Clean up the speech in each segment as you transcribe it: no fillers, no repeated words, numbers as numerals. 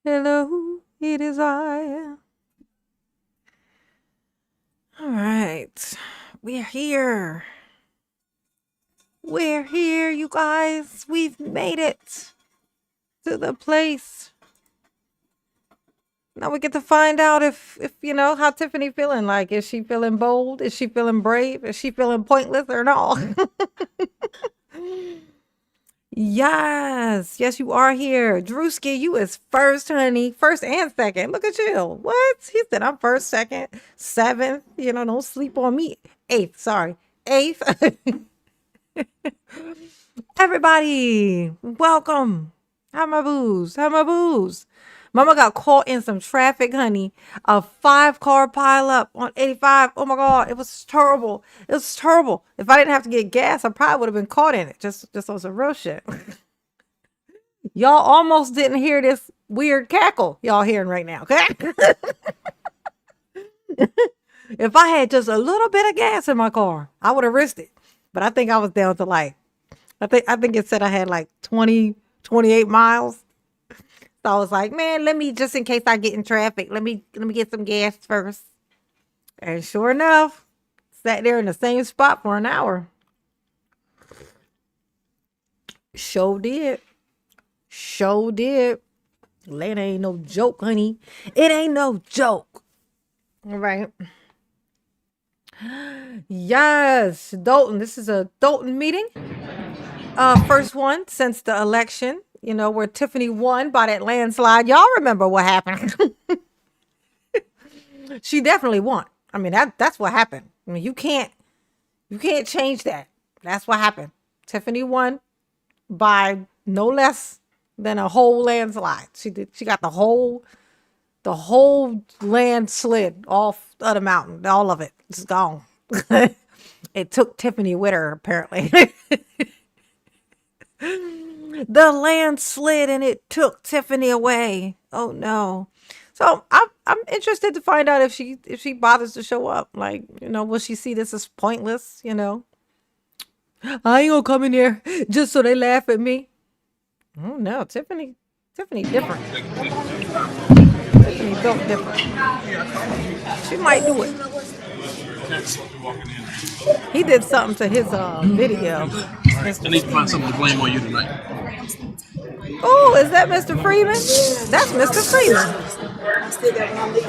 Hello, it is I. All right. We're here. We're here, you guys. We've made it to the place. Now we get to find out if how Tiffany feeling. Like, is she feeling bold? Is she feeling brave? Is she feeling pointless or no? Yes, you are here. Drewski, you is first, honey. First and second. Look at you. What? He said I'm first, second, seventh. Don't sleep on me. Eighth, sorry. Eighth. Everybody, welcome. How my booze? How my booze? Mama got caught in some traffic, honey. A 5-car pileup on 85. Oh my God, it was terrible. It was terrible. If I didn't have to get gas, I probably would have been caught in it. Just on some real shit. Y'all almost didn't hear this weird cackle y'all hearing right now. Okay. If I had just a little bit of gas in my car, I would have risked it. But I think I was down to I think it said I had like 28 miles. So I was like, man, let me, just in case I get in traffic, let me get some gas first. And sure enough, sat there in the same spot for an hour. Sure did. Sure did. Atlanta ain't no joke, honey. It ain't no joke. All right. Yes, Dolton. This is a Dolton meeting. First one since the election, where Tiffany won by that landslide. Y'all remember what happened? She definitely won. I mean, that's what happened. I mean, you can't change that. That's what happened. Tiffany won by no less than a whole landslide. She got the whole land slid off of the mountain. All of it. It's gone. It took Tiffany with her, apparently. The land slid and it took Tiffany away. Oh no. So I'm interested to find out if she bothers to show up. Like, will she see this as pointless? I ain't gonna come in here just so they laugh at me. Oh no, Tiffany different. Tiffany built different. She might do it. He did something to his video. I need to find something to blame on you tonight. Oh, is that Mr. Freeman? That's Mr. Freeman.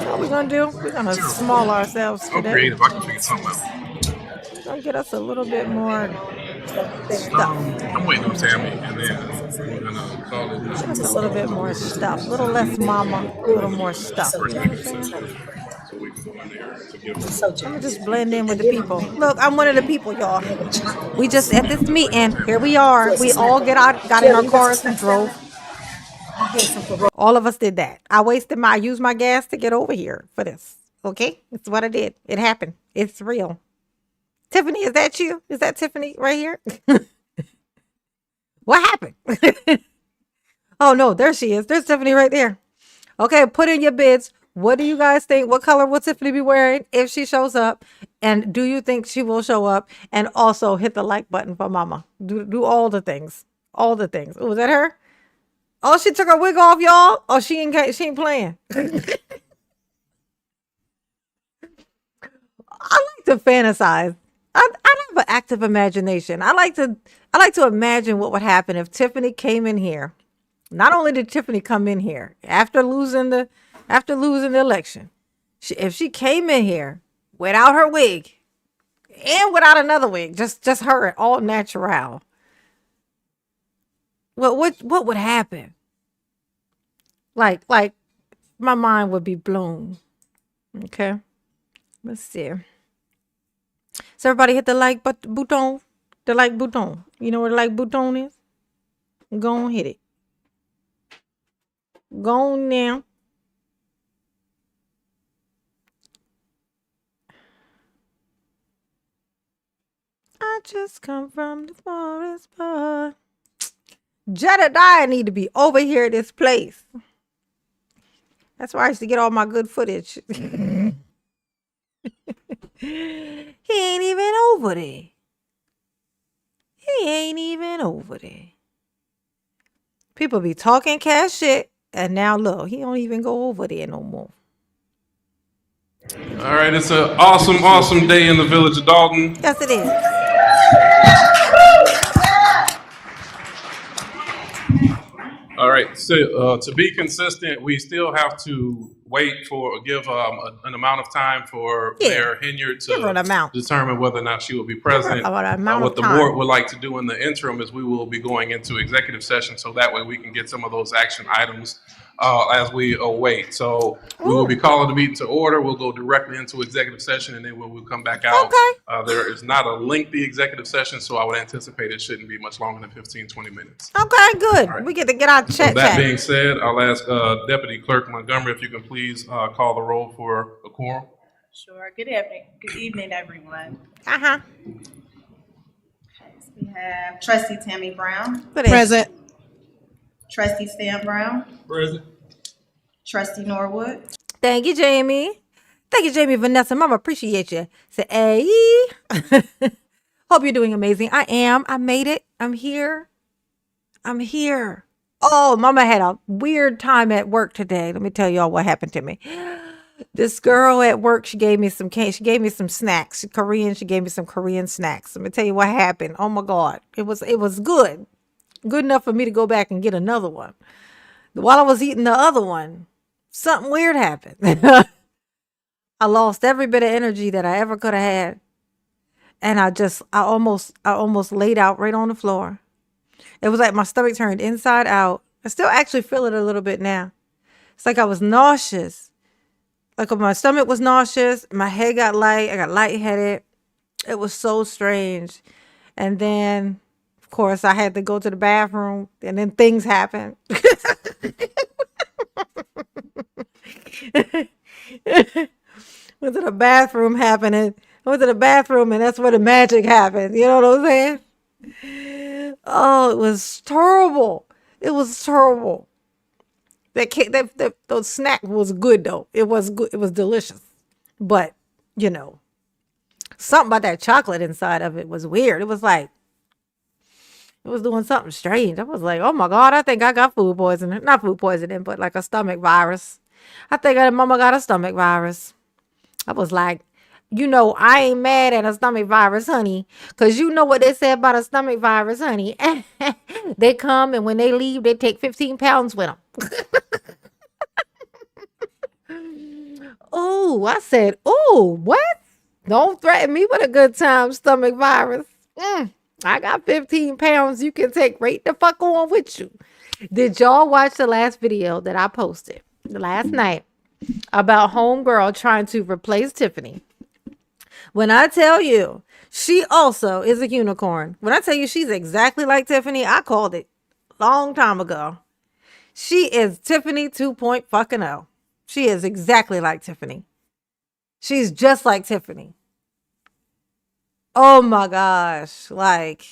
What we gonna do? We're gonna small ourselves I'm today. creative. I can figure something out. Gonna get us a little bit more stuff. I'm waiting on Tammy, and then we're gonna call it. Get us a little bit more stuff. A little less mama, a little more stuff. You know what I'm saying? So we can go in there to give them. I'm gonna just blend in with the people. Look, I'm one of the people, y'all. We just at this meeting. Here we are. We all got in our cars and drove. All of us did that. I used my gas to get over here for this. Okay? It's what I did. It happened. It's real. Tiffany, is that you? Is that Tiffany right here? What happened? Oh no, there she is. There's Tiffany right there. Okay, put in your bids. What do you guys think? What color will Tiffany be wearing if she shows up? And do you think she will show up? And also hit the like button for Mama. Do all the things. All the things. Oh, is that her? Oh, she took her wig off, y'all. Oh, she ain't playing. I like to fantasize. I have an active imagination. I like to imagine what would happen if Tiffany came in here. Not only did Tiffany come in here after losing the election, if she came in here without her wig and without another wig, just her all natural, what would happen? Like my mind would be blown. Okay, let's see. So everybody hit the like button, the like button. You know where the like button is? Go on, hit it. Go on now. I just come from the forest part. Jedediah need to be over here at this place. That's where I used to get all my good footage. He ain't even over there. He ain't even over there. People be talking cash shit And now look, he don't even go over there no more. All right, it's an awesome, awesome day in the village of Dolton. Yes, it is. All right, so to be consistent, we still have to give an amount of time for Mayor Henyard to determine whether or not she will be present. What the board would like to do in the interim is we will be going into executive session, so that way we can get some of those action items as we await. So we will be calling the meeting to order. We'll go directly into executive session, and then we'll come back out. Okay. There is not a lengthy executive session, so I would anticipate it shouldn't be much longer than 15, 20 minutes. Okay, good. Right. We get to get our chat. So that being said, I'll ask Deputy Clerk Montgomery if you can please call the roll for a quorum. Sure. Good evening, everyone. Okay, so we have Trustee Tammy Brown. Present. Trustee Stan Brown. Present. Trustee Norwood. Thank you, Jamie. Thank you, Jamie. Vanessa, Mama, appreciate you. Say, hey. Hope you're doing amazing. I am. I made it. I'm here. Oh, Mama had a weird time at work today. Let me tell y'all what happened to me. This girl at work, she gave me some cake. She gave me some snacks. She gave me some Korean snacks. Let me tell you what happened. Oh my God. It was good. Good enough for me to go back and get another one. While I was eating the other one, something weird happened. I lost every bit of energy that I ever could have had. And I almost laid out right on the floor. It was like my stomach turned inside out. I still actually feel it a little bit now. It's like I was nauseous. Like my stomach was nauseous. My head got light. I got lightheaded. It was so strange. And then, of course, I had to go to the bathroom. And then things happened. Went to the bathroom and that's where the magic happened. You know what I'm saying? Oh, it was terrible. Those snack was good though. It was good. It was delicious. But, something about that chocolate inside of it was weird. It was like, it was doing something strange. I was like, oh my God, I think I got food poisoning. Not food poisoning, but like a stomach virus. I think Mama got a stomach virus. I was like, I ain't mad at a stomach virus, honey. Because you know what they said about a stomach virus, honey. They come and when they leave, they take 15 pounds with them. Oh, I said, oh, what? Don't threaten me with a good time, stomach virus. I got 15 pounds you can take right the fuck on with you. Did y'all watch the last video that I posted last night about homegirl trying to replace Tiffany? When I tell you, she also is a unicorn. When I tell you she's exactly like Tiffany, I called it long time ago. She is Tiffany 2.0. She is exactly like Tiffany. She's just like Tiffany. Oh my gosh. Like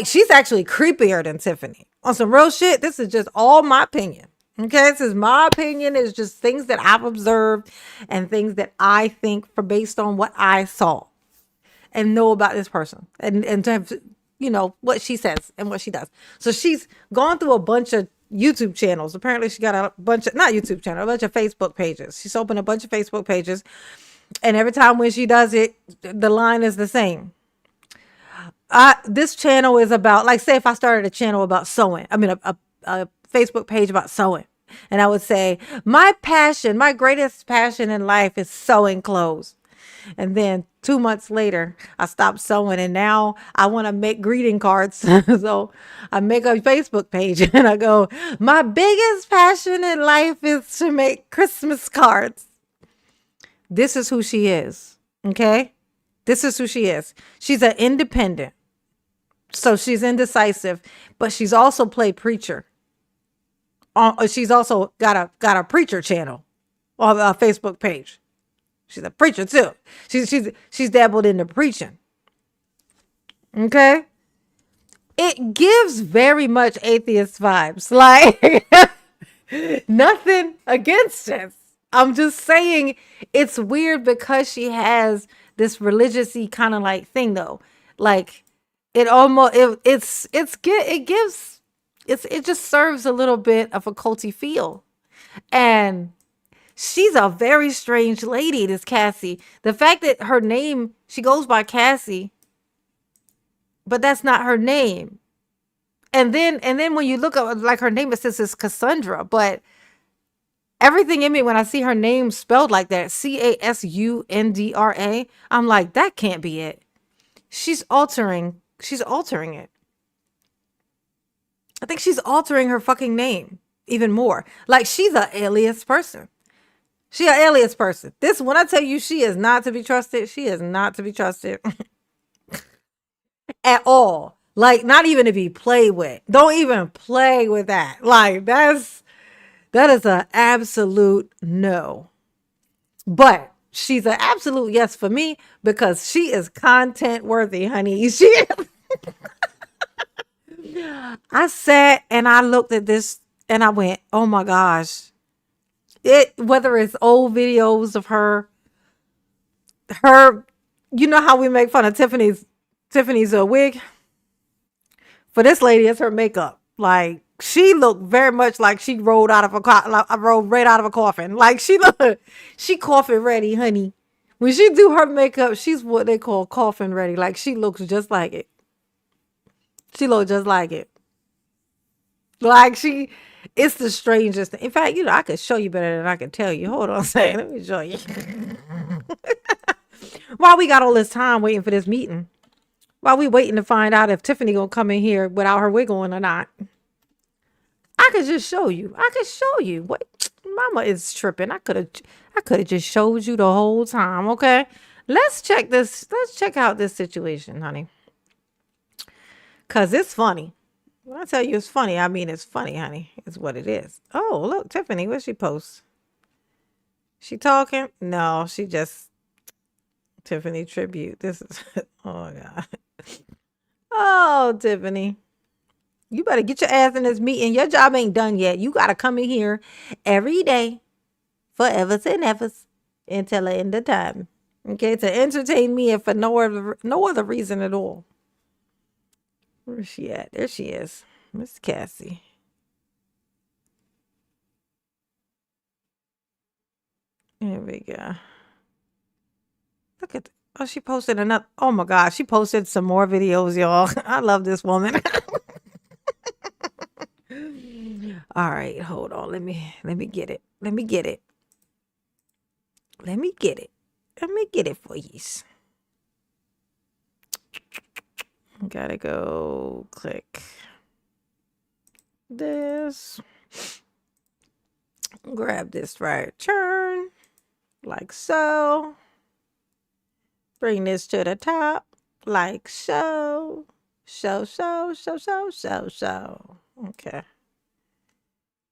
she's actually creepier than Tiffany. On some real shit, this is just all my opinion. Okay, this is my opinion. It's just things that I've observed and things that I think based on what I saw and know about this person and to have, what she says and what she does. So she's gone through a bunch of YouTube channels. Apparently she got a bunch of, not YouTube channel, a bunch of Facebook pages. She's opened a bunch of Facebook pages. And every time when she does it, the line is the same. This channel is about, like, say if I started a channel about sewing, a Facebook page about sewing. And I would say, my greatest passion in life is sewing clothes. And then 2 months later, I stopped sewing and now I want to make greeting cards. So I make a Facebook page and I go, my biggest passion in life is to make Christmas cards. This is who she is. Okay? This is who she is. She's an independent. So she's indecisive, but she's also played preacher. She's also got a preacher channel on a Facebook page. She's a preacher too. She's dabbled into preaching. Okay? It gives very much atheist vibes. Like nothing against it. I'm just saying it's weird because she has this religious-y kind of like thing though. Like it gives it just serves a little bit of a culty feel. And she's a very strange lady, this Cassie. The fact that her name, she goes by Cassie, but that's not her name. And then when you look up, like, her name, it says it's Cassandra, but everything in me, when I see her name spelled like that, Casundra, I'm like, that can't be it. She's altering it. I think she's altering her fucking name even more. Like, she's an alias person. She an alias person. This, when I tell you she is not to be trusted, she is not to be trusted at all. Like, not even to be played with. Don't even play with that. Like, that is an absolute no. But she's an absolute yes for me because she is content worthy, honey. She is. I sat and I looked at this and I went, oh my gosh. Whether it's old videos of her, you know how we make fun of Tiffany's wig? For this lady, it's her makeup. Like, she looked very much like she rolled right out of a coffin. Like, she coffin ready, honey. When she do her makeup, she's what they call coffin ready. Like, she looks just like it. She looks just like it. Like, it's the strangest thing. In fact, I could show you better than I can tell you. Hold on a second. Let me show you. While we got all this time waiting for this meeting, while we waiting to find out if Tiffany gonna come in here without her wig on or not, I could just show you. What mama is tripping. I could have just showed you the whole time. Okay. Let's check out this situation, honey. Cause it's funny. When I tell you it's funny, I mean it's funny, honey. It's what it is. Oh, look, Tiffany, what she post? She talking? No, she just Tiffany tribute. This is oh my God. Oh, Tiffany. You better get your ass in this meeting. Your job ain't done yet. You gotta come in here every day, forever and ever, until the end of time. Okay, to entertain me and for no other reason at all. Where's she at? There she is. Miss Cassie. There we go. Look at she posted another. Oh my God, she posted some more videos, y'all. I love this woman. All right, hold on. Let me get it. Let me get it for you. Gotta go click this. Grab this right turn, like so. Bring this to the top, like so. So. Okay.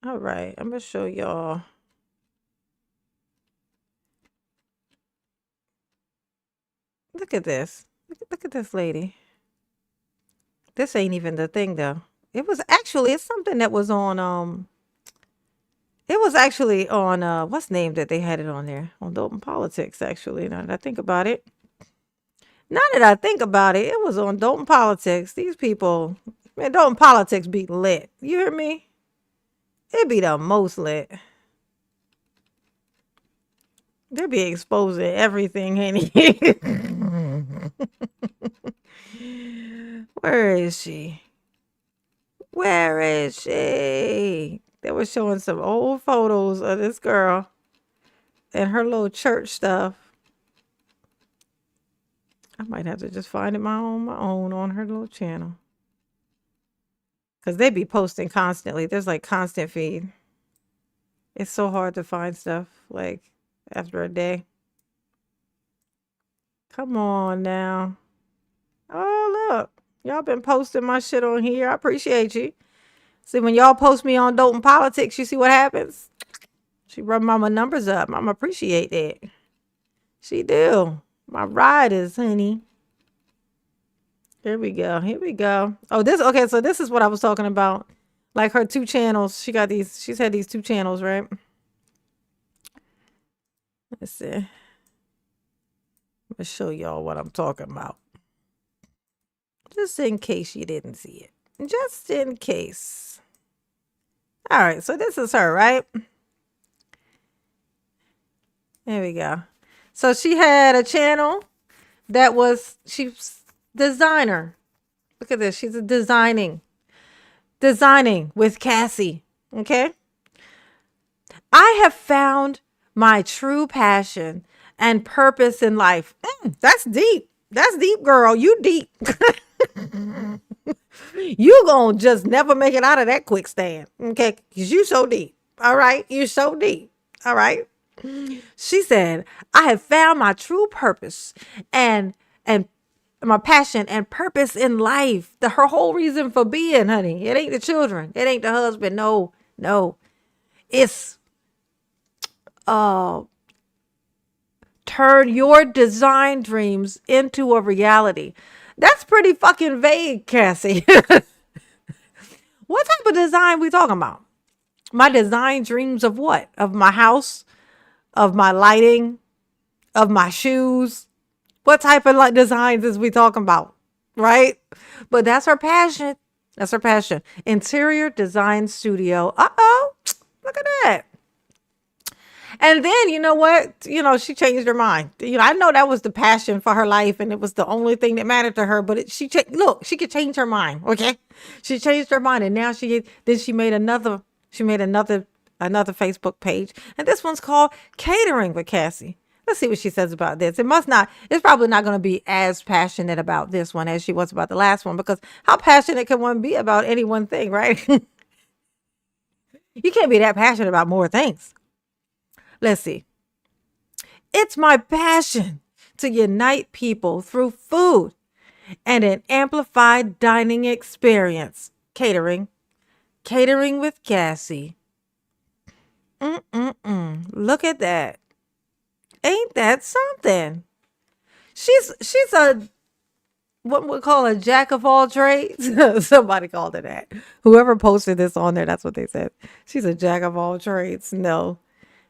All right, I'm gonna show y'all. Look at this. Look at this lady. This ain't even the thing though. It's something that was on it was actually on what's name that they had it on there? On Dolton Politics, actually, now that I think about it. It was on Dolton Politics. These people, man, Dolton Politics be lit. You hear me? It be the most lit. They be exposing everything, ain't it? Where is she? They were showing some old photos of this girl and her little church stuff. I might have to just find it my own on her little channel. Because they be posting constantly. There's like constant feed. It's so hard to find stuff like after a day. Come on now. Oh, look. Y'all been posting my shit on here. I appreciate you. See, when y'all post me on Dolton Politics, you see what happens? She run mama numbers up. Mama appreciate that. She do. My riders, honey. Here we go. Oh, so this is what I was talking about. Like her 2 channels. She's had these 2 channels, right? Let's see. I'm gonna show y'all what I'm talking about. Just in case you didn't see it. Just in case. All right, so this is her, right? There we go. So she had a channel she's designer. Look at this. She's a designing with Cassie. Okay. I have found my true passion and purpose in life. That's deep. That's deep, girl. You deep. You gonna just never make it out of that quicksand. Okay. Cause you so deep. All right. You're so deep. All right. She said, I have found my true purpose and my passion and purpose in life. Her whole reason for being, honey. It ain't the children. It ain't the husband. No. It's turn your design dreams into a reality. That's pretty fucking vague, Cassie. What type of design we talking about? My design dreams of what? Of my house? Of my lighting? Of my shoes? What type of designs is we talking about? Right? But that's her passion. That's her passion. Interior design studio. Uh-oh. Look at that. And then, you know what? She changed her mind. I know that was the passion for her life and it was the only thing that mattered to her. But she could change her mind. Okay. She changed her mind. And now she made another Facebook page. And this one's called Catering with Cassie. Let's see what she says about this. It's probably not going to be as passionate about this one as she was about the last one, because how passionate can one be about any one thing, right? You can't be that passionate about more things. Let's see. It's my passion to unite people through food and an amplified dining experience. Catering with Cassie. Look at that. Ain't that something? She's a what we call a jack of all trades. Somebody called her that. Whoever posted this on there, that's what they said. She's a jack of all trades. No.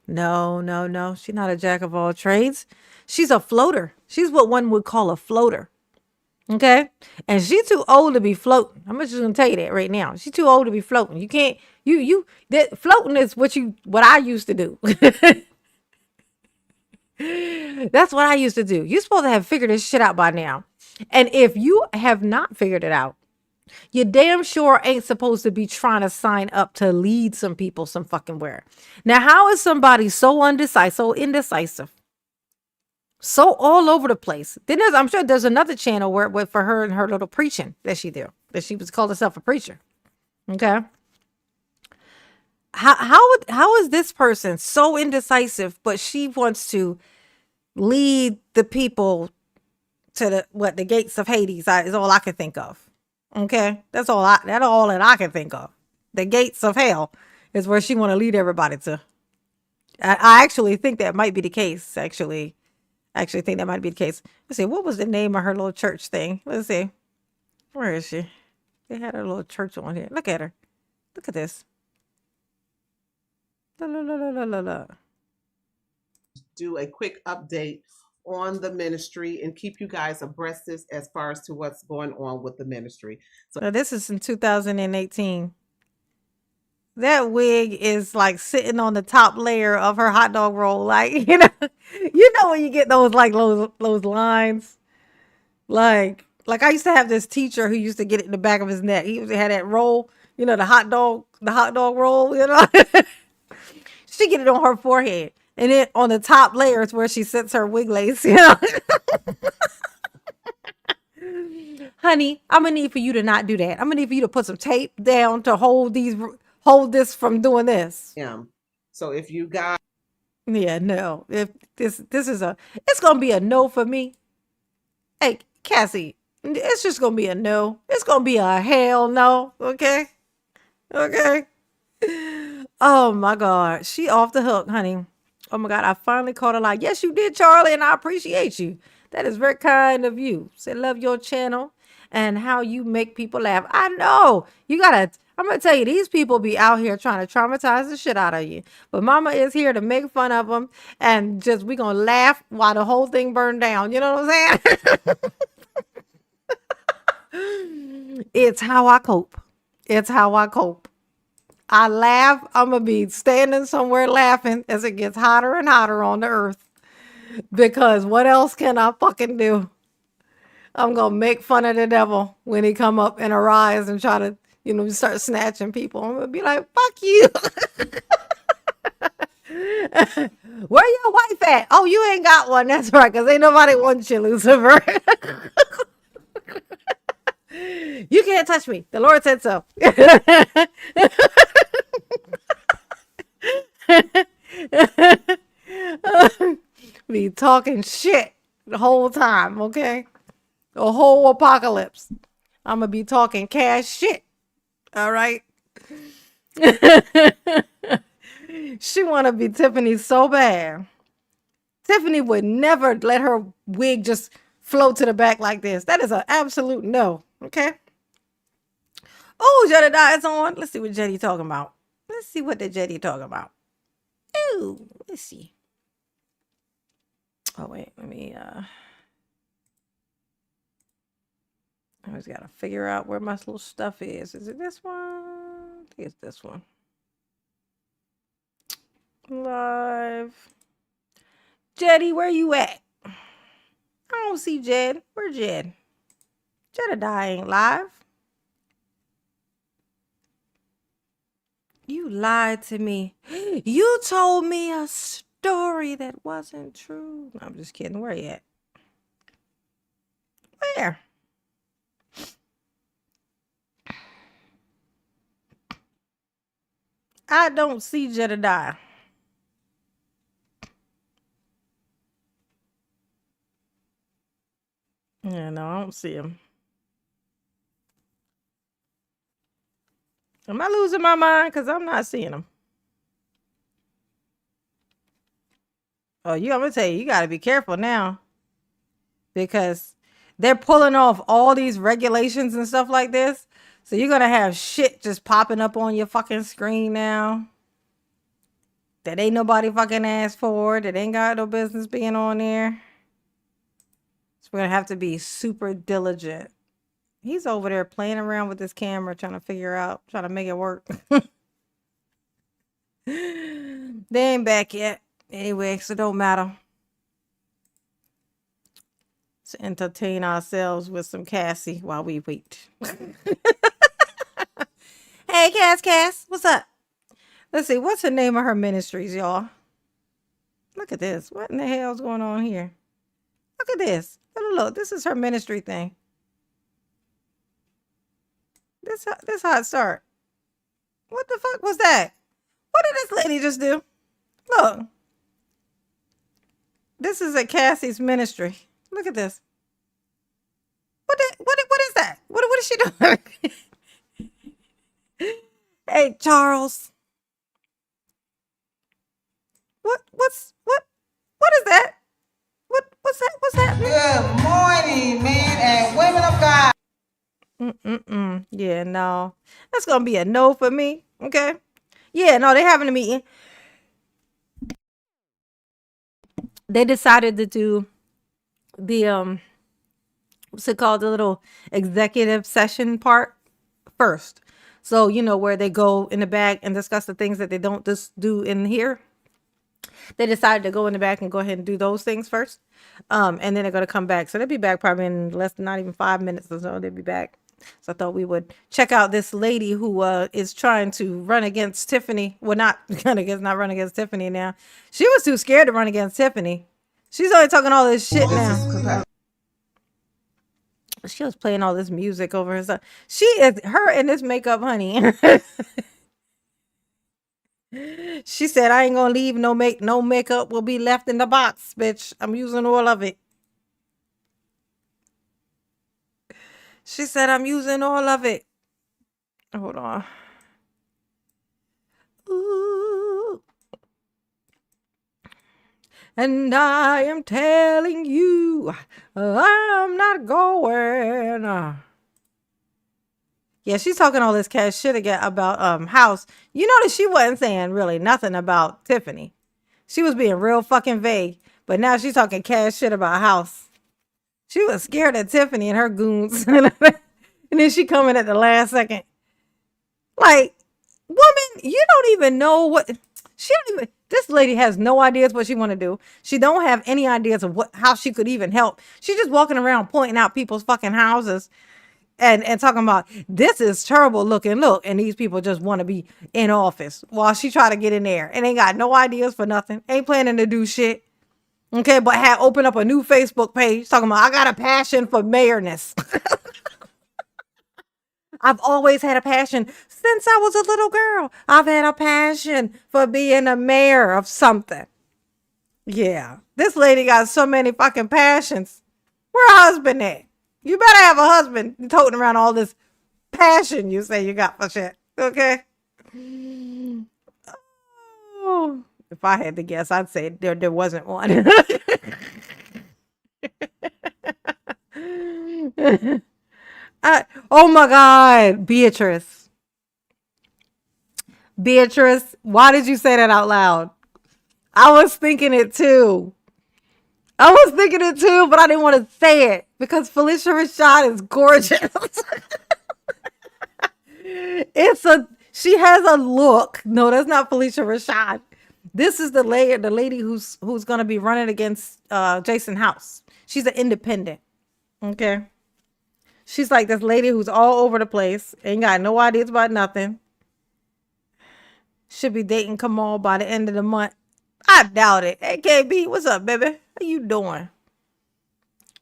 She's not a jack of all trades. She's a floater. She's what one would call a floater. Okay? And she's too old to be floating. I'm just gonna tell you that right now. She's too old to be floating. You can't that floating is what I used to do. That's what I used to do. You're supposed to have figured this shit out by now. And if you have not figured it out, you damn sure ain't supposed to be trying to sign up to lead some people some fucking where. Now, how is somebody so indecisive, so all over the place? Then I'm sure there's another channel where for her and her little preaching that she did, that she was called herself a preacher. Okay. How is this person so indecisive, but she wants to lead the people to the gates of Hades is all I can think of. Okay, that's all that I can think of. The gates of hell is where she want to lead everybody to. I actually think that might be the case. I actually think that might be the case. Let's see, what was the name of her little church thing? Let's see, where is she? They had her little church on here. Look at her. Look at this. La. Do a quick update on the ministry and keep you guys abreast as far as to what's going on with the ministry. So this is in 2018. That wig is like sitting on the top layer of her hot dog roll. Like, you know when you get those lines. Like I used to have this teacher who used to get it in the back of his neck. He used to have that roll, the hot dog roll, She get it on her forehead. And then on the top layer is where she sets her wig lace, Honey, I'm going to need for you to not do that. I'm going to need for you to put some tape down to hold this from doing this. Yeah. So if you got. Yeah, no. If this is it's going to be a no for me. Hey, Cassie, it's just going to be a no. It's going to be a hell no. Okay. Oh my God. She off the hook, honey. Oh my God, I finally caught a lie. Yes, you did, Charlie, and I appreciate you. That is very kind of you. Say love your channel and how you make people laugh. I know. I'm going to tell you, these people be out here trying to traumatize the shit out of you. But mama is here to make fun of them and we going to laugh while the whole thing burned down. You know what I'm saying? It's how I cope. I laugh, I'm going to be standing somewhere laughing as it gets hotter and hotter on the earth. Because what else can I fucking do? I'm going to make fun of the devil when he come up and arise and try to, start snatching people. I'm going to be like, fuck you. Where your wife at? Oh, you ain't got one. That's right, because ain't nobody wants you, Lucifer. You can't touch me. The Lord said so. Be talking shit the whole time, okay? The whole apocalypse. I'm going to be talking cash shit. All right? She want to be Tiffany so bad. Tiffany would never let her wig just float to the back like this. That is an absolute no. Okay? Oh, Jedediah is on. Let's see what Jetty talking about. Let's see what the Jetty talking about. Ooh, let's see. Oh, wait. Let me, I always got to figure out where my little stuff is. Is it this one? I think it's this one. Live. Jetty, where you at? I don't see Jed. Where Jed? Jedediah ain't live. You lied to me. You told me a story that wasn't true. No, I'm just kidding. Where you at? Where? I don't see Jedediah. Yeah, no, I don't see him. Am I losing my mind? Because I'm not seeing him. Oh, I'm going to tell you, you got to be careful now. Because they're pulling off all these regulations and stuff like this. So you're going to have shit just popping up on your fucking screen now. That ain't nobody fucking asked for. That ain't got no business being on there. So we're going to have to be super diligent. He's over there playing around with this camera, trying to make it work. They ain't back yet. Anyway, so don't matter. Let's entertain ourselves with some Cassie while we wait. Hey, Cass, what's up? Let's see, what's the name of her ministries, y'all? Look at this. What in the hell's going on here? Look at this. Look, this is her ministry thing. This how it start. What the fuck was that? What did this lady just do? Look. This is at Cassie's ministry. Look at this. What is that? What is she doing? Hey, Charles. What is that? What's that? What's happening? Good morning, men and women of God. Yeah, no. That's gonna be a no for me. Okay. Yeah, no, they're having a meeting. They decided to do the what's it called? The little executive session part first. So, where they go in the back and discuss the things that they don't just do in here. They decided to go in the back and go ahead and do those things first. And then they're going to come back. So they'll be back probably in not even 5 minutes or so. They'll be back. So I thought we would check out this lady who is trying to run against Tiffany. Well, not run against Tiffany now. She was too scared to run against Tiffany. She's only talking all this shit now. She was playing all this music over her son. She is her in this makeup, honey. She said, I ain't gonna leave no makeup will be left in the box, bitch. I'm using all of it. She said, I'm using all of it. Hold on. Ooh. And I am telling you, I'm not going. Yeah, she's talking all this cash shit again about House. You notice she wasn't saying really nothing about Tiffany. She was being real fucking vague. But now she's talking cash shit about House. She was scared of Tiffany and her goons. And then she coming at the last second. Like, Woman, you don't even know what she don't even. This lady has no ideas what she want to do. She don't have any ideas of how she could even help. She's just walking around pointing out people's fucking houses and talking about this is terrible looking. Look, and these people just want to be in office while she try to get in there and ain't got no ideas for nothing. Ain't planning to do shit. Okay, but had opened up a new Facebook page talking about I got a passion for mayorness. I've always had a passion since I was a little girl. I've had a passion for being a mayor of something. Yeah, this lady got so many fucking passions. Where her husband at? You better have a husband toting around all this passion you say you got for shit. Okay? Oh, if I had to guess, I'd say there wasn't one. Oh my God, Beatrice. Beatrice, why did you say that out loud? I was thinking it too. But I didn't want to say it because Felicia Rashad is gorgeous. She has a look. No, that's not Felicia Rashad. This is the lady who's gonna be running against Jason House. She's an independent. Okay. She's like this lady who's all over the place. Ain't got no ideas about nothing. Should be dating Kamal by the end of the month. I doubt it. Hey, KB, what's up, baby? How you doing?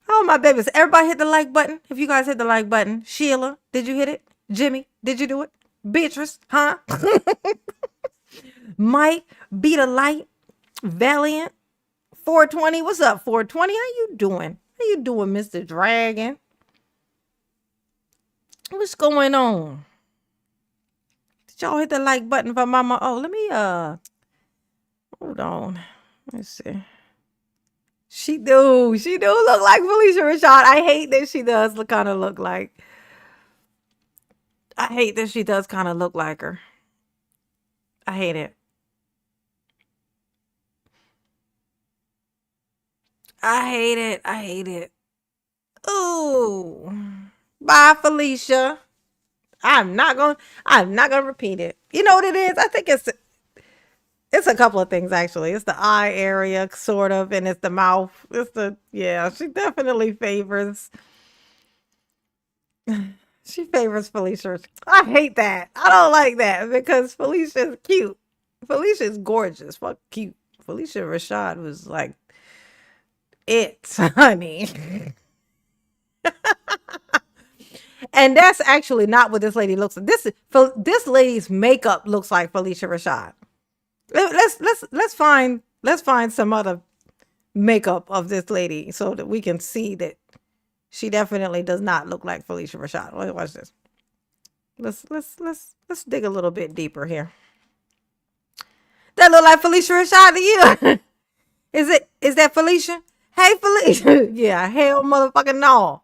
Oh, my babies. Everybody hit the like button. If you guys hit the like button. Sheila, did you hit it? Jimmy, did you do it? Beatrice, huh? Mike, Beat a Light, Valiant, 420. What's up, 420? How you doing? How you doing, Mr. Dragon? What's going on? Did y'all hit the like button for Mama? Oh, let me hold on. Let's see. She do look like Felicia Rashad. I hate that she does kind of look like. I hate that she does kind of look like her. I hate it. I hate it. Ooh. Bye, Felicia. I'm not gonna repeat it. You know what it is? I think it's a couple of things actually. It's the eye area, sort of, and it's the mouth. She definitely favors. She favors Felicia. I hate that. I don't like that because Felicia's cute. Felicia's gorgeous. Fuck cute. Felicia Rashad was like it, honey. And that's actually not what this lady looks like. This lady's makeup looks like Felicia Rashad. Let's find some other makeup of this lady so that we can see that she definitely does not look like Felicia Rashad. Watch this. Let's dig a little bit deeper here. That look like Felicia Rashad to you? Is that Felicia? Hey, Felicia. Yeah, hell motherfucking no.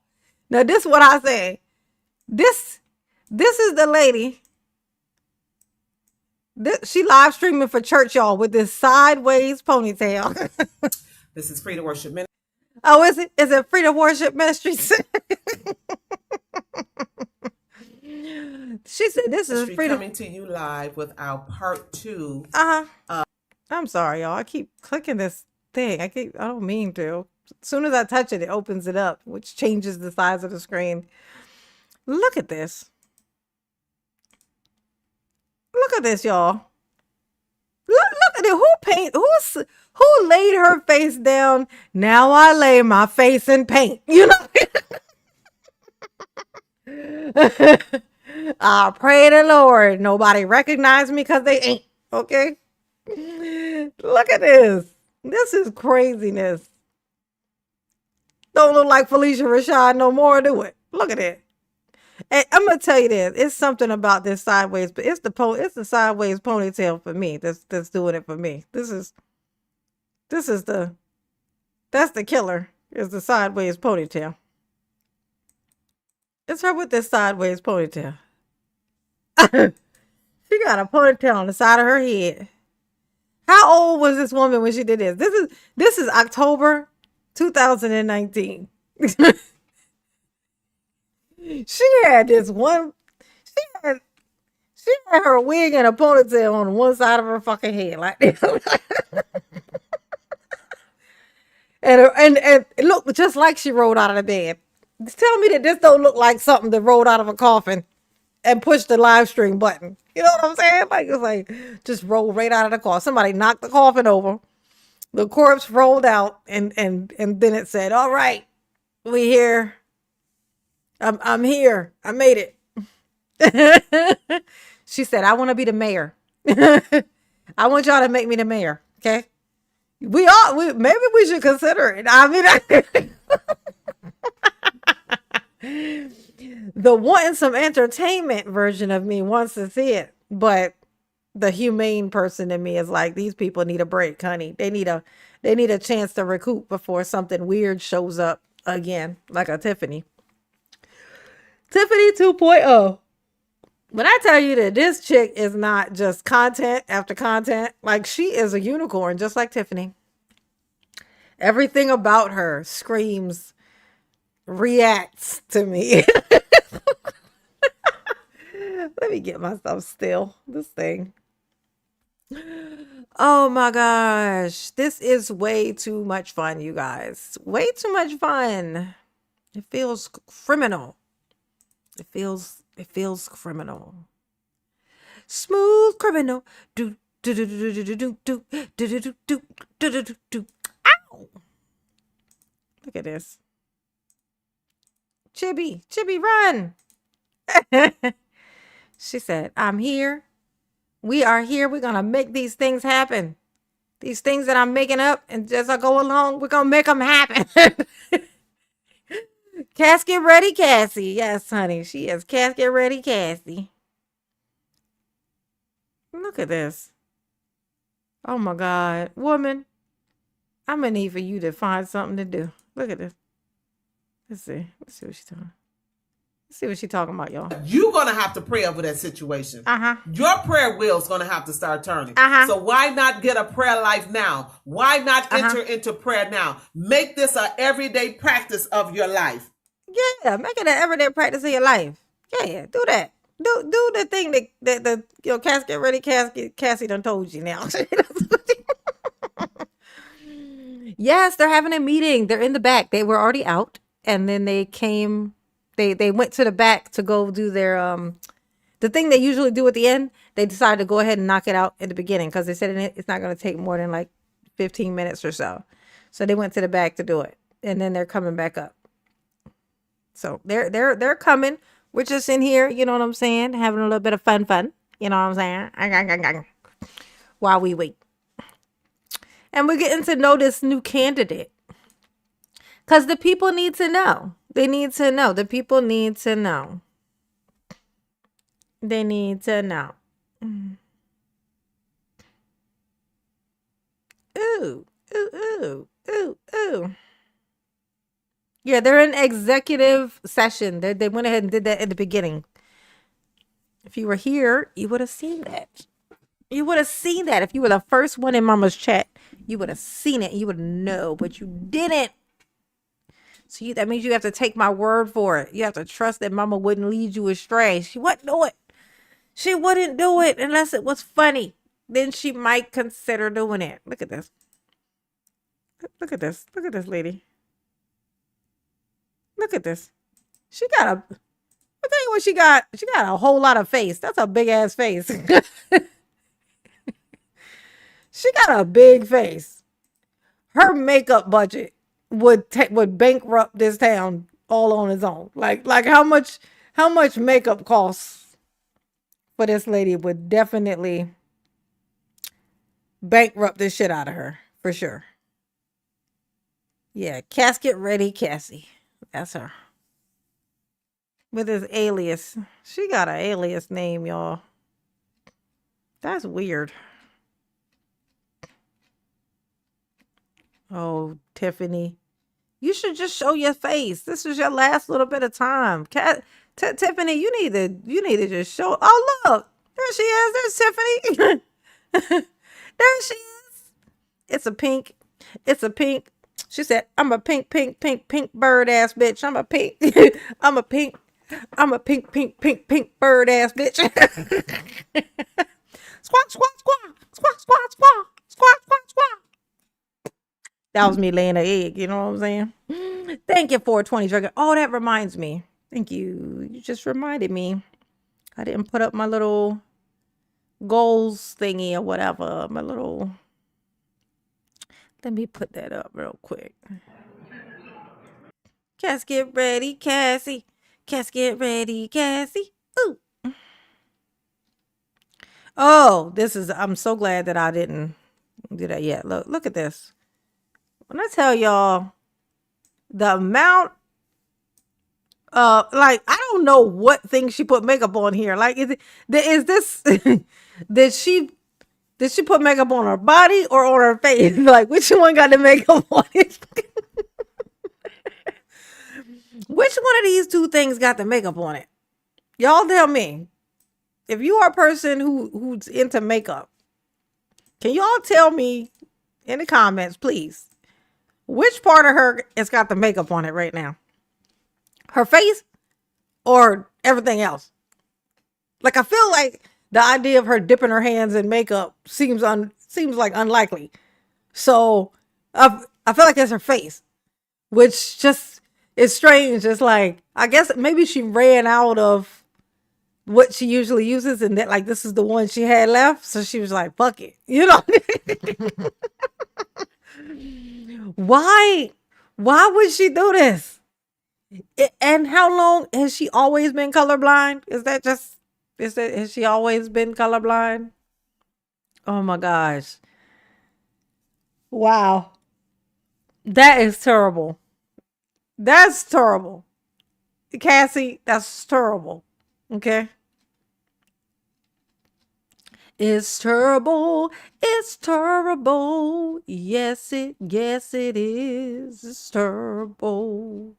Now this is what I say. This is the lady. She live streaming for church, y'all, with this sideways ponytail. This is Free to Worship Ministry. Oh, is it? Is it Free to Worship Ministries? She said this is free coming to you live with our part 2. I'm sorry, y'all. I keep clicking this thing. I don't mean to. As soon as I touch it, it opens it up, which changes the size of the screen. Look at this. Look at this, y'all. Look at it. Who laid her face down? Now I lay my face in paint. You know? I pray the Lord nobody recognize me because they ain't. Okay? Look at this. This is craziness. Don't look like Felicia Rashad no more, do it? Look at it. And I'm gonna tell you this. It's something about this sideways, but it's the sideways ponytail for me. That's doing it for me. That's the killer. Is the sideways ponytail. It's her with this sideways ponytail. She got a ponytail on the side of her head. How old was this woman when she did this? This is October 2019. She had this one. She had her wig and a ponytail on one side of her fucking head, like this. and it looked just like she rolled out of the bed. Tell me that this don't look like something that rolled out of a coffin and pushed the live stream button. You know what I'm saying? Like, it's like just rolled right out of the coffin. Somebody knocked the coffin over. The corpse rolled out, and then it said, "All right, we here. I'm here. I made it." She said, "I want to be the mayor. I want y'all to make me the mayor." Okay. Maybe we should consider it. I mean, the wanting some entertainment version of me wants to see it, but the humane person in me is like, these people need a break, honey. They need a chance to recoup before something weird shows up again, like a Tiffany 2.0. When I tell you that this chick is not just content after content, like she is a unicorn, just like Tiffany. Everything about her screams, reacts to me. Let me get myself still. This thing. Oh my gosh. This is way too much fun, you guys. Way too much fun. It feels criminal. It feels criminal. Smooth criminal. Do do do do do do do do do do do do do do. Ow! Look at this. Chibi, run. She said, "I'm here. We are here. We're gonna make these things happen. These things that I'm making up, and as I go along, we're gonna make them happen." Casket ready, Cassie. Yes, honey. She is casket ready, Cassie. Look at this. Oh my God. Woman, I'm gonna need for you to find something to do. Look at this. Let's see what she's talking. Let's see what she's talking about, y'all. You're gonna have to pray over that situation. Your prayer wheel's gonna have to start turning. So why not get a prayer life now? Why not enter into prayer now? Make this an everyday practice of your life. Yeah, make it an everyday practice of your life. Yeah, do that. Do the thing that the casket ready, Cassie done told you now. Yes, they're having a meeting. They're in the back. They were already out, and then they came. They went to the back to go do their the thing they usually do at the end. They decided to go ahead and knock it out in the beginning because they said it's not going to take more than like 15 minutes or so. So they went to the back to do it, and then they're coming back up. So they're coming. We're just in here, you know what I'm saying, having a little bit of fun. You know what I'm saying? While we wait. And we're getting to know this new candidate. Because the people need to know. They need to know. The people need to know. They need to know. Ooh. Yeah, they're in executive session. They went ahead and did that at the beginning. If you were here, you would have seen that. You would have seen that. If you were the first one in Mama's chat, you would have seen it. You would know, but you didn't. So that means you have to take my word for it. You have to trust that Mama wouldn't lead you astray. She wouldn't do it. She wouldn't do it unless it was funny. Then she might consider doing it. Look at this. Look at this. Look at this lady. Look at this. She got a, I tell you what she got. She got a whole lot of face. That's a big ass face. She got a big face. Her makeup budget would bankrupt this town all on its own. Like how much makeup costs for this lady would definitely bankrupt this shit out of her for sure. Yeah, casket ready Cassie. That's her. With his alias. She got an alias name, y'all. That's weird. Oh, Tiffany. You should just show your face. This is your last little bit of time. Tiffany, you need to just show. Oh, look. There she is. There's Tiffany. There she is. It's a pink. She said, "I'm a pink bird ass bitch. I'm a pink I'm a pink bird ass bitch. Squawk, squawk, squawk, squawk, squawk, squawk, squawk, squawk, squawk. That was me laying an egg, you know what I'm saying? Thank you, 420 Trigger. Oh, that reminds me. Thank you. You just reminded me. I didn't put up my little goals thingy or whatever. My little... Let me put that up real quick. Cass, get ready, Cassie. Cass, get ready, Cassie. Ooh. Oh, I'm so glad that I didn't do that yet. Look at this. When I tell y'all the amount like, I don't know what thing she put makeup on here. Like, is this did she put makeup on her body or on her face? Like, which one got the makeup on it? Which one of these two things got the makeup on it? Y'all tell me. If you are a person who's into makeup, can y'all tell me in the comments, please, which part of her has got the makeup on it right now? Her face or everything else? Like, I feel like the idea of her dipping her hands in makeup seems like unlikely. So I feel like it's her face, which just is strange. It's like, I guess maybe she ran out of what she usually uses, and that, like, this is the one she had left, so she was like, fuck it, you know. Why would she do this? And how long has she always been colorblind? Has she always been colorblind? Oh my gosh. Wow. That is terrible. That's terrible. Cassie, that's terrible. Okay. It's terrible. It's terrible. Yes, it is. It's terrible.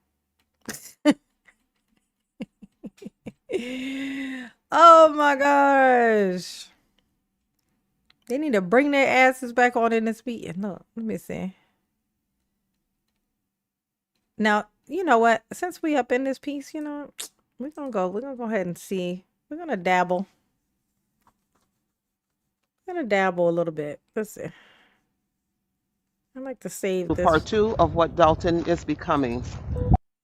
Oh my gosh. They need to bring their asses back on in this meeting. Look, let me see. Now, you know what? Since we up in this piece, you know, we're gonna go ahead and see. We're gonna dabble. I'm gonna dabble a little bit. Let's see. I like to save this. Part 2 of what Dolton is becoming.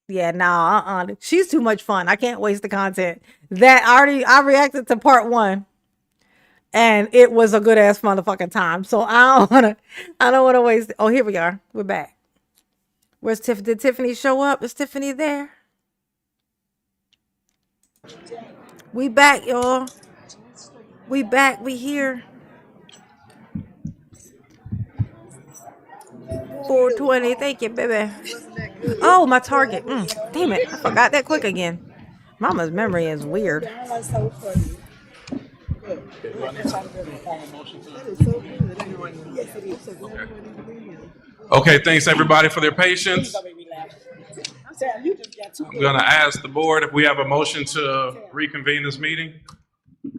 Yeah, nah, she's too much fun. I can't waste the content. I reacted to part 1, and it was a good ass motherfucking time. So I don't wanna waste. Oh, here we are. We're back. Where's Tiffany? Did Tiffany show up? Is Tiffany there? We back, y'all. We back. We here. 420. Thank you, baby. Oh, my target. Damn it. I forgot that quick again. Mama's memory is weird. Okay, thanks everybody for their patience. I'm going to ask the board if we have a motion to reconvene this meeting.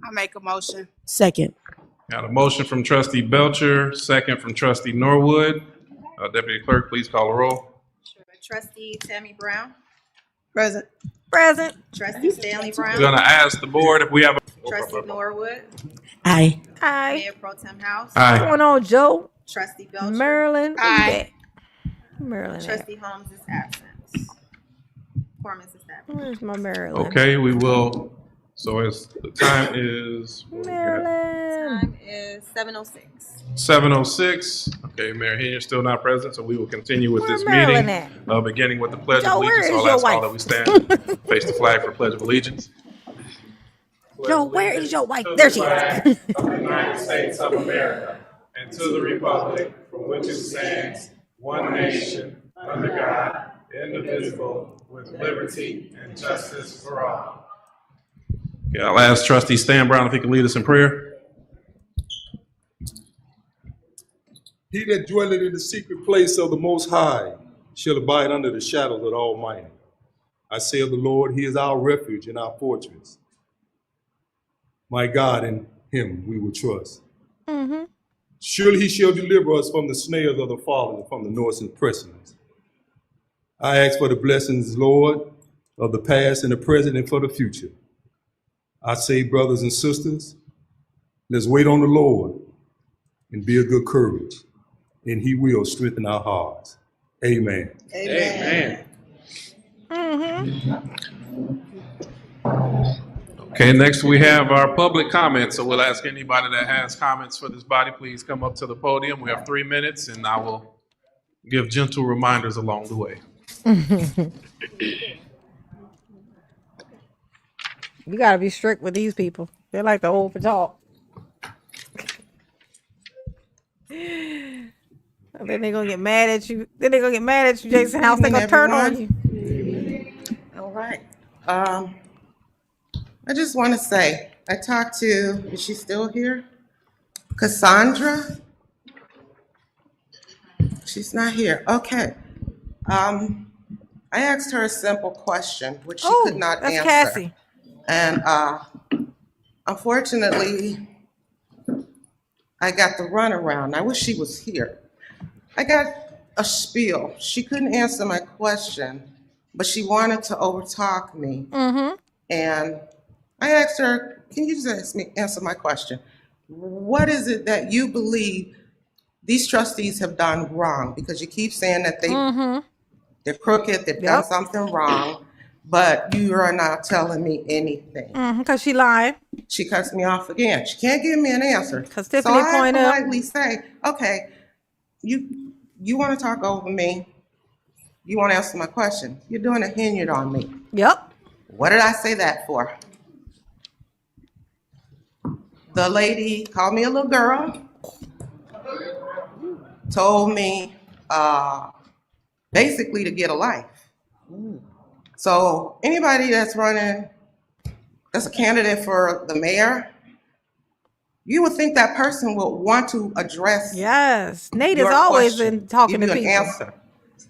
I make a motion. Second. Got a motion from Trustee Belcher, second from Trustee Norwood. Deputy Clerk, please call the roll. Sure. Trustee Tammy Brown. Present. Present. Trustee Stanley Brown. I'm going to ask the board if we have a... Trustee Norwood. Aye. Aye. Mayor Pro Tem House. Aye. What's going on, Joe? Trustee Belcher. Maryland. Aye. Maryland. Trustee Holmes is absent. Quorum is established. Where's my Maryland? Okay, we will... So as the time is... Maryland. Time is 7:06. 7:06. Okay, Mayor Henry still not present, so we will continue with Where this Maryland meeting, beginning with the Pledge Joe, of where Allegiance. is I'll your ask all wife? that we stand, face the flag for Pledge of Allegiance. Joe, where is your wife? There she is. Of the United States of America, and to the republic for which it stands, one nation, under God, indivisible, with liberty and justice for all. Okay, I'll ask Trustee Stan Brown if he can lead us in prayer. He that dwelleth in the secret place of the Most High shall abide under the shadow of the Almighty. I say of the Lord, he is our refuge and our fortress. My God, in him we will trust. Mm-hmm. Surely he shall deliver us from the snares of the fowler and from the noisome pestilence. I ask for the blessings, Lord, of the past and the present and for the future. I say, brothers and sisters, let's wait on the Lord and be of good courage, and he will strengthen our hearts. Amen. Amen. Okay, next we have our public comments. So we'll ask anybody that has comments for this body, please come up to the podium. We have 3 minutes, and I will give gentle reminders along the way. You got to be strict with these people. They're like the old for talk. Then they're going to get mad at you. Jason House. They're going to turn on you. All right. I just want to say, I talked to, is she still here? Cassandra? She's not here. Okay. I asked her a simple question, which she could not answer. Cassie. And unfortunately, I got the runaround. I wish she was here. I got a spiel. She couldn't answer my question, but she wanted to overtalk me. And I asked her, can you just answer my question? What is it that you believe these trustees have done wrong? Because you keep saying that they're crooked, they've done something wrong, but you are not telling me anything. Because she lied. She cuts me off again. She can't give me an answer. Because Tiffany pointed out. So I politely say, okay, you want to talk over me. You want to answer my question. You're doing a Henyard on me. Yep. What did I say that for? The lady called me a little girl, told me basically to get a life. So anybody that's running, that's a candidate for the mayor, you would think that person would want to address. Yes, Nate is always in talking to people. Answer.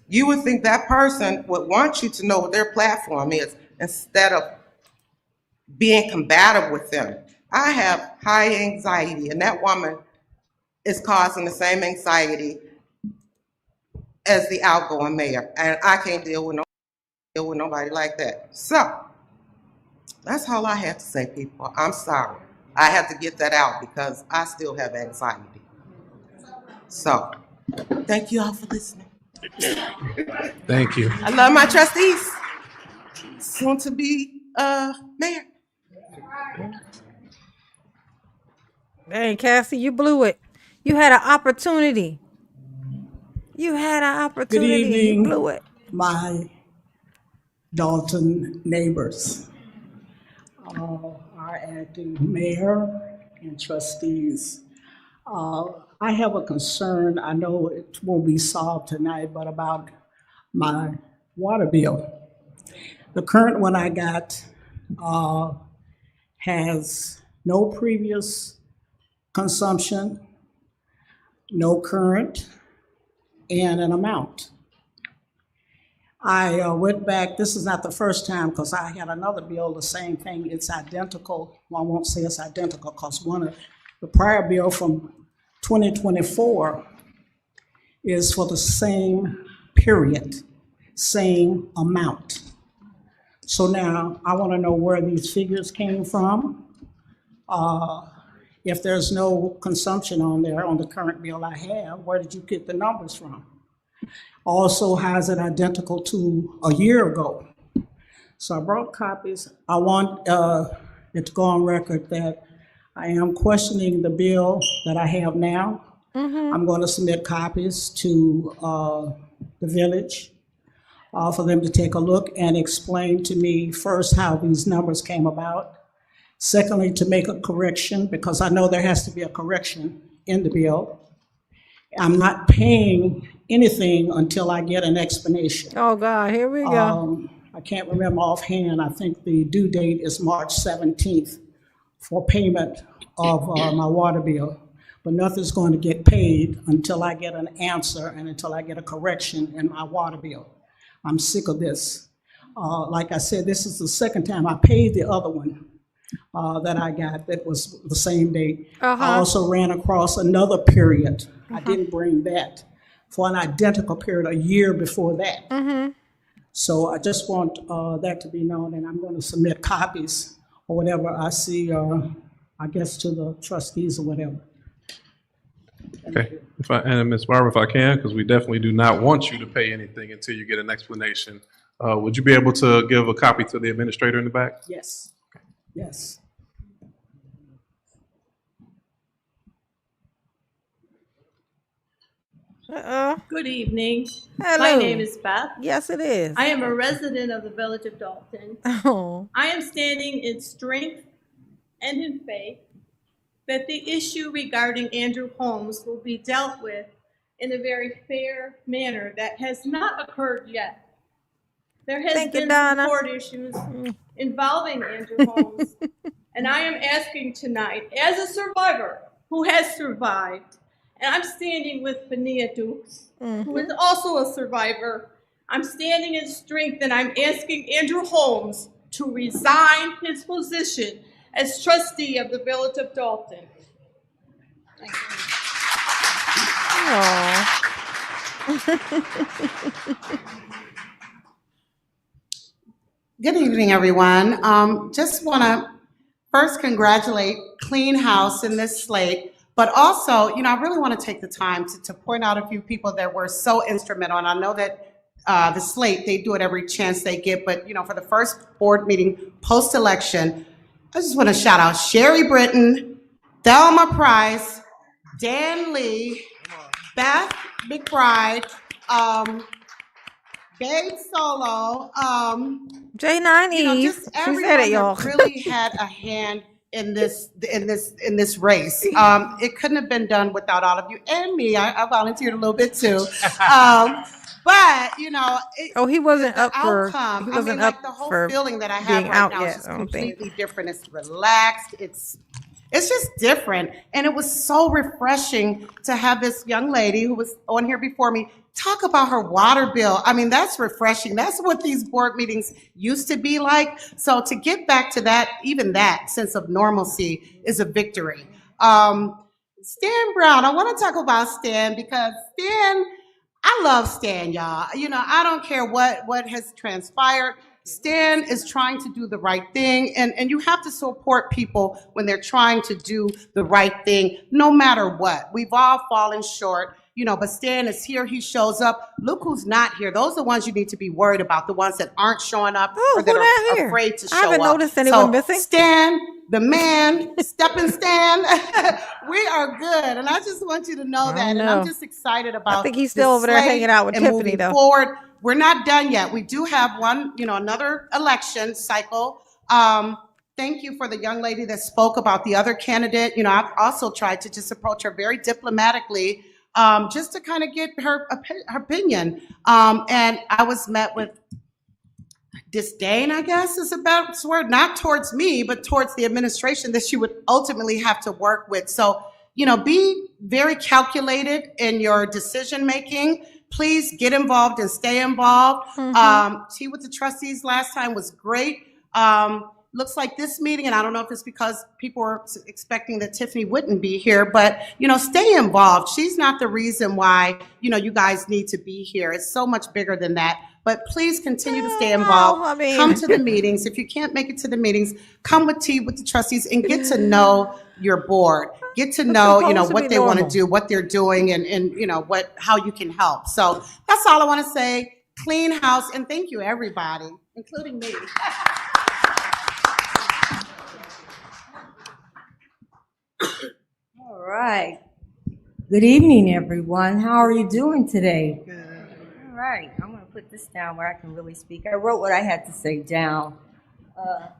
You would think that person would want you to know what their platform is instead of being combative with them. I have high anxiety, and that woman is causing the same anxiety as the outgoing mayor, and I can't deal with nobody like that. So that's all I have to say, people. I'm sorry. I have to get that out because I still have anxiety. So thank you all for listening. Thank you. I love my trustees. Soon to be mayor. Dang, Cassie, you blew it. You had an opportunity. Good evening, you blew it. my Dolton neighbors, our acting mayor and trustees. I have a concern. I know it won't be solved tonight, but about my water bill. The current one I got has no previous consumption, no current, and an amount. I went back, this is not the first time, because I had another bill, the same thing, it's identical. Well, I won't say it's identical, because one of the prior bill from 2024 is for the same period, same amount. So now I want to know where these figures came from. If there's no consumption on there on the current bill I have, where did you get the numbers from? Also, how is it identical to a year ago? So I brought copies. I want it to go on record that I am questioning the bill that I have now. I'm going to submit copies to the village for them to take a look and explain to me first how these numbers came about. Secondly, to make a correction, because I know there has to be a correction in the bill. I'm not paying anything until I get an explanation. Oh God, here we go. I can't remember offhand. I think the due date is March 17th for payment of my water bill. But nothing's going to get paid until I get an answer and until I get a correction in my water bill. I'm sick of this. Like I said, this is the second time I paid the other one that I got that was the same date. I also ran across another period. I didn't bring that for an identical period a year before that. So I just want that to be known, and I'm going to submit copies or whatever I see, I guess, to the trustees or whatever. Okay. And Ms. Barber, if I can, because we definitely do not want you to pay anything until you get an explanation. Would you be able to give a copy to the administrator in the back? Yes. Yes. Good evening. Hello. My name is Beth. Yes, it is. I am a resident of the village of Dolton. Oh. I am standing in strength and in faith that the issue regarding Andrew Holmes will be dealt with in a very fair manner that has not occurred yet. There has been some court issues involving Andrew Holmes, and I am asking tonight, as a survivor who has survived, and I'm standing with Benia Dukes, who is also a survivor. I'm standing in strength, and I'm asking Andrew Holmes to resign his position as trustee of the village of Dolton. Thank you. Good evening, everyone. Just want to first congratulate Clean House in this slate, but also, I really want to take the time to point out a few people that were so instrumental. And I know that the slate, they do it every chance they get, but, for the first board meeting post-election, I just want to shout out Sherry Britton, Thelma Price, Dan Lee, Beth McBride, Babe Solo, J9E. Just everyone that really had a hand in this race. It couldn't have been done without all of you and me. I volunteered a little bit too. But he wasn't up for. Outcome, He wasn't like up the whole for feeling that I have being right out now yet, is just I don't think. completely different. It's relaxed. It's just different, and it was so refreshing to have this young lady who was on here before me talk about her water bill. I mean, that's refreshing. That's what these board meetings used to be like. So to get back to that, even that sense of normalcy is a victory. Stan Brown, I want to talk about Stan because Stan, I love Stan, y'all. I don't care what has transpired. Stan is trying to do the right thing, and you have to support people when they're trying to do the right thing, no matter what. We've all fallen short, but Stan is here. He shows up. Look who's not here. Those are the ones you need to be worried about, the ones that aren't showing up or that are afraid to show up. I haven't noticed anyone missing. Stan, the man, Steppin' Stan, we are good, and I just want you to know that, and I'm just excited about. I think he's still over there hanging out with Tiffany, though. Forward. We're not done yet. We do have one, another election cycle. Thank you for the young lady that spoke about the other candidate. I've also tried to just approach her very diplomatically, just to kind of get her opinion. And I was met with disdain, I guess is the best word, not towards me, but towards the administration that she would ultimately have to work with. So, be very calculated in your decision making. Please get involved and stay involved. Tea with the trustees last time was great. Looks like this meeting, and I don't know if it's because people were expecting that Tiffany wouldn't be here, but, stay involved. She's not the reason why, you guys need to be here. It's so much bigger than that. But please continue to stay involved. Come to the meetings. If you can't make it to the meetings, come with tea with the trustees and get to know your board. Get to know, what they want to do, what they're doing, and how you can help. So that's all I want to say. Clean house, and thank you, everybody, including me. All right. Good evening, everyone. How are you doing today? Good. All right. I'm going to put this down where I can really speak. I wrote what I had to say down.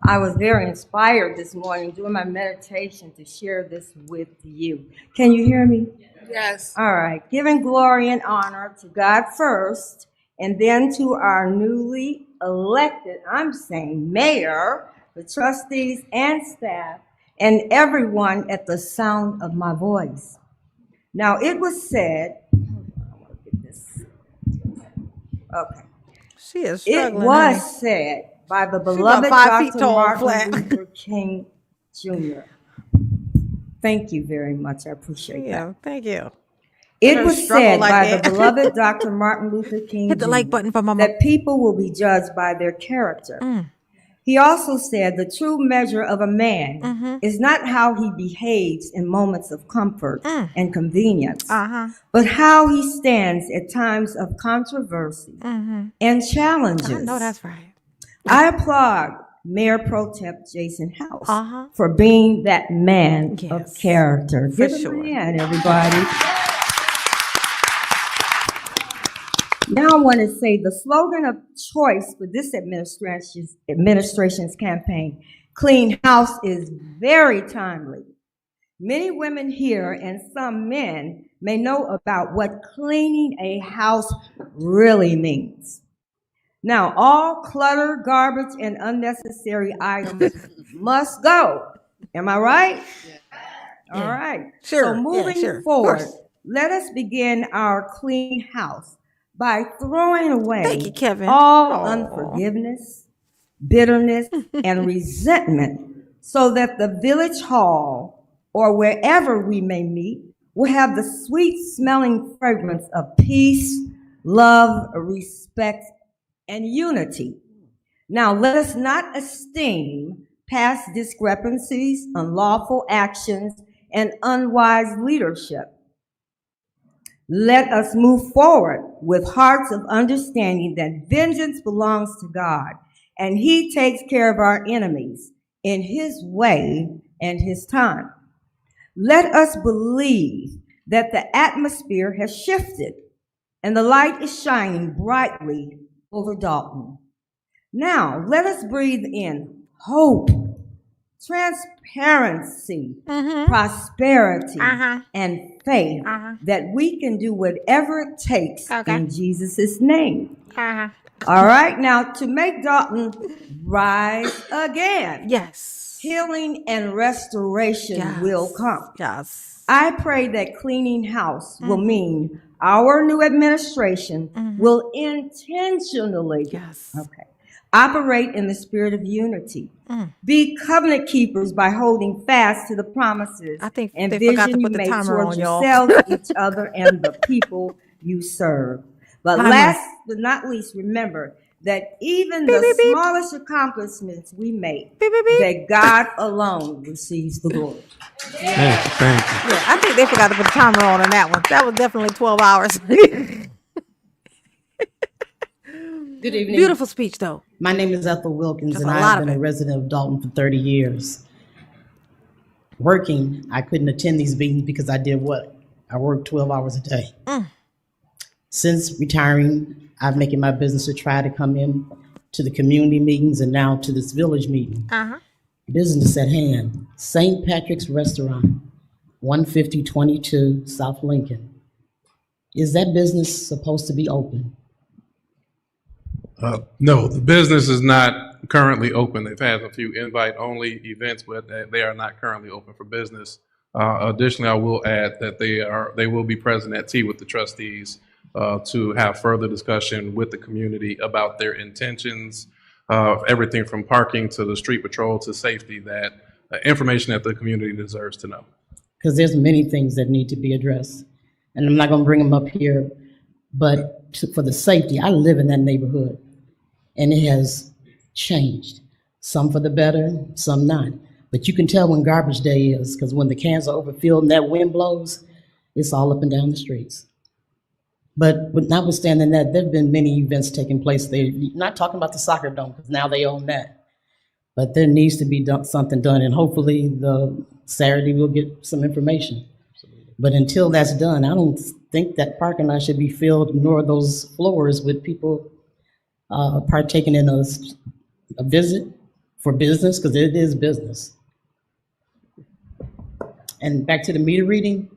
I was very inspired this morning doing my meditation to share this with you. Can you hear me? Yes. All right. Giving glory and honor to God first, and then to our newly elected, I'm saying mayor, the trustees and staff, and everyone at the sound of my voice. Now, it was said, I want to get this. Okay. She is struggling. It was said by the beloved Dr. Martin Luther King Jr. Thank you very much. I appreciate that. Thank you. It was said like by that. the beloved Dr. Martin Luther King Hit the like Jr. button for Mama. that people will be judged by their character. He also said the true measure of a man is not how he behaves in moments of comfort and convenience, but how he stands at times of controversy and challenges. I know that's right. I applaud Mayor Pro Tem Jason House for being that man of character. For Give him sure. a hand, everybody. Now I want to say the slogan of choice for this administration's campaign, Clean House, is very timely. Many women here and some men may know about what cleaning a house really means. Now, all clutter, garbage, and unnecessary items must go. Am I right? All right. Sure. So moving forward, let us begin our clean house by throwing away Thank you, Kevin. all unforgiveness, bitterness, and resentment, so that the village hall or wherever we may meet will have the sweet smelling fragrance of peace, love, respect, and unity. Now, let us not esteem past discrepancies, unlawful actions, and unwise leadership. Let us move forward with hearts of understanding that vengeance belongs to God, and He takes care of our enemies in His way and His time. Let us believe that the atmosphere has shifted and the light is shining brightly over Dolton. Now, let us breathe in hope, transparency, prosperity, and faith that we can do whatever it takes in Jesus' name. All right, now to make Dolton rise again. Yes. Healing and restoration will come. Yes. I pray that cleaning house will mean our new administration will intentionally operate in the spirit of unity. Be covenant keepers by holding fast to the promises and vision you make towards yourselves, each other, and the people you serve. But last but not least, remember that even the smallest accomplishments we make, that God alone receives the glory. Thank you. Yeah, I think they forgot to put a timer on that one. That was definitely 12 hours. Good evening. Beautiful speech, though. My name is Ethel Wilkins, That's and a I lot have of been a it. resident of Dolton for 30 years. Working, I couldn't attend these meetings because I did what? I worked 12 hours a day. Since retiring, I've made it my business to try to come in to the community meetings and now to this village meeting. Business at hand, St. Patrick's Restaurant, 15022 South Lincoln. Is that business supposed to be open? No, the business is not currently open. They've had a few invite-only events, but they are not currently open for business. Additionally, I will add that they will be present at tea with the trustees to have further discussion with the community about their intentions, everything from parking to the street patrol to safety, that information that the community deserves to know. Because there's many things that need to be addressed, and I'm not going to bring them up here, but for the safety, I live in that neighborhood, and it has changed. Some for the better, some not. But you can tell when garbage day is, because when the cans are overfilled and that wind blows, it's all up and down the streets. But notwithstanding that, there have been many events taking place there. Not talking about the soccer dome, because now they own that. But there needs to be something done, and hopefully the Saturday we'll get some information. But until that's done, I don't think that parking lot should be filled, nor those floors with people partaking in a visit for business, because it is business. And back to the meter reading,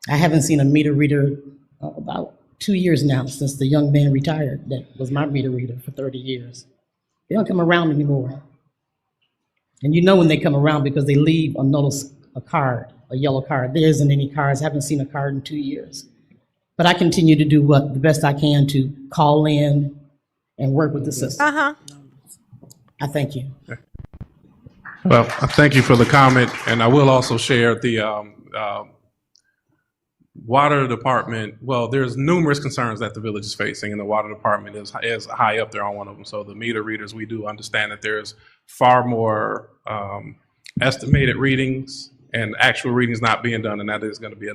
I haven't seen a meter reader about 2 years now since the young man retired that was my meter reader for 30 years. They don't come around anymore. And you know when they come around because they leave a card, a yellow card. There isn't any cards. I haven't seen a card in 2 years. But I continue to do the best I can to call in and work with the system. I thank you. Well, I thank you for the comment, and I will also share water department, well, there's numerous concerns that the village is facing, and the water department is high up there on one of them. So the meter readers, we do understand that there's far more estimated readings and actual readings not being done, and that is going to be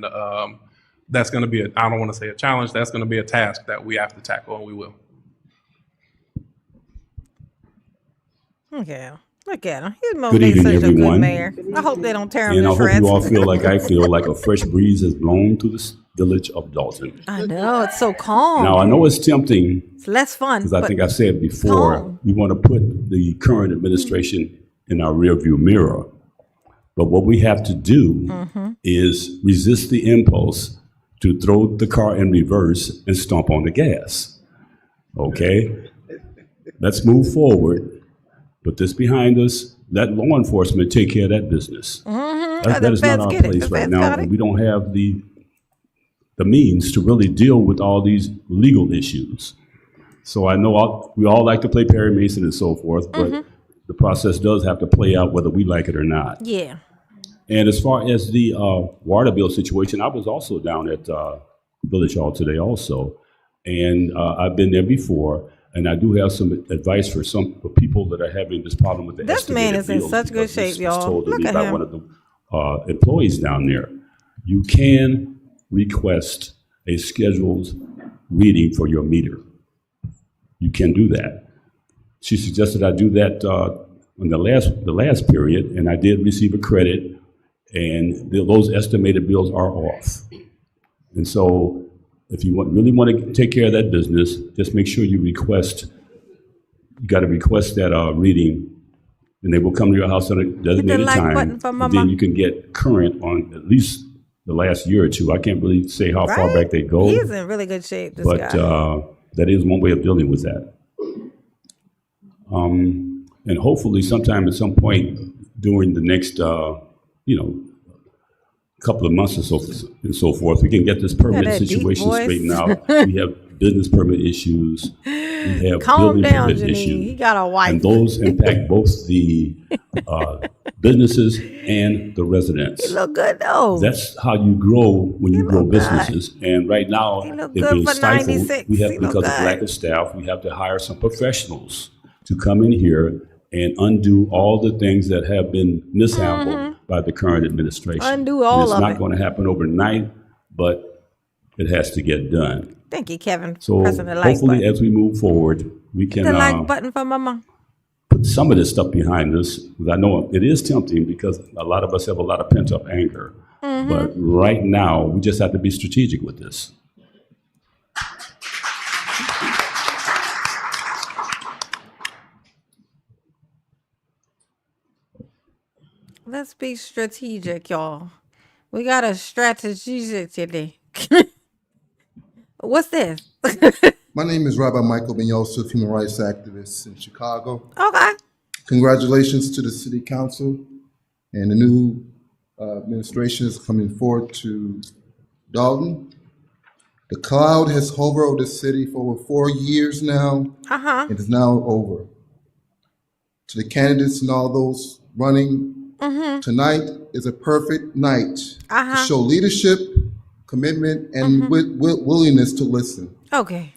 that's going to be I don't want to say a challenge. That's going to be a task that we have to tackle, and we will. Okay. Look at him. He's Good evening, such a good everyone. mayor. I hope they don't tear him And to I hope shreds. you all feel like I feel, like a fresh breeze has blown through the village of Dolton. I know, it's so calm. Now, I know it's tempting, It's less fun. because I but think I've said before, calm. we want to put the current administration in our rearview mirror. But what we have to do is resist the impulse to throw the car in reverse and stomp on the gas. Okay? Let's move forward. Put this behind us. Let law enforcement take care of that business. That is not our place right now, and we don't have the means to really deal with all these legal issues. So I know we all like to play Perry Mason and so forth, but the process does have to play out whether we like it or not. Yeah. And as far as the water bill situation, I was also down at Village Hall today also, and I've been there before. And I do have some advice for people that are having this problem with the This man estimated is in bills, such good because this shape, was y'all. told to Look me at by him. one of the employees down there. You can request a scheduled reading for your meter. You can do that. She suggested I do that in the last period, and I did receive a credit, and those estimated bills are off. And so, if you really want to take care of that business, just make sure you got to request that reading, and they will come to your house at a designated time. And then you can get current on at least the last year or two. I can't really say how far back they go. He's in really good shape, this But guy. that is one way of dealing with that. And hopefully sometime at some point during the next, couple of months or so and so forth, we can get this permit that deep situation voice. straightened out. We have business permit issues. We have Calm building down, permit Janine. issues. He got a wife. And those impact both the businesses and the residents. He look good though. That's how you grow when you grow businesses. And right now, look they're good being for stifled. 96. We have, He look because of good. lack of staff, we have to hire some professionals to come in here and undo all the things that have been mishandled by the current administration. Undo all and of it's not it. going to happen overnight, but it has to get done. Thank you, Kevin, for So pressing the like hopefully, button. as we move forward, we Hit can the like button for mama. put some of this stuff behind us. Because I know it is tempting, because a lot of us have a lot of pent up anger. But right now, we just have to be strategic with this. Let's be strategic, y'all. We got a strategic today. What's this? My name is Rabbi Michael Ben Yosef, human rights activist in Chicago. Okay. Congratulations to the city council and the new administration is coming forward to Dolton. The cloud has hovered over the city for over 4 years now. It is now over. To the candidates and all those running, tonight is a perfect night to show leadership, commitment, and willingness to listen. Okay.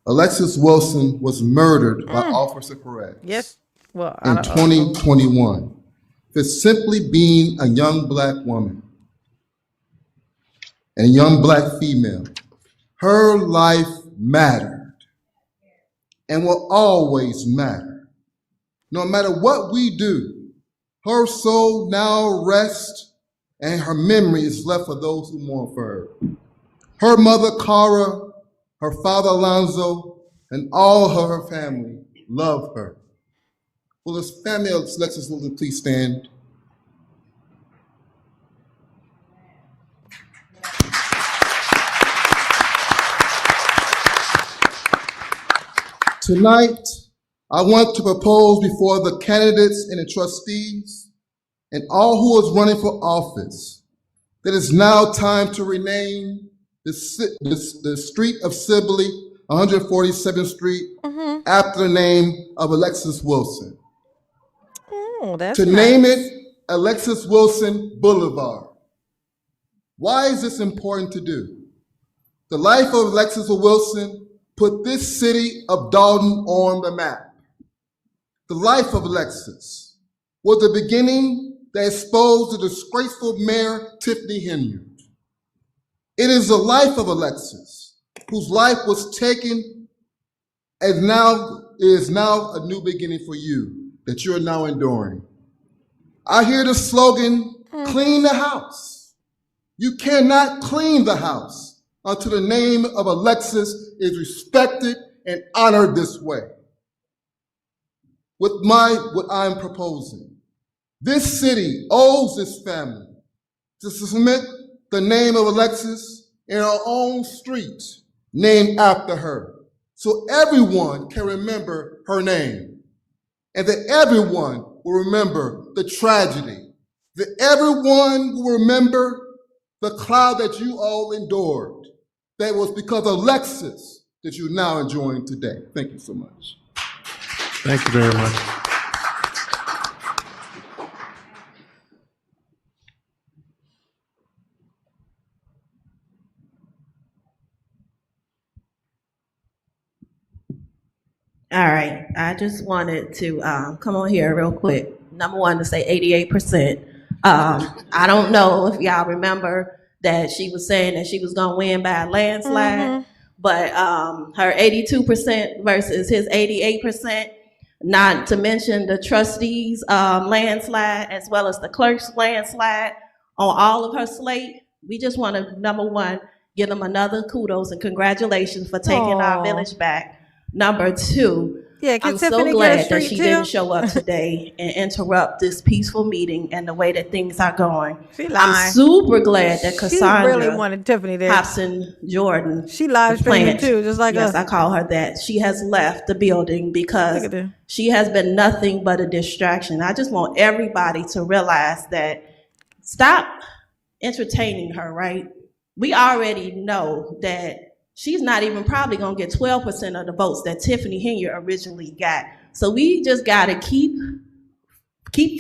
Alexis Wilson was murdered by Officer Perez Yes. Well, in 2021 for simply being a young black woman and a young black female. Her life mattered and will always matter. No matter what we do, her soul now rests and her memory is left for those who mourn for her. Her mother, Cara, her father, Alonzo, and all her family love her. Will this family of Alexis Wilson please stand? Tonight, I want to propose before the candidates and the trustees and all who is running for office that it's now time to rename the street of Sibley, 147th Street, after the name of Alexis Wilson. Oh, that's To nice. name it Alexis Wilson Boulevard. Why is this important to do? The life of Alexis Wilson put this city of Dolton on the map. The life of Alexis was the beginning that exposed the disgraceful Mayor Tiffany Henyard. It is the life of Alexis, whose life was taken and is now a new beginning for you that you're now enduring. I hear the slogan, clean the house. You cannot clean the house until the name of Alexis is respected and honored this way. With what I'm proposing, this city owes this family to submit the name of Alexis in our own street named after her, so everyone can remember her name, and that everyone will remember the tragedy, that everyone will remember the cloud that you all endured, that was because of Alexis that you're now enjoying today. Thank you so much. Thank you very much. All right, I just wanted to come on here real quick. Number one, to say 88%. I don't know if y'all remember that she was saying that she was gonna win by a landslide, but her 82% versus his 88%, not to mention the trustees' landslide, as well as the clerk's landslide on all of her slate. We just want to, number one, give them another kudos and congratulations for taking our village back. Number two, I'm so glad that she didn't show up today and interrupt this peaceful meeting and the way that things are going. I'm super glad that Cassandra really wanted Tiffany there. Hobson Jordan, she live streaming too, just like us. Yes, I call her that. She has left the building because she has been nothing but a distraction. I just want everybody to realize that stop entertaining her, right? We already know that she's not even probably gonna get 12% of the votes that Tiffany Henyard originally got. So we just gotta keep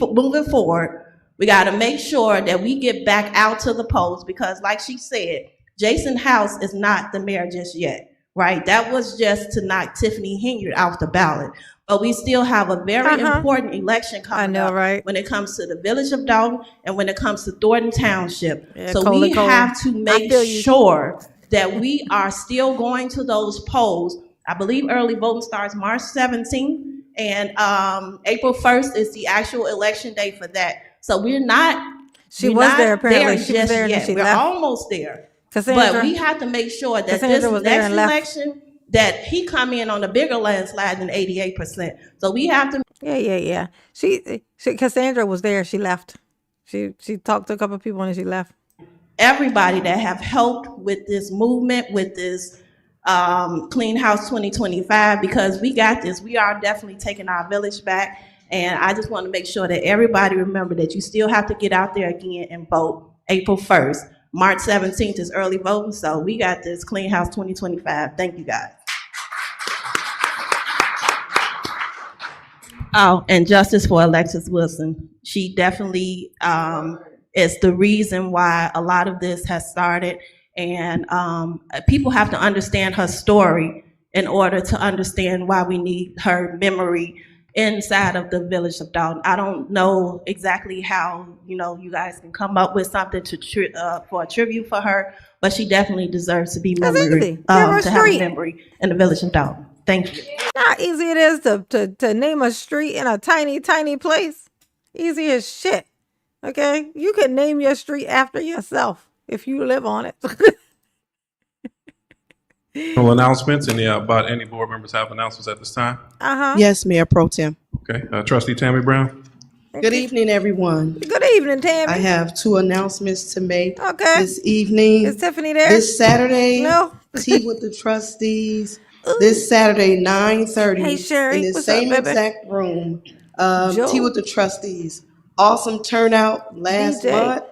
moving forward. We gotta make sure that we get back out to the polls because like she said, Jason House is not the mayor just yet, right? That was just to knock Tiffany Henyard off the ballot. But we still have a very important election coming up when it comes to the village of Dolton and when it comes to Thornton Township. So we have to make sure that we are still going to those polls. I believe early voting starts March 17th, and April 1st is the actual election day for that. So we're not. She was there apparently. She was there and she left. We're almost there. But we have to make sure that this next election that he come in on a bigger landslide than 88%. So we have to. Yeah. She Cassandra was there. She left. She talked to a couple of people and she left. Everybody that have helped with this movement, with this Clean House 2025, because we got this. We are definitely taking our village back. And I just want to make sure that everybody remember that you still have to get out there again and vote April 1st. March 17th is early voting. So we got this Clean House 2025. Thank you, guys. Oh, and justice for Alexis Wilson. She definitely is the reason why a lot of this has started. And people have to understand her story in order to understand why we need her memory inside of the village of Dolton. I don't know exactly how, you guys can come up with something to for a tribute for her, but she definitely deserves to be remembered, to have a memory in the village of Dolton. Thank you. How easy it is to name a street in a tiny, tiny place. Easy as shit. Okay? You can name your street after yourself if you live on it. No announcements. Any board members have announcements at this time? Yes, Mayor Pro Tem. Okay. Trustee Tammy Brown. Good evening, everyone. Good evening, Tammy. I have 2 announcements to make this evening. Is Tiffany there? This Saturday, no. Tea with the trustees. This Saturday, 9:30, hey, Sherry, in the same exact room. Tea with the trustees. Awesome turnout last month.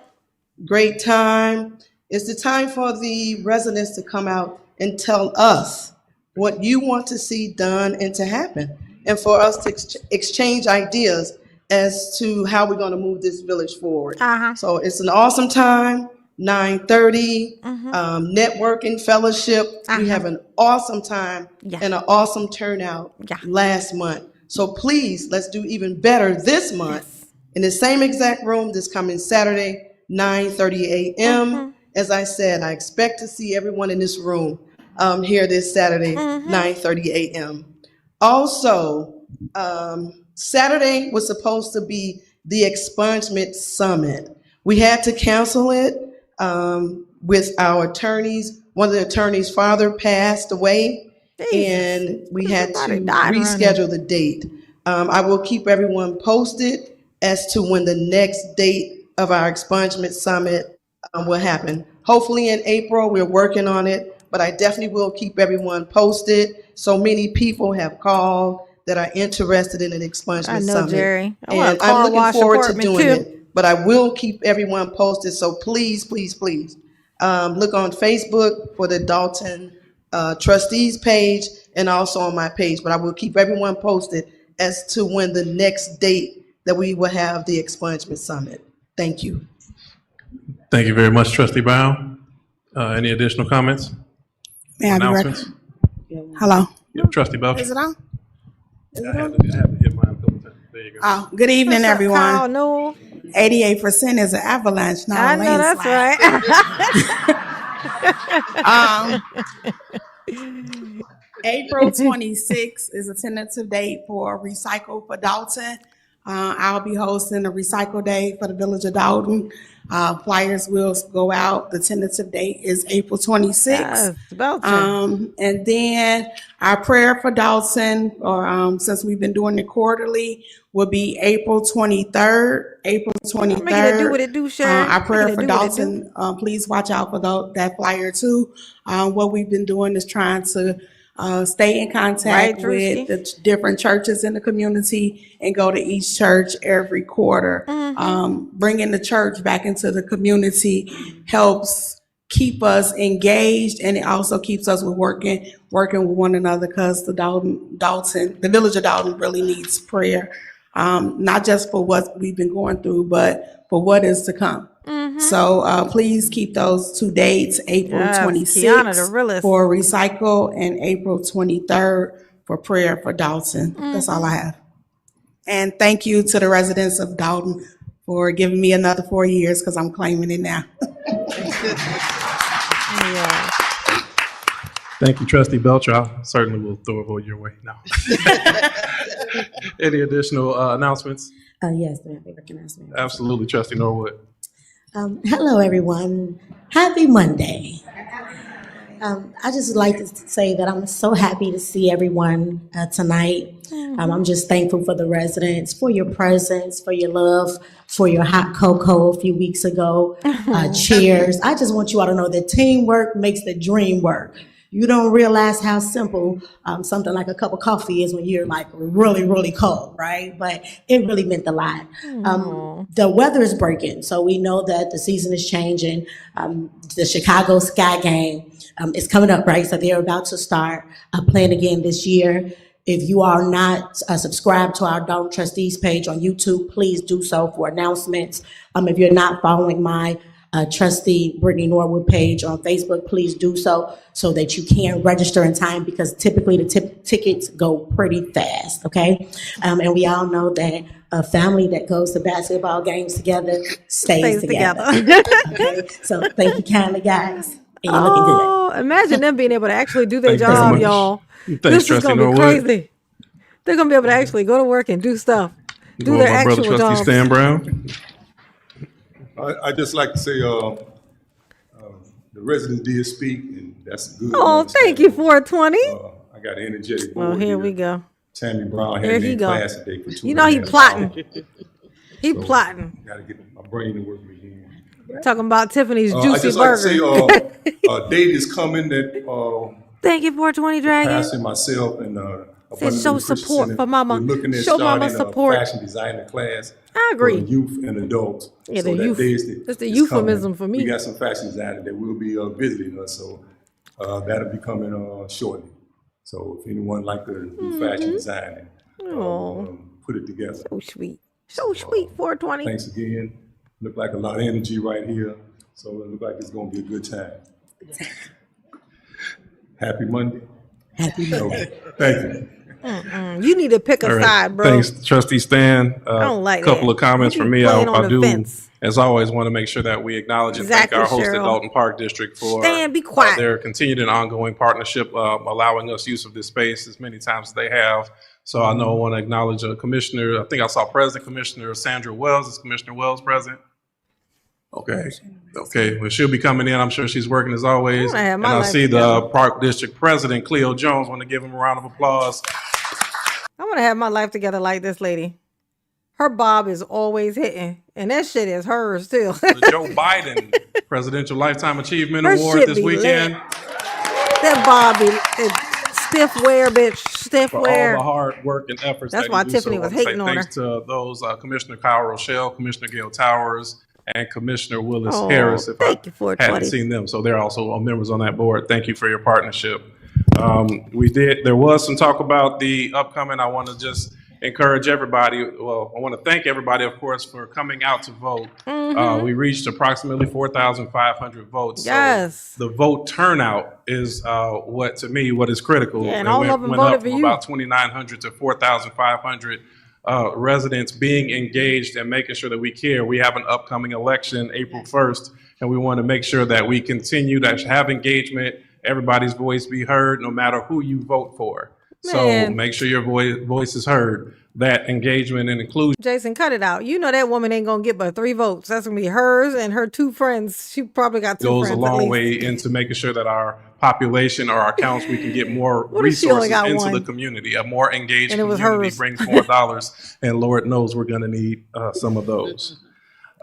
Great time. It's the time for the residents to come out and tell us what you want to see done and to happen, and for us to exchange ideas as to how we're going to move this village forward. So it's an awesome time. 9:30, networking fellowship. We have an awesome time and an awesome turnout last month. So please, let's do even better this month in the same exact room this coming Saturday, 9:30 a.m. As I said, I expect to see everyone in this room here this Saturday, 9:30 a.m. Also, Saturday was supposed to be the Expungement Summit. We had to cancel it with our attorneys. One of the attorneys' father passed away, and we had to reschedule the date. I will keep everyone posted as to when the next date of our Expungement Summit will happen. Hopefully in April. We're working on it, but I definitely will keep everyone posted. So many people have called that are interested in an Expungement Summit. Jerry. And I'm looking forward to doing it, but I will keep everyone posted. So please, please, please look on Facebook for the Dolton trustees page and also on my page. But I will keep everyone posted as to when the next date that we will have the Expungement Summit. Thank you. Thank you very much, Trustee Brown. Any additional comments? May I Announcements? Hello. Yeah, Trustee Belcher. Is it on? I had to hit mine a couple times. There you go. Good evening, everyone. Kyle? No. 88% is an avalanche, not I a know that's right. April 26th is a tentative date for Recycle for Dolton. I'll be hosting a Recycle Day for the Village of Dolton. Flyers will go out. The tentative date is April 26th. And then our prayer for Dolton, or since we've been doing it quarterly, will be April 23rd. April 23rd. Make it do what it do, Sharon. Our prayer for Dolton. Please watch out for that flyer too. What we've been doing is trying to stay in contact with the different churches in the community and go to each church every quarter. Bringing the church back into the community helps keep us engaged, and it also keeps us working with one another, because the Village of Dolton really needs prayer, not just for what we've been going through, but for what is to come. So please keep those two dates, April 26th for Recycle and April 23rd for prayer for Dolton. That's all I have. And thank you to the residents of Dolton for giving me another 4 years, because I'm claiming it now. Thank you, Trustee Belcher. I certainly will throw a vote your way now. Any additional announcements? Yes, may I recognize me? Absolutely, Trustee Norwood. Hello, everyone. Happy Monday. I just like to say that I'm so happy to see everyone tonight. I'm just thankful for the residents, for your presence, for your love, for your hot cocoa a few weeks ago. Cheers. I just want you all to know that teamwork makes the dream work. You don't realize how simple something like a cup of coffee is when you're like really, really cold, right? But it really meant a lot. The weather is breaking, so we know that the season is changing. The Chicago Sky game is coming up, right? So they're about to start playing again this year. If you are not subscribed to our Dolton Trustees page on YouTube, please do so for announcements. If you're not following my Trustee Brittany Norwood page on Facebook, please do so that you can register in time, because typically the tickets go pretty fast, okay? And we all know that a family that goes to basketball games together stays together. Okay? So thank you kindly, guys. And you're looking good. Imagine them being able to actually do their job, y'all. This is going to be crazy. They're going to be able to actually go to work and do stuff. Do their actual jobs. Trustee Stan Brown. I just like to say the residents did speak, and that's good. Oh, thank you, 420. I got an energetic board. Well, here we go. Tammy Brown had me in class today for 2 You know he plotting. He plotting. Got to get my brain to work again. Talking about Tiffany's juicy I just burger. like to say a date is coming that thank you, 420 Dragon. Pastor, myself, and show support for Mama. We're looking at Show starting Mama support. a fashion designer class. I agree. For youth and adults. Yeah, so the youth. That's the euphemism for me. We got some fashion designers that will be visiting us, so that'll be coming shortly. So if anyone like to do fashion designing, put it together. So sweet. So sweet, 420. Thanks again. Look like a lot of energy right here. So it looks like it's going to be a good time. Happy Monday. Happy Monday. Okay. Thank you. You need to pick a side, bro. Thanks, Trustee Stan. I don't like a couple that. of comments You from be me. playing on I the do, fence. as always, want to make sure that we acknowledge and Exactly, thank our host at Cheryl. Dolton Park District for Stan, be quiet. their continued and ongoing partnership, allowing us use of this space as many times as they have. So I know I want to acknowledge a commissioner. I think I saw President Commissioner Sandra Wells. Is Commissioner Wells present? Okay. Well, she'll be coming in. I'm sure she's working as always. And I see the Park District President, Cleo Jones. Want to give him a round of applause. I want to have my life together like this lady. Her bob is always hitting, and that shit is hers too. The Joe Biden Presidential Lifetime Achievement Her Award shit this be weekend. lit. That bob is stiff wear, bitch. Stiff For wear. all the hard work and efforts. That's that why you do. Tiffany So I was wanna say hating on thanks to those Commissioner Kyle Rochelle, Commissioner Gail Towers, and Commissioner Willis Oh, Harris. If thank I you for it, hadn't buddy. seen them, so they're also members on that board. Thank you for your partnership. There was some talk about the upcoming. I want to just encourage everybody. Well, I want to thank everybody, of course, for coming out to vote. We reached approximately 4,500 votes. Yes. So the vote turnout is what is critical. Yeah, and It all went of them up voted from for you. about 2,900 to 4,500 residents being engaged and making sure that we care. We have an upcoming election April 1st, and we want to make sure that we continue to have engagement, everybody's voice be heard, no matter who you vote for. So Man. make sure your voice is heard. That engagement and inclusion Jason, cut it out. You know that woman ain't gonna get but 3 votes. That's gonna be hers and her 2 friends. She probably got 2 goes friends a at long least. way into making sure that our population or our counts, we can get more What if she only resources got into one? the community. A more engaged And it was community hers. brings more dollars, and Lord knows we're going to need some of those.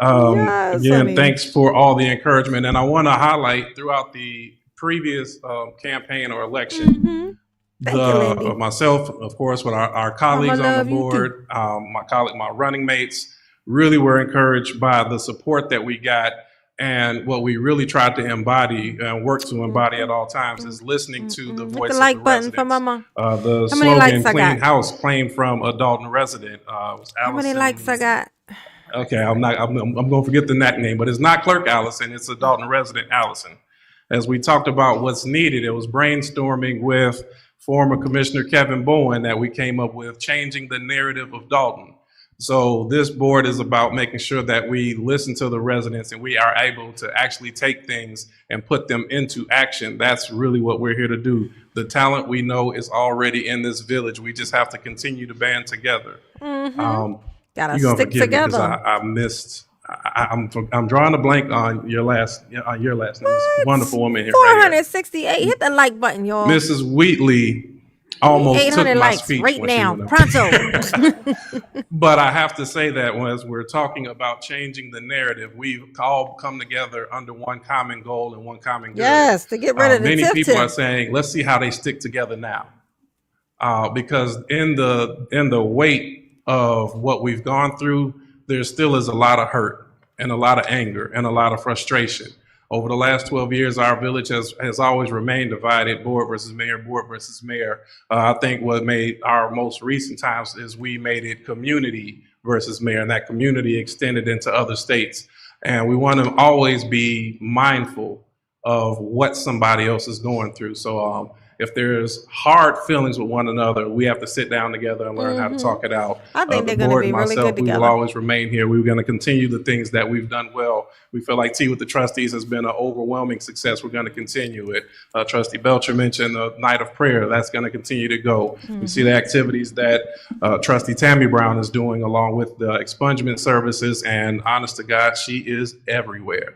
Yes, Again, honey. thanks for all the encouragement. And I want to highlight throughout the previous campaign or election, Thank you, Lindy. myself, of course, with our colleagues on love the you board, my running mates, really were encouraged by the support that we got. And what we really tried to embody and work to embody at all times is listening to the Hit voice the of like the button for residents. mama. The How many likes slogan I "Clean got? House" came from a Dolton resident. Was How many Allison- likes I got? Okay, I'm going to forget the name, but it's not Clerk Allison. It's a Dolton resident, Allison. As we talked about what's needed, it was brainstorming with former Commissioner Kevin Bowen that we came up with changing the narrative of Dolton. So this board is about making sure that we listen to the residents and we are able to actually take things and put them into action. That's really what we're here to do. The talent we know is already in this village. We just have to continue to band together. Gotta You're gonna stick forgive me 'cause together. I missed. I'm drawing a blank on your last name. This wonderful woman here, right 468. Hit the like button, y'all. here. Mrs. Wheatley almost took 800 my likes speech right when she now. went up. Pronto. But I have to say that as we're talking about changing the narrative, we've all come together under one common goal and one common good. Yes, to get rid of the Many tip people tip. are saying, let's see how they stick together now. Because in the weight of what we've gone through, there still is a lot of hurt and a lot of anger and a lot of frustration. Over the last 12 years, our village has always remained divided, board versus mayor, board versus mayor. I think what made our most recent times is we made it community versus mayor, and that community extended into other states. And we want to always be mindful of what somebody else is going through. So if there's hard feelings with one another, we have to sit down together and learn how to talk it out. I think The they're gonna board be and really myself, good we will together. always remain here. We're going to continue the things that we've done well. We feel like Tea with the Trustees has been an overwhelming success. We're going to continue it. Trustee Belcher mentioned the night of prayer. That's going to continue to go. We see the activities that Trustee Tammy Brown is doing along with the expungement services, and honest to God, she is everywhere.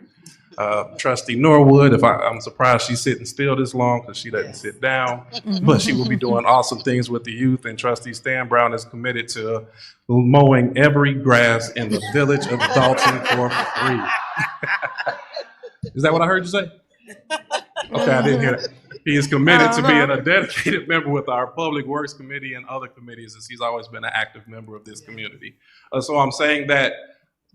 Trustee Norwood, I'm surprised she's sitting still this long because she doesn't sit down, but she will be doing awesome things with the youth. And Trustee Stan Brown is committed to mowing every grass in the village of Dolton for free. Is that what I heard you say? Okay, I didn't hear that. He is committed to being a dedicated member with our Public Works Committee and other committees, as he's always been an active member of this community. So I'm saying that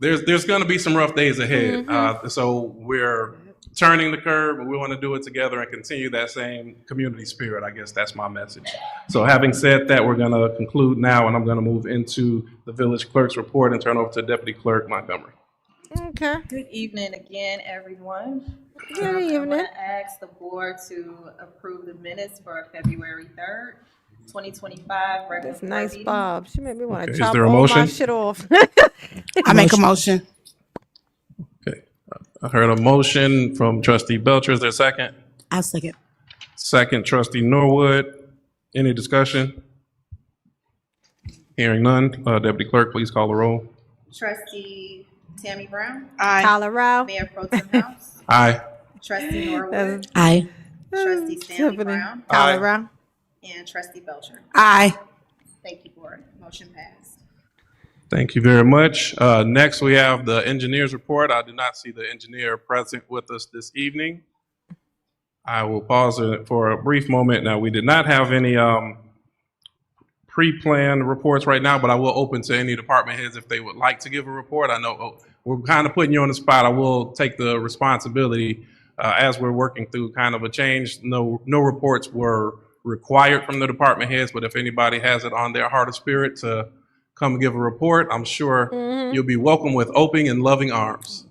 there's going to be some rough days ahead. So we're turning the curve, and we want to do it together and continue that same community spirit. I guess that's my message. So having said that, we're going to conclude now, and I'm going to move into the village clerk's report and turn over to Deputy Clerk Montgomery. Okay. Good evening again, everyone. Good I evening. want to ask the board to approve the minutes for February 3rd, 2025, regular This board nice meeting. Bob. She made me want to Okay, is chop there a all my motion? shit off. I make a motion. I heard a motion from trustee Belcher. Is there a second? I'll second. Second, trustee Norwood. Any discussion? Hearing none. Deputy Clerk, please call the roll. Trustee Tammy Brown. Aye. Colorado. Mayor Pro Tem House. Aye. Trustee Norwood. Aye. Trustee Stanley Brown. Colorado. And Trustee Belcher. Aye. Thank you, board. Motion passed. Thank you very much. Next, we have the engineer's report. I did not see the engineer present with us this evening. I will pause it for a brief moment. Now, we did not have any pre-planned reports right now, but I will open to any department heads if they would like to give a report. I know we're kind of putting you on the spot. I will take the responsibility as we're working through kind of a change. No reports were required from the department heads, but if anybody has it on their heart or spirit to come give a report, I'm sure you'll be welcome with open and loving arms.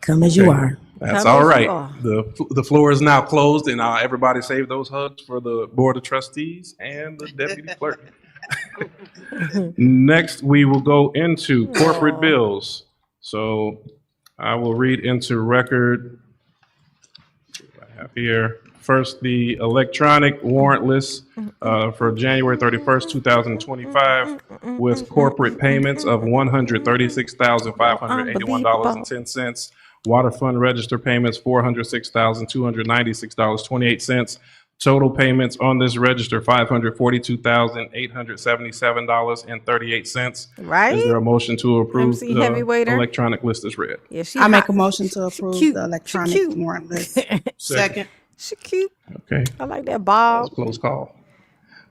Come as you are. That's Come all as right. you are. The floor is now closed, and everybody save those hugs for the Board of Trustees and the Deputy Clerk. Next, we will go into corporate bills. So I will read into record. I have here first the electronic warrant list for January 31st, 2025, with corporate payments of $136,581.10. Water fund register payments, $406,296.28. Total payments on this register, $542,877.38. Right? Is there a motion to approve MC the Heavyweighter. electronic list as read? Yeah, she I make hot. a motion to approve cute. the She electronic cute. warrant list. Second. She cute. Okay, I like that Bob. close call.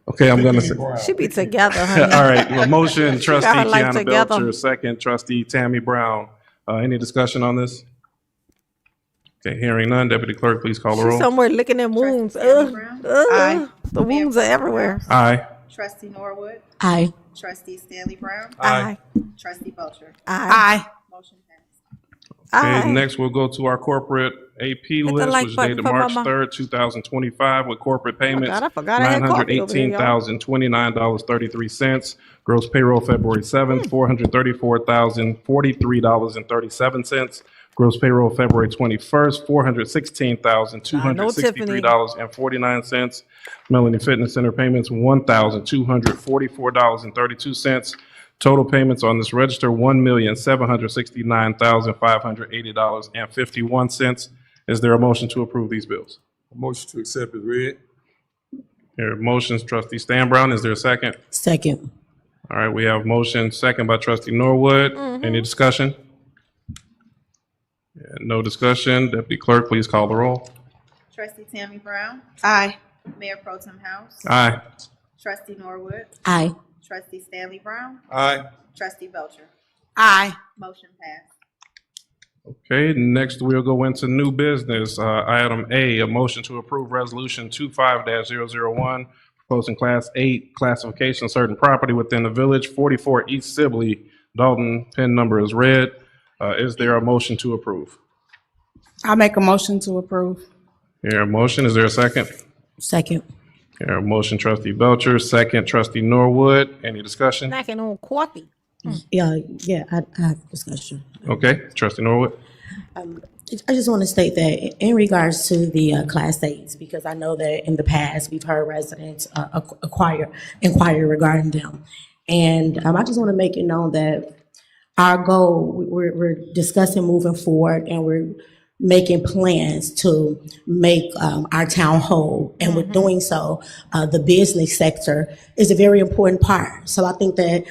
Okay, I'm gonna say. She be together, honey. All right, well, motion, She got trustee her life Kiana together. Belcher, second, trustee Tammy Brown. Any discussion on this? Okay, hearing none, Deputy Clerk, please call the She's roll. somewhere licking them wounds. Aye. The wounds are everywhere. Aye. Trustee Norwood. Aye. Trustee Stanley Brown. Aye. Trustee Belcher. Aye. Motion passed. Okay, Aye. next we'll go to our corporate AP the list, like which is button dated for March Mama. 3rd, 2025, with corporate payments, God, I forgot I had coffee over here, y'all. $918,029.33. Gross payroll February 7th, $434,043.37. Gross payroll February 21st, $416,263.49. Melanie Fitness Center payments, $1,244.32. Total payments on this register, $1,769,580.51. Is there a motion to approve these bills? Motion to accept is read. Here are motions, trustee Stan Brown. Is there a second? Second. All right, we have motion second by trustee Norwood. Any discussion? Yeah, no discussion. Deputy Clerk, please call the roll. Trustee Tammy Brown. Aye. Mayor Pro Tem House. Aye. Trustee Norwood. Aye. Trustee Stanley Brown. Aye. Trustee Belcher. Aye. Motion passed. Okay, next we'll go into new business. Item A, a motion to approve resolution 25-001, proposing class 8 classification of certain property within the village, 44 East Sibley. Dolton, PIN number is red. Is there a motion to approve? I make a motion to approve. Here, a motion. Is there a second? Second. Here, a motion, trustee Belcher, second, trustee Norwood. Any discussion? Snacking on coffee. Yeah, I have discussion. Okay, trustee Norwood. I just want to state that in regards to the Class 8s, because I know that in the past we've heard residents inquire regarding them. And I just want to make it known that our goal, we're discussing moving forward, and we're making plans to make our town whole. And with doing so, the business sector is a very important part. So I think that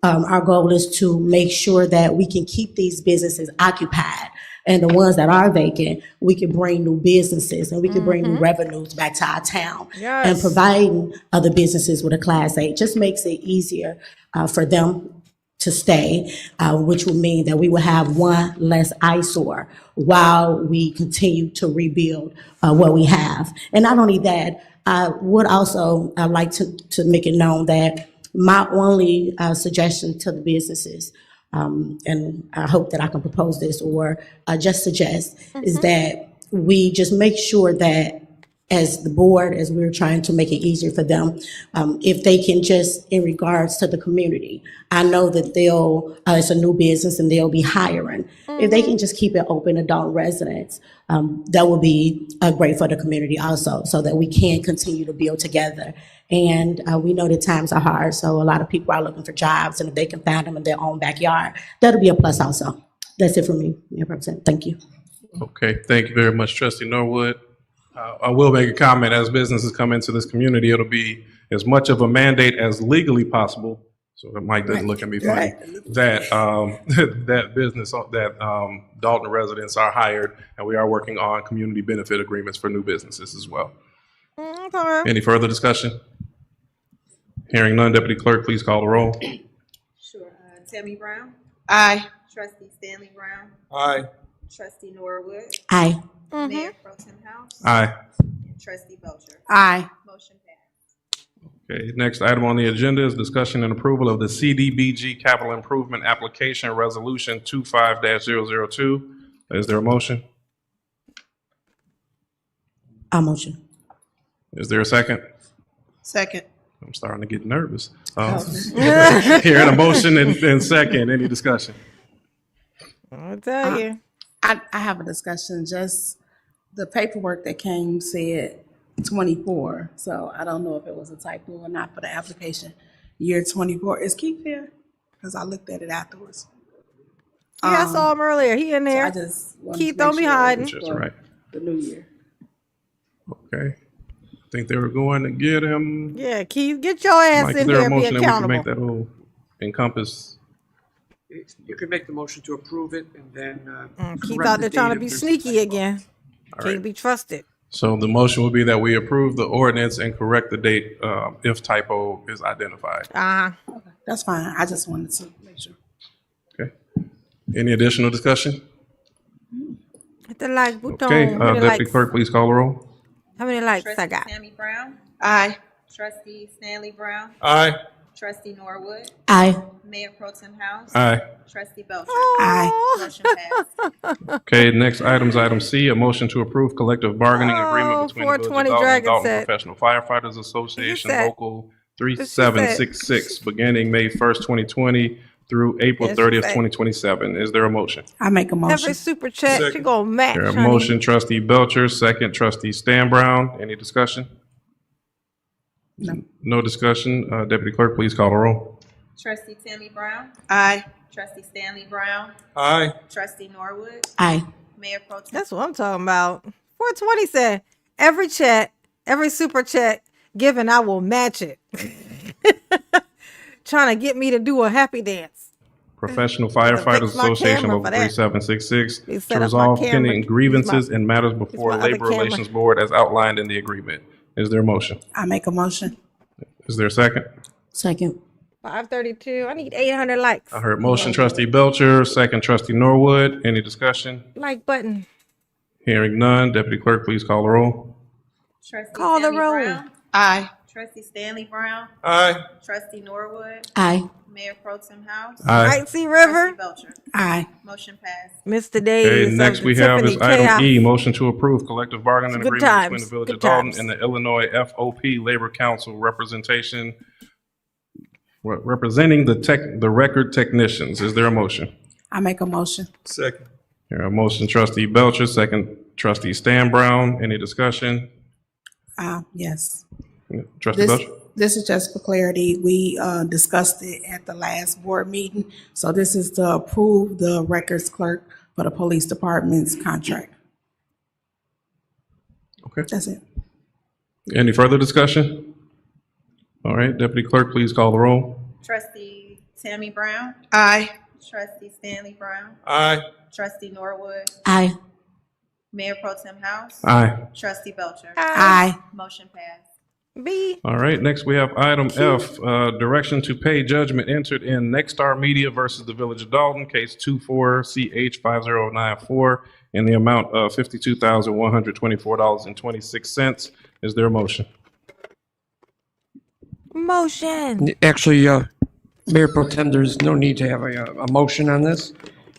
our goal is to make sure that we can keep these businesses occupied. And the ones that are vacant, we can bring new businesses and we can bring new revenues back to our town. Yes. And providing other businesses with a Class 8 just makes it easier for them to stay, which would mean that we will have one less eyesore while we continue to rebuild what we have. And not only that, I would also like to make it known that my only suggestion to the businesses and I hope that I can propose this or just suggest, is that we just make sure that as the board, as we're trying to make it easier for them, if they can just, in regards to the community, I know that it's a new business and they'll be hiring. If they can just keep it open to adult residents, that would be great for the community also, so that we can continue to build together. And we know that times are hard, so a lot of people are looking for jobs, and if they can find them in their own backyard, that'll be a plus also. That's it for me, Mayor Pro Tem. Thank you. Okay, thank you very much, Trustee Norwood. I will make a comment. As businesses come into this community, it'll be as much of a mandate as legally possible. So that Mike doesn't look at me funny. That Dolton residents are hired, and we are working on community benefit agreements for new businesses as well. Any further discussion? Hearing none, Deputy Clerk, please call the roll. Sure. Tammy Brown. Aye. Trustee Stanley Brown. Aye. Trustee Norwood. Aye. Mayor Pro Tem House. Aye. And Trustee Belcher. Aye. Motion passed. Okay, next item on the agenda is discussion and approval of the CDBG Capital Improvement Application Resolution 25-002. Is there a motion? I'll motion. Is there a second? Second. I'm starting to get nervous. Hearing a motion and second, any discussion? I'll tell you. I have a discussion. Just the paperwork that came said 24, so I don't know if it was a typo or not for the application. Year 24. Is Keith here? Because I looked at it afterwards. Yeah, I saw him earlier. He in there. So I just Keith, don't be hiding. That's right. The new year. Okay. I think they were going to get him. Yeah, Keith, get your ass Mike, in is there here a and be motion that we can accountable. make that whole encompass? You can make the motion to approve it and then. Keith correct out the there trying to date be if there's sneaky a typo. again. All Can't right. be trusted. So the motion would be that we approve the ordinance and correct the date if typo is identified. That's fine. I just wanted to make sure. Okay. Any additional discussion? Hit the like button. Okay. How many Deputy likes? Clerk, please call the roll. How many likes I Trustee got? Tammy Brown. Aye. Trustee Stanley Brown. Aye. Trustee Norwood. Aye. Mayor Pro Tem House. Aye. Trustee Belcher. Aye. Motion passed. Okay, next item is item C, a motion to approve collective bargaining agreement between the Village of 420 Dolton and Dragon Dolton set. Professional Firefighters Association said? Local 3766, beginning May 1st, 2020 through April Yes, she 30th, said. 2027. Is there a motion? I make a motion. Every super chat, she Second. gonna match. There a honey. motion, Trustee Belcher, second, Trustee Stan Brown. Any discussion? No. No discussion. Deputy Clerk, please call the roll. Trustee Tammy Brown. Aye. Trustee Stanley Brown. Aye. Trustee Norwood. Aye. Mayor Pro Tem. That's what I'm talking about. 420 said, every chat, every super chat given, I will match it. Trying to get me to do a happy dance. Professional Firefighters fix my Association camera Local for that. 3766 They set to up my resolve camera. pending grievances Use my- and matters my before other Labor camera. Relations Board as outlined in the agreement. Is there a motion? I make a motion. Is there a second? Second. 532. I need 800 likes. I heard motion, Trustee Belcher, second, Trustee Norwood. Any discussion? Like button. Hearing none. Deputy Clerk, please call the roll. Trustee Call the Tammy roll. Brown. Aye. Trustee Stanley Brown. Aye. Trustee Norwood. Aye. Mayor Pro Tem House. Aye. Right, see River? Trustee Belcher. Aye. Motion passed. Mr. Days. Okay, of next the we have is Tiffany item Chaos. E, motion to approve collective bargaining Good agreement between times. the Village Good of Dolton times. and the Illinois FOP Labor Council representing the record technicians. Is there a motion? I make a motion. Second. Here, a motion, Trustee Belcher, second, Trustee Stan Brown. Any discussion? Yes. Trustee Belcher? This is just for clarity. We discussed it at the last board meeting. So this is to approve the records clerk for the police department's contract. Okay. That's it. Any further discussion? All right, Deputy Clerk, please call the roll. Trustee Tammy Brown. Aye. Trustee Stanley Brown. Aye. Trustee Norwood. Aye. Mayor Pro Tem House. Aye. Trustee Belcher. Aye. Motion passed. B. All right, next we have item F, direction to pay judgment entered in Nexstar Media versus the Village of Dalton, case 24CH5094, in the amount of $52,124.26. Is there a motion? Motion. Actually, Mayor Pro Tem, there's no need to have a motion on this.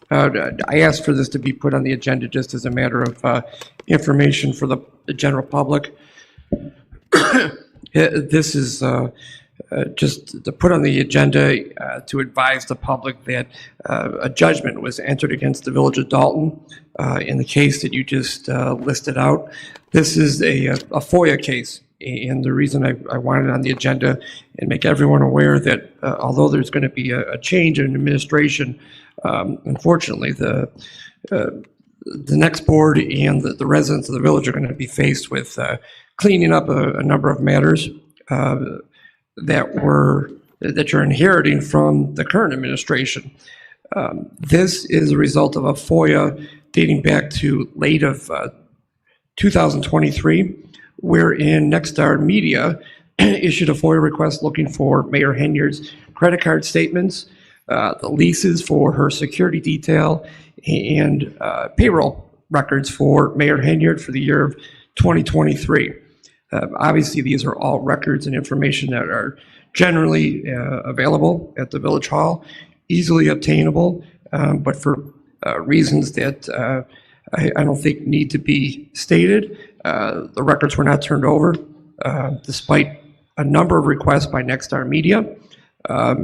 I asked for this to be put on the agenda just as a matter of information for the general public. This is just to put on the agenda to advise the public that a judgment was entered against the Village of Dolton in the case that you just listed out. This is a FOIA case, and the reason I wanted it on the agenda and make everyone aware that although there's going to be a change in administration, unfortunately, the next board and the residents of the village are going to be faced with cleaning up a number of matters that you're inheriting from the current administration. This is a result of a FOIA dating back to late of 2023, wherein Nexstar Media issued a FOIA request looking for Mayor Henyard's credit card statements, the leases for her security detail, and payroll records for Mayor Henyard for the year of 2023. Obviously, these are all records and information that are generally available at the Village Hall, easily obtainable, but for reasons that I don't think need to be stated, the records were not turned over, despite a number of requests by Nexstar Media.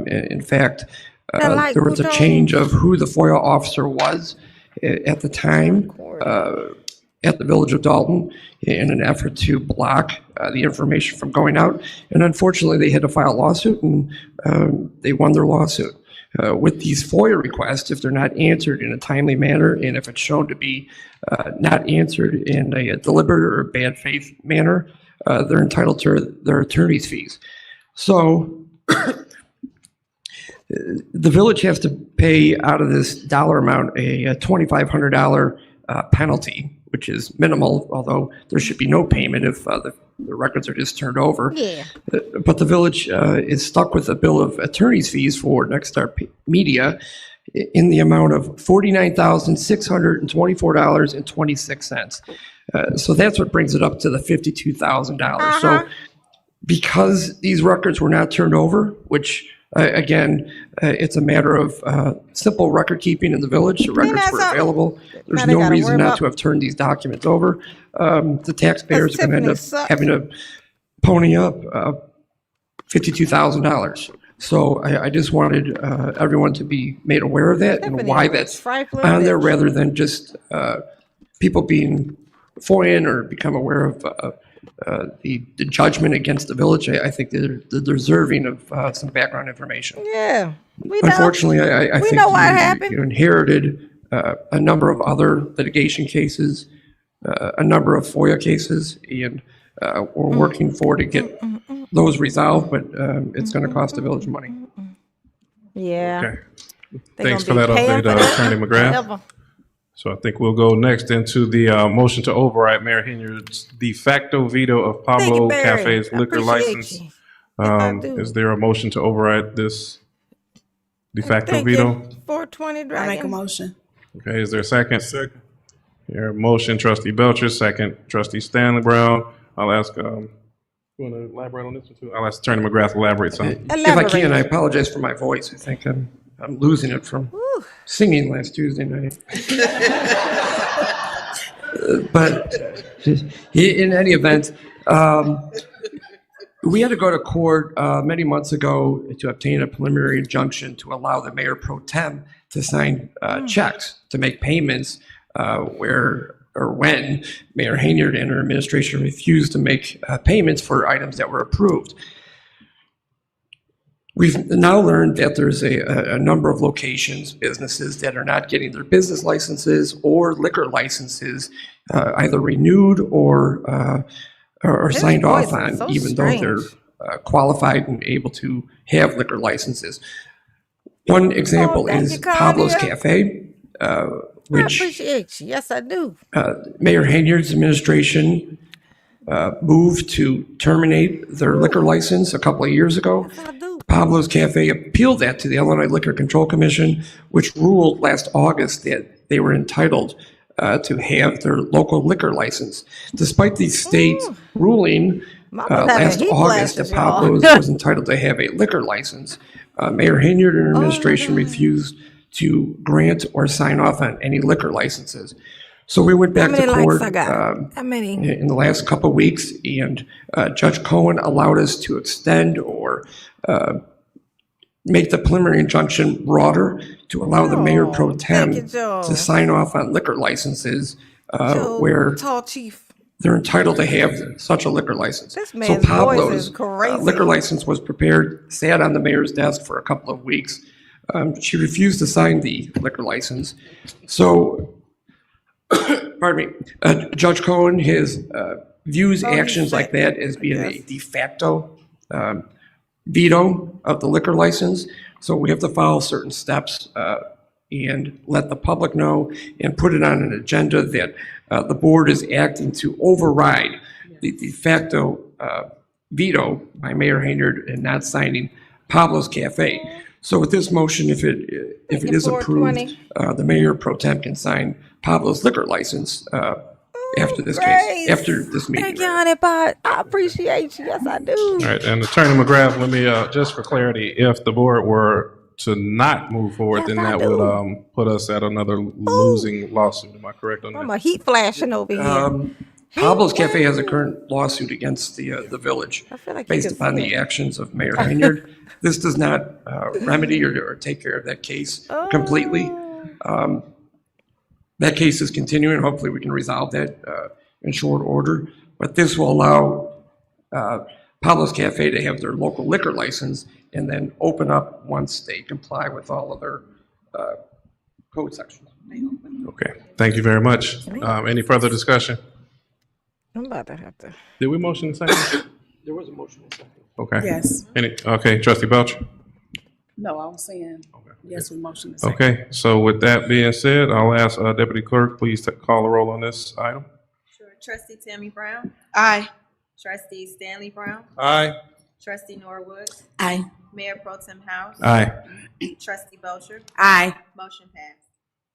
In fact, there was a change of who the FOIA officer was at the time at the Village of Dolton in an effort to block the information from going out. And unfortunately, they had to file a lawsuit, and they won their lawsuit. With these FOIA requests, if they're not answered in a timely manner, and if it's shown to be not answered in a deliberate or bad faith manner, they're entitled to their attorney's fees. So the village has to pay out of this dollar amount a $2,500 penalty, which is minimal, although there should be no payment if the records are just turned over. Yeah. But the village is stuck with a bill of attorney's fees for Nexstar Media in the amount of $49,624.26. So that's what brings it up to the $52,000. So because these records were not turned over, which again, it's a matter of simple record keeping in the village. The records were available. There's no reason not to have turned these documents over. The taxpayers are going to end up having to pony up $52,000. So I just wanted everyone to be made aware of that and why that's on there, rather than just people being FOIA or become aware of the judgment against the village. I think they're deserving of some background information. Yeah. Unfortunately, I think know what happened. you inherited a number of other litigation cases, a number of FOIA cases, and we're working to get those resolved, but it's going to cost the village money. Yeah. Okay. Thanks for that update, Attorney McGrath. So I think we'll go next into the motion to override Mayor Henyard's de facto veto of Pablo Cafe's liquor license. Is there a motion to override this de facto veto? 420 Dragon. I make a motion. Okay, is there a second? Second. Your motion, Trustee Belcher, second, Trustee Stanley Brown. I'll ask, you want to elaborate on this one too? I'll ask Attorney McGrath to elaborate something. If I can, I apologize for my voice. I think I'm losing it from singing last Tuesday night. But in any event, we had to go to court many months ago to obtain a preliminary injunction to allow the mayor pro tem to sign checks to make payments where or when Mayor Henyard and her administration refused to make payments for items that were approved. We've now learned that there's a number of locations, businesses that are not getting their business licenses or liquor licenses either renewed or signed off on, even though they're qualified and able to have liquor licenses. One example is Pablo's Cafe, which I appreciate you. Yes, I do. Mayor Henyard's administration moved to terminate their liquor license a couple of years ago. Yes, I do. Pablo's Cafe appealed that to the Illinois Liquor Control Commission, which ruled last August that they were entitled to have their local liquor license. Despite the state ruling, Last August, that Pablo's was entitled to have a liquor license. Mayor Henyard and her administration refused to grant or sign off on any liquor licenses. So we went back to court in the last couple of weeks, and Judge Cohen allowed us to extend or make the preliminary injunction broader to allow the mayor pro tem to sign off on liquor licenses where they're entitled to have such a liquor license. So Pablo's liquor license was prepared, sat on the mayor's desk for a couple of weeks. She refused to sign the liquor license. So, pardon me, Judge Cohen views actions like that as being a de facto veto of the liquor license. So we have to follow certain steps and let the public know and put it on an agenda that the board is acting to override the de facto veto by Mayor Henyard and not signing Pablo's Cafe. So with this motion, if it is approved, the mayor pro tem can sign Pablo's liquor license after this case, after this meeting. Thank you, honey pie. I appreciate you. Yes, I do. All right, and Attorney McGrath, let me, just for clarity, if the board were to not move forward, then that would put us at another losing lawsuit. Am I correct on that? I'm a heat flashing over here. Pablo's Cafe has a current lawsuit against the village based upon the actions of Mayor Henyard. This does not remedy or take care of that case completely. That case is continuing. Hopefully we can resolve that in short order. But this will allow Pablo's Cafe to have their local liquor license and then open up once they comply with all of their code sections. Okay, thank you very much. Any further discussion? I'm about to have to. Did we motion second? There was a motion in second. Okay. Yes. Okay, Trustee Belcher? No, I was saying, yes, we motion to second. Okay, so with that being said, I'll ask Deputy Clerk, please call the roll on this item. Sure. Trustee Tammy Brown? Aye. Trustee Stanley Brown? Aye. Trustee Norwood? Aye. Mayor Pro Tem House? Aye. Trustee Belcher? Aye. Motion passed.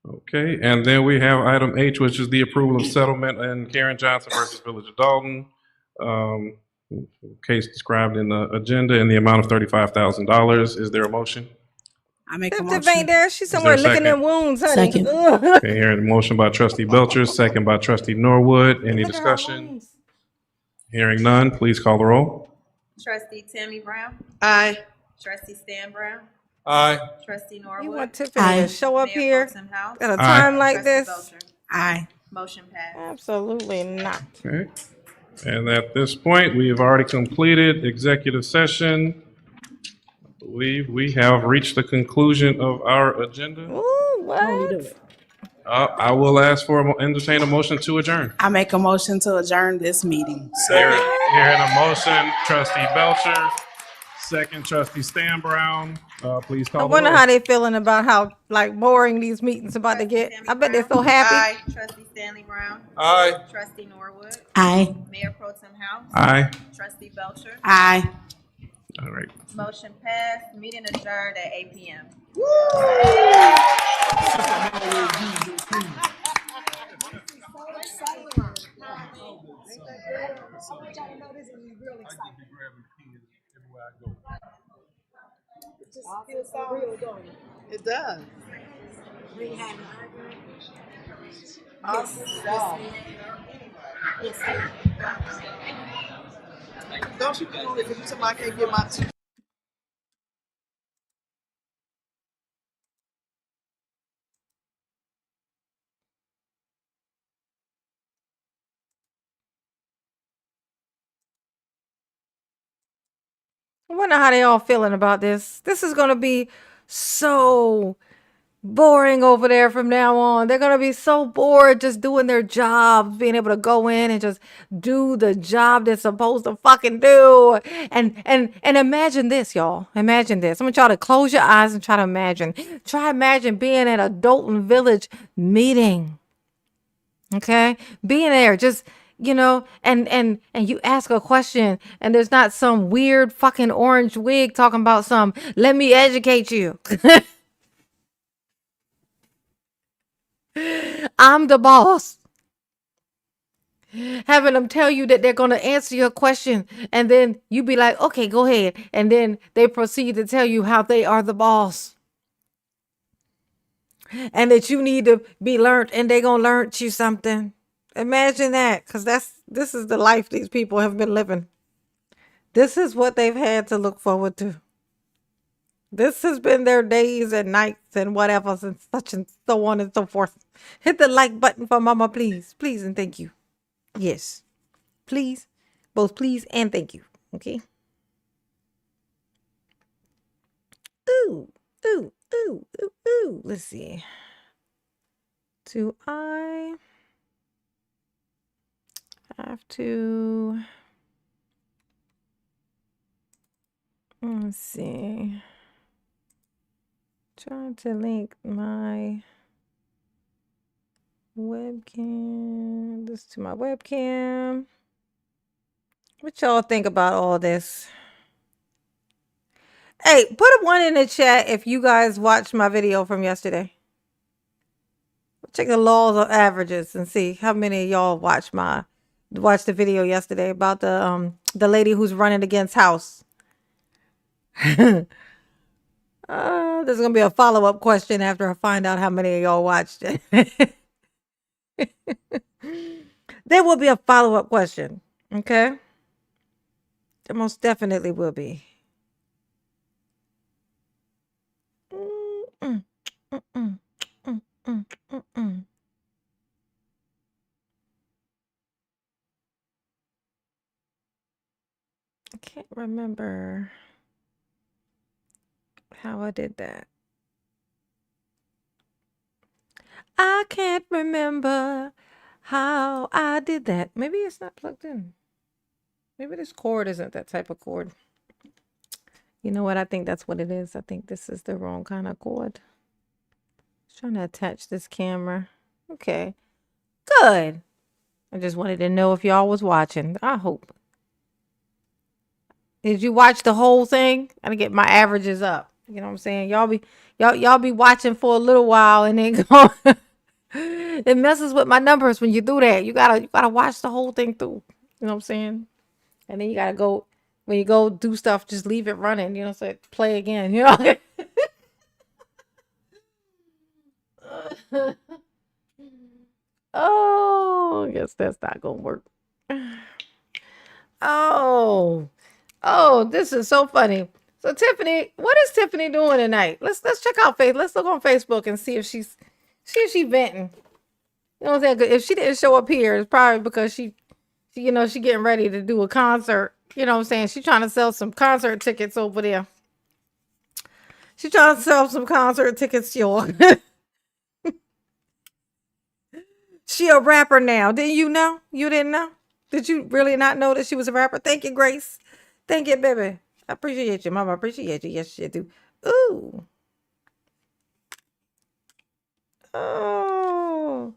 Okay, and then we have item H, which is the approval of settlement in Karen Johnson versus Village of Dolton. Case described in the agenda in the amount of $35,000. Is there a motion? I make a If motion. ain't there, she's somewhere licking them wounds, honey. Second. Okay, hearing a motion by Trustee Belcher, second by Trustee Norwood. Any discussion? Hearing none, please call the roll. Trustee Tammy Brown? Aye. Trustee Stan Brown? Aye. Trustee Norwood? You want Tiffany to show up Mayor here Pro Tem House? at a time like Trustee this? Belcher? Aye. Motion passed. Absolutely not. Okay. And at this point, we have already completed executive session. I believe we have reached the conclusion of our agenda. Ooh, what? I will entertain a motion to adjourn. I make a motion to adjourn this meeting. Hearing a motion, Trustee Belcher, second Trustee Stan Brown. Please call I the wonder roll. how they feeling about how boring these meetings about to get. I bet they're so happy. Aye. Trustee Stanley Brown? Aye. Trustee Norwood? Aye. Mayor Pro Tem House? Aye. Trustee Belcher? Aye. All right. Motion passed. Meeting adjourned at 8 p.m. It does. Don't you come on if you tell me I can't get my two. I wonder how they all feeling about this. This is gonna be so boring over there from now on. They're gonna be so bored just doing their jobs, being able to go in and just do the job they're supposed to fucking do. And imagine this, y'all. Imagine this. I want y'all to close your eyes and try to imagine. Try imagine being at a Dolton Village meeting. Okay? Being there, just and you ask a question and there's not some weird fucking orange wig talking about let me educate you. I'm the boss. having them tell you that they're going to answer your question, and then you be like, okay, go ahead, and then they proceed to tell you how they are the boss and that you need to be learned, and they going to learn you something. Imagine that, because this is the life these people have been living. This is what they've had to look forward to. This has been their days and nights and whatever, and such and so on and so forth. Hit the like button for Mama, please. Please and thank you. Yes. Please. Both please and thank you. Okay? Ooh. Ooh. Ooh. Ooh. Ooh. Let's see. Do I have to... Let's see. Trying to link my webcam. This to my webcam. What y'all think about all this? Hey, put a 1 in the chat if you guys watched my video from yesterday. Check the laws of averages and see how many of y'all watched the video yesterday about the lady who's running against House. There's gonna be a follow-up question after I find out how many of y'all watched it. There will be a follow-up question. Okay? There most definitely will be. I can't remember how I did that. I can't remember how I did that. Maybe it's not plugged in. Maybe this cord isn't that type of cord. You know what? I think that's what it is. I think this is the wrong kind of cord. Just trying to attach this camera. Okay. Good. I just wanted to know if y'all was watching. I hope. Did you watch the whole thing? I gotta get my averages up. You know what I'm saying? Y'all be watching for a little while and then go. It messes with my numbers when you do that. You gotta watch the whole thing through. You know what I'm saying? And then you gotta go, when you go do stuff, just leave it running. You know, so play again. You know. Oh, I guess that's not gonna work. Oh, this is so funny. So Tiffany, what is Tiffany doing tonight? Let's check out Let's look on Facebook and see if she's venting. You know what I'm saying? If she didn't show up here, it's probably because she getting ready to do a concert. You know what I'm saying? She's trying to sell some concert tickets over there. She's trying to sell some concert tickets, y'all. She a rapper now. Didn't you know? You didn't know? Did you really not know that she was a rapper? Thank you, Grace. Thank you, baby. I appreciate you, Mama. I appreciate you. Yes, you do. Ooh. Oh.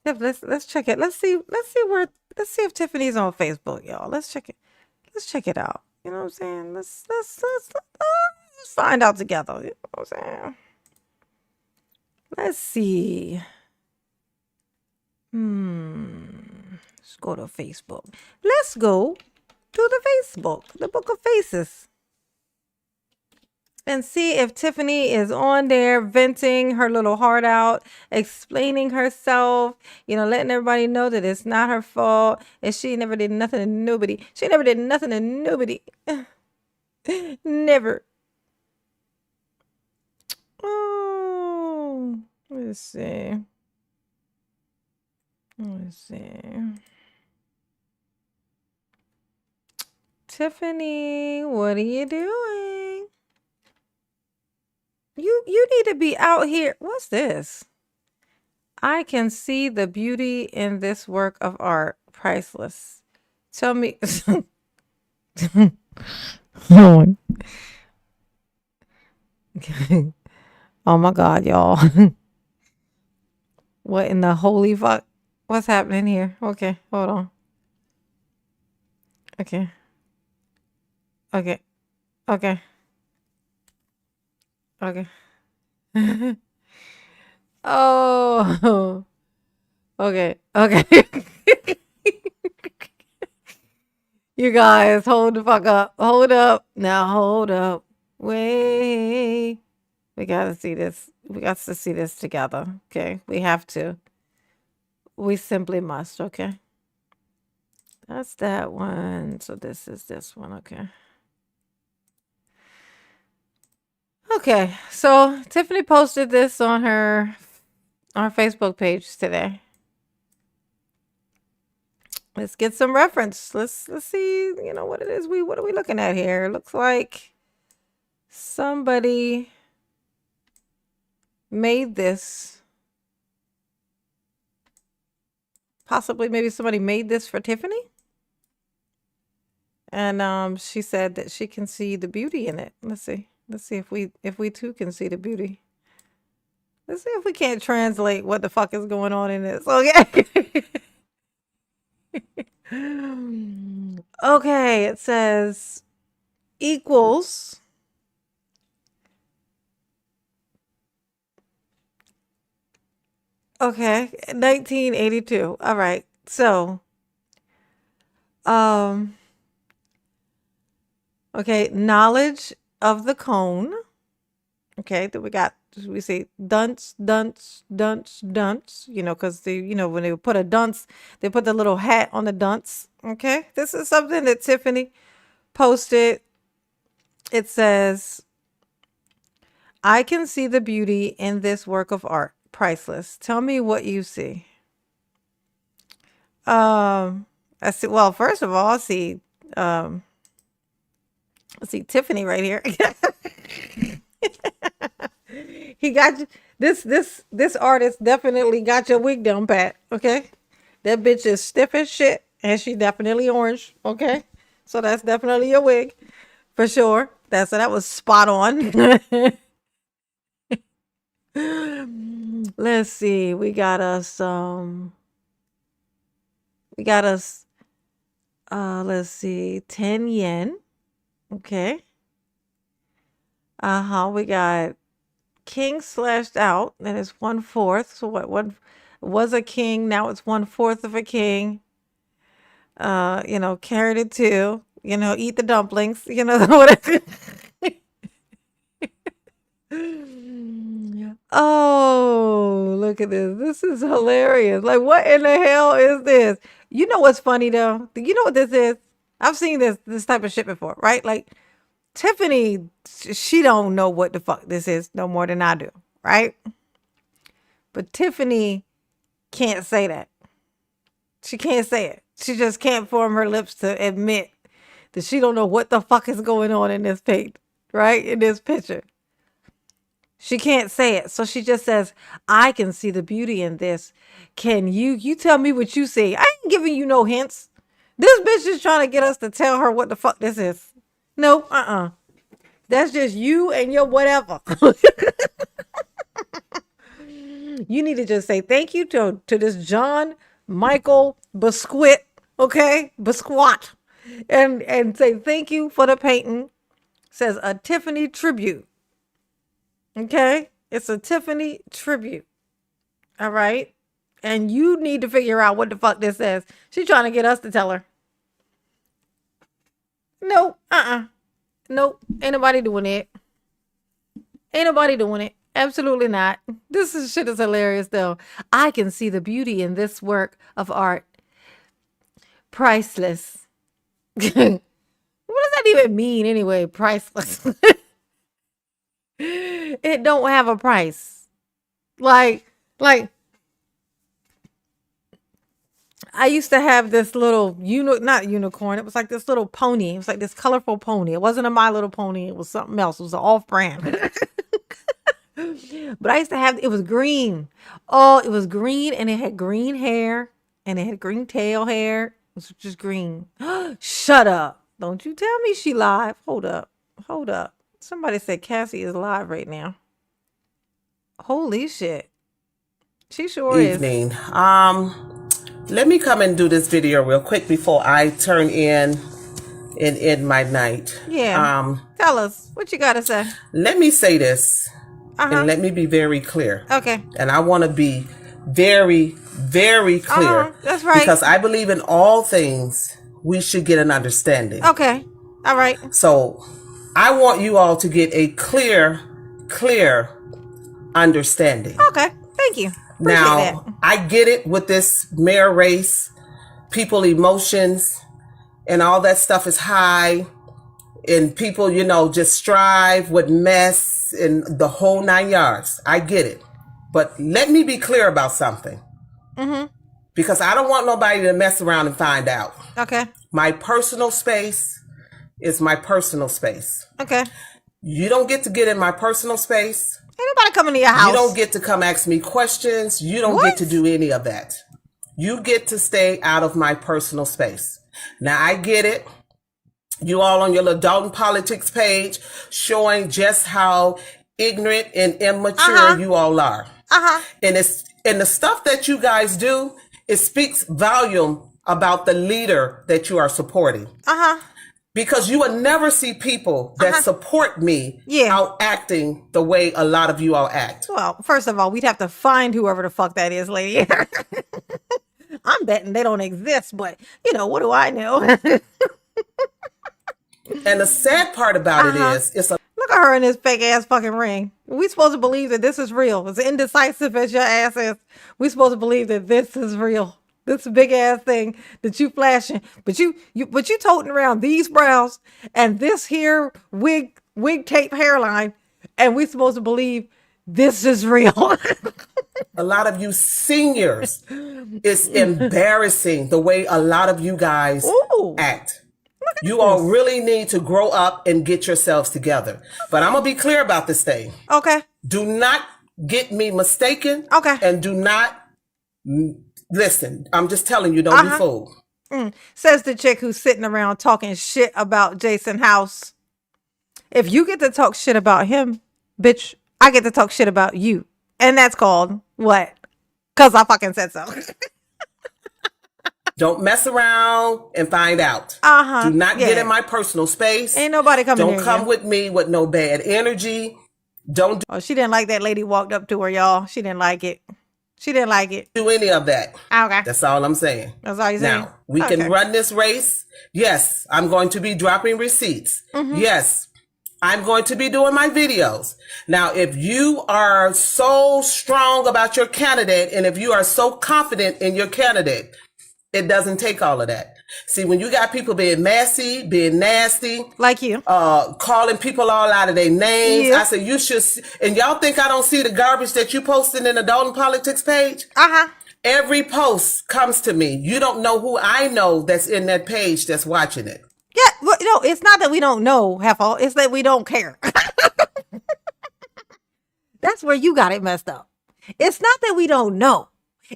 Yep, let's check it. Let's see if Tiffany's on Facebook, y'all. Let's check it. Let's check it out. You know what I'm saying? Let's find out together. You know what I'm saying? Let's see. Let's go to Facebook. Let's go to the Facebook, the Book of Faces, and see if Tiffany is on there venting her little heart out, explaining herself, letting everybody know that it's not her fault and she never did nothing to nobody. She never did nothing to nobody. Never. Oh, let's see. Tiffany, what are you doing? You need to be out here. What's this? I can see the beauty in this work of art. Priceless. Tell me. Oh my God, y'all. What in the holy fuck? What's happening here? Okay, hold on. Okay. Oh. Okay. You guys, hold the fuck up. Hold up. Now hold up. Wait. We gotta see this. We got to see this together. Okay. We have to. We simply must. Okay. That's that one. So this is this one. Okay. Okay. So Tiffany posted this on her Facebook page today. Let's get some reference. Let's see, you know, what it is. What are we looking at here? It looks like somebody made this. Possibly maybe somebody made this for Tiffany. And she said that she can see the beauty in it. Let's see. Let's see if we too can see the beauty. Let's see if we can't translate what the fuck is going on in this. Okay. Okay, it says equals okay, 1982. All right. So okay, knowledge of the cone. Okay, then we say dunce, dunce, dunce, dunce, you know, because when they put a dunce, they put the little hat on the dunce. Okay, this is something that Tiffany posted. It says, I can see the beauty in this work of art. Priceless. Tell me what you see. I see, well, first of all, I see Tiffany right here. He got you. This artist definitely got your wig down pat. Okay, that bitch is stiff as shit, and she definitely orange. Okay, so that's definitely your wig for sure. That was spot on. Let's see. We got us. Let's see. 10 yen. Okay. We got king slashed out, and it's 1/4. So what was a king, now it's 1/4 of a king. Carried it too. Eat the dumplings. Whatever. Oh, look at this. This is hilarious. Like, what in the hell is this? You know what's funny though? You know what this is? I've seen this type of shit before, right? Like, Tiffany, she don't know what the fuck this is no more than I do, right? But Tiffany can't say that. She can't say it. She just can't form her lips to admit that she don't know what the fuck is going on in this page, right? In this picture. She can't say it. So she just says, I can see the beauty in this. Can you tell me what you see? I ain't giving you no hints. This bitch is trying to get us to tell her what the fuck this is. No, that's just you and your whatever. You need to just say thank you to this John Michael Biscuit, okay? Biscuit. And say thank you for the painting. Says a Tiffany tribute. Okay? It's a Tiffany tribute. All right? And you need to figure out what the fuck this is. She's trying to get us to tell her. No, Nope. Ain't nobody doing it. Ain't nobody doing it. Absolutely not. Shit is hilarious though. I can see the beauty in this work of art. Priceless. What does that even mean anyway? Priceless. It don't have a price. Like I used to have this little not unicorn. It was like this little pony. It was like this colorful pony. It wasn't a My Little Pony. It was something else. It was an off-brand. But I used to have, it was green. Oh, it was green, and it had green hair, and it had green tail hair. It was just green. Shut up. Don't you tell me she live. Hold up. Somebody said Cassie is live right now. Holy shit. She sure Evening. is. Let me come and do this video real quick before I turn in my night. Yeah. Tell us what you gotta say. Let me say this, and let me be very clear. Okay. And I want to be very, very clear. That's right. Because I believe in all things we should get an understanding. Okay. All right. So I want you all to get a clear understanding. Okay. Thank you. Appreciate Now, that. I get it with this mayor race, people emotions and all that stuff is high, and people, just strive with mess and the whole 9 yards. I get it. But let me be clear about something. Mm-hmm. Because I don't want nobody to mess around and find out. Okay. My personal space is my personal space. Okay. You don't get to get in my personal space. Ain't nobody coming to your house. You don't get to come ask me questions. You don't get to do any of that. You get to stay out of my personal space. Now, I get it. You all on your little Dolton politics page showing just how ignorant and immature you all are. And the stuff that you guys do, it speaks volume about the leader that you are supporting. Because you will never see people that support me out acting the way a lot of you all act. Well, first of all, we'd have to find whoever the fuck that is, lady. I'm betting they don't exist, but what do I know? And the sad part about it is, look at her in this fake ass fucking ring. We supposed to believe that this is real. As indecisive as your ass is, we supposed to believe that this is real. This big ass thing that you flashing, but you toting around these brows and this here wig tape hairline, and we supposed to believe this is real. A lot of you seniors, it's embarrassing the way a lot of you guys act. You all really need to grow up and get yourselves together. But I'm going to be clear about this thing. Okay. Do not get me mistaken. Okay. And do not listen. I'm just telling you, don't be fooled. Says the chick who's sitting around talking shit about Jason House. If you get to talk shit about him, bitch, I get to talk shit about you. And that's called what? Because I fucking said so. Don't mess around and find out. Do not get in my personal space. Ain't nobody coming Don't come with me with no bad energy. Don't Oh, she didn't like that lady walked up to her, y'all. She didn't like it. She didn't like it. do any of that. Okay. That's all I'm saying. That's all you're saying? Now, we Okay. can run this race. Yes, I'm going to be dropping receipts. Yes, I'm going to be doing my videos. Now, if you are so strong about your candidate and if you are so confident in your candidate, it doesn't take all of that. See, when you got people being messy, being nasty, like you, calling people all out of their names, I said, you should, and y'all think I don't see the garbage that you posted in the Dolton Politics page? Every post comes to me. You don't know who I know that's in that page that's watching it. Yeah, well, no, it's not that we don't know, Heffel. It's that we don't care. That's where you got it messed up. It's not that we don't know.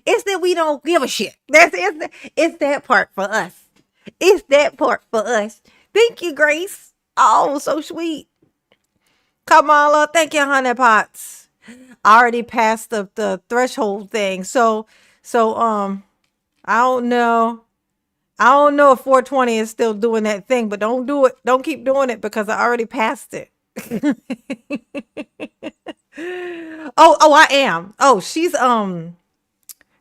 It's that we don't give a shit. It's that part for us. It's that part for us. Thank you, Grace. Oh, so sweet. Kamala, thank you, Honey Pots. I already passed the threshold thing. So I don't know. I don't know if 420 is still doing that thing, but don't do it. Don't keep doing it because I already passed it. Oh, I am. Oh, she's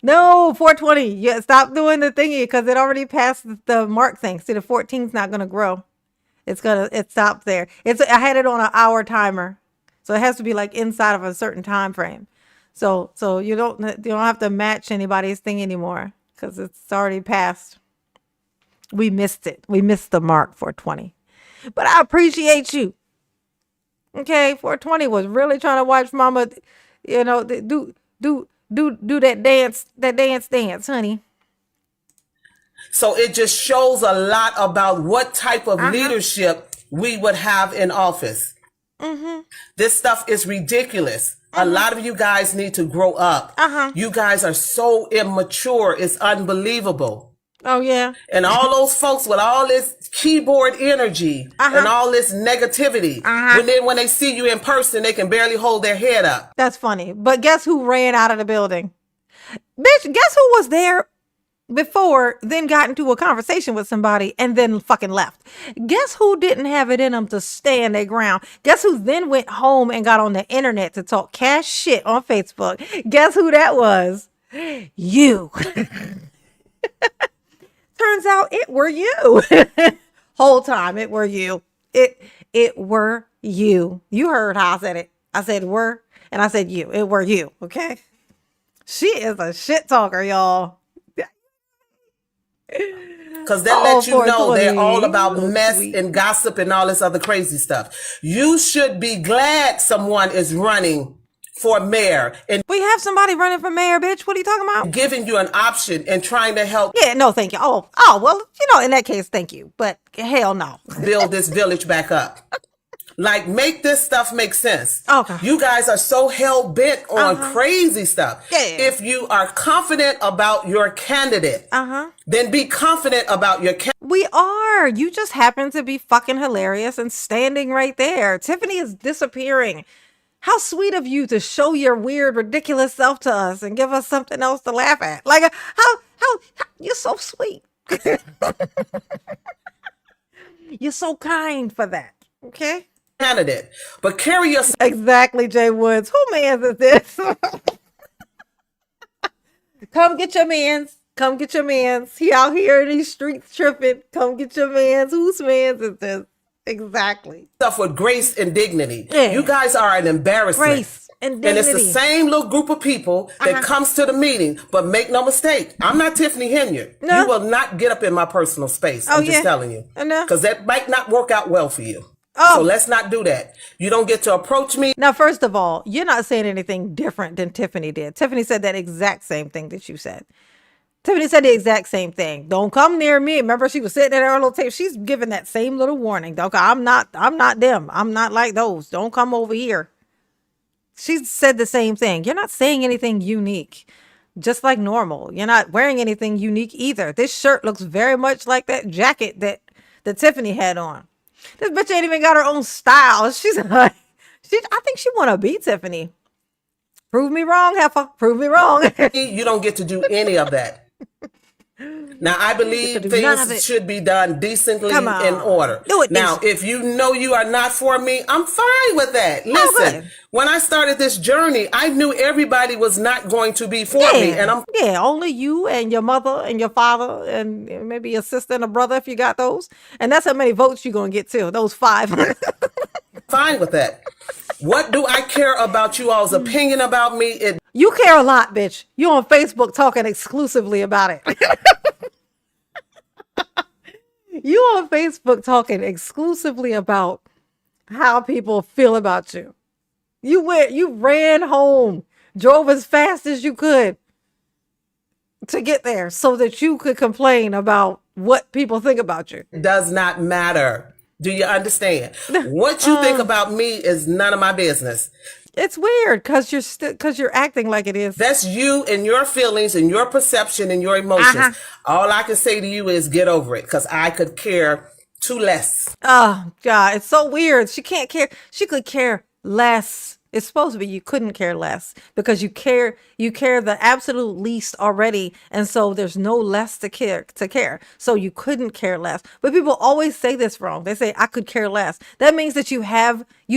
no, 420. Yeah, stop doing the thingy because it already passed the mark thing. See, the 14's not gonna grow. It stopped there. I had it on an hour timer, so it has to be like inside of a certain time frame. So you don't have to match anybody's thing anymore because it's already passed. We missed it. We missed the mark, 420. But I appreciate you. Okay, 420 was really trying to watch Mama, do that dance, honey. So it just shows a lot about what type of leadership we would have in office. This stuff is ridiculous. A lot of you guys need to grow up. You guys are so immature. It's unbelievable. Oh, yeah. And all those folks with all this keyboard energy and all this negativity, when they see you in person, they can barely hold their head up. That's funny. But guess who ran out of the building? Bitch, guess who was there before, then got into a conversation with somebody and then fucking left? Guess who didn't have it in them to stand their ground? Guess who then went home and got on the internet to talk cash shit on Facebook? Guess who that was? You. Turns out it were you. Whole time it were you. It were you. You heard how I said it. I said were, and I said you. It were you. Okay. She is a shit talker, y'all. Because that lets you know they're all about mess and gossip and all this other crazy stuff. You should be glad someone is running for mayor. And we have somebody running for mayor, bitch. What are you talking about? Giving you an option and trying to help. Yeah, no, thank you. Oh, well, in that case, thank you. But hell no. Build this village back up. Like, make this stuff make sense. Okay. You guys are so hell bent on crazy stuff. Yeah. If you are confident about your candidate, then be confident about your candidate. We are. You just happen to be fucking hilarious and standing right there. Tiffany is disappearing. How sweet of you to show your weird, ridiculous self to us and give us something else to laugh at. Like, how you're so sweet. You're so kind for that. Okay. Candidate, but carry yourself. Exactly, Jay Woods. Who mans is this? Come get your mans. Come get your mans. He out here in these streets tripping. Come get your mans. Whose mans is this? Exactly. Stuff with grace and dignity. Yeah. You guys are an embarrassment. Grace and dignity. And it's the same little group of people that comes to the meeting. But make no mistake, I'm not Tiffany Henyard. No. You will not get up in my personal space. I'm just telling you. Because that might not work out well for you. So let's not do that. You don't get to approach me. Now, first of all, you're not saying anything different than Tiffany did. Tiffany said that exact same thing that you said. Tiffany said the exact same thing. Don't come near me. Remember, she was sitting at her little table. She's giving that same little warning. Don't. I'm not them. I'm not like those. Don't come over here. She said the same thing. You're not saying anything unique, just like normal. You're not wearing anything unique either. This shirt looks very much like that jacket that Tiffany had on. This bitch ain't even got her own style. She's like, I think she want to be Tiffany. Prove me wrong, heifer. Prove me wrong. You don't get to do any of that. Now, I believe things should be done decently in order. Do it. Now, if you know you are not for me, I'm fine with that. Listen, when I started this journey, I knew everybody was not going to be for me. And only you and your mother and your father and maybe your sister and a brother if you got those. And that's how many votes you're going to get too. Those 5. Fine with that. What do I care about you all's opinion about me? You care a lot, bitch. You on Facebook talking exclusively about it. You on Facebook talking exclusively about how people feel about you. You ran home, drove as fast as you could to get there so that you could complain about what people think about you. It does not matter. Do you understand? What you think about me is none of my business. It's weird because you're acting like it is. That's you and your feelings and your perception and your emotions. All I can say to you is get over it because I could care too less. Oh God, it's so weird. She can't care. She could care less. It's supposed to be you couldn't care less because you care the absolute least already, and so there's no less to care. So you couldn't care less. But people always say this wrong. They say I could care less. That means that you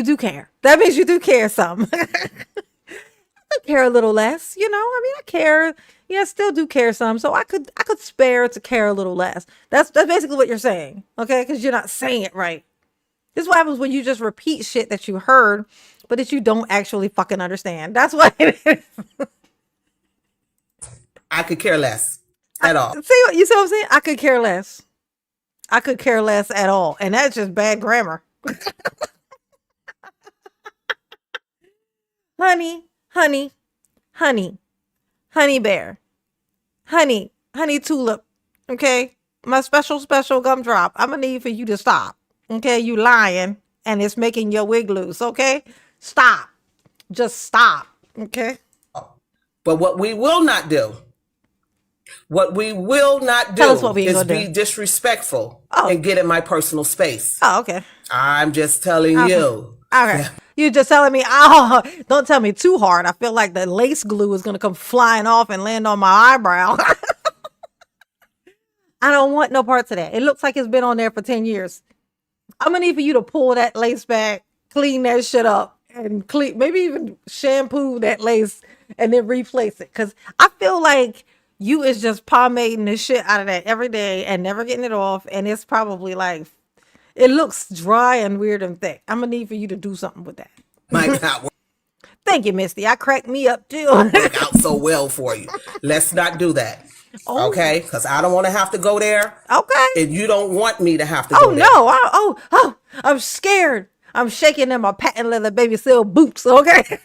do care. That means you do care some. I could care a little less, I mean, I care. Yeah, I still do care some. So I could spare to care a little less. That's basically what you're saying. Okay? Because you're not saying it right. This is what happens when you just repeat shit that you heard, but that you don't actually fucking understand. That's what it is. I could care less at all. You see what I'm saying? I could care less. I could care less at all. And that's just bad grammar. Honey bear. Honey tulip. Okay? My special gumdrop. I'm going to need for you to stop. Okay? You lying and it's making your wig loose. Okay? Stop. Just stop. Okay? But what we will not do Tell us what we is gonna be do. disrespectful and get in my personal space. Oh, okay. I'm just telling you. Okay. You're just telling me, oh, don't tell me too hard. I feel like the lace glue is going to come flying off and land on my eyebrow. I don't want no parts of that. It looks like it's been on there for 10 years. I'm going to need for you to pull that lace back, clean that shit up, and maybe even shampoo that lace and then replace it. Because I feel like You is just pomading the shit out of that every day and never getting it off. And it's probably like, it looks dry and weird and thick. I'm going to need for you to do something with that. Might not work Thank you, Misty. I cracked me up too. out so well for you. Let's not do that. Okay? Because I don't want to have to go there. Okay. And you don't want me to have to go there. No. I'm scared. I'm shaking in my patent leather baby seal boots. Okay.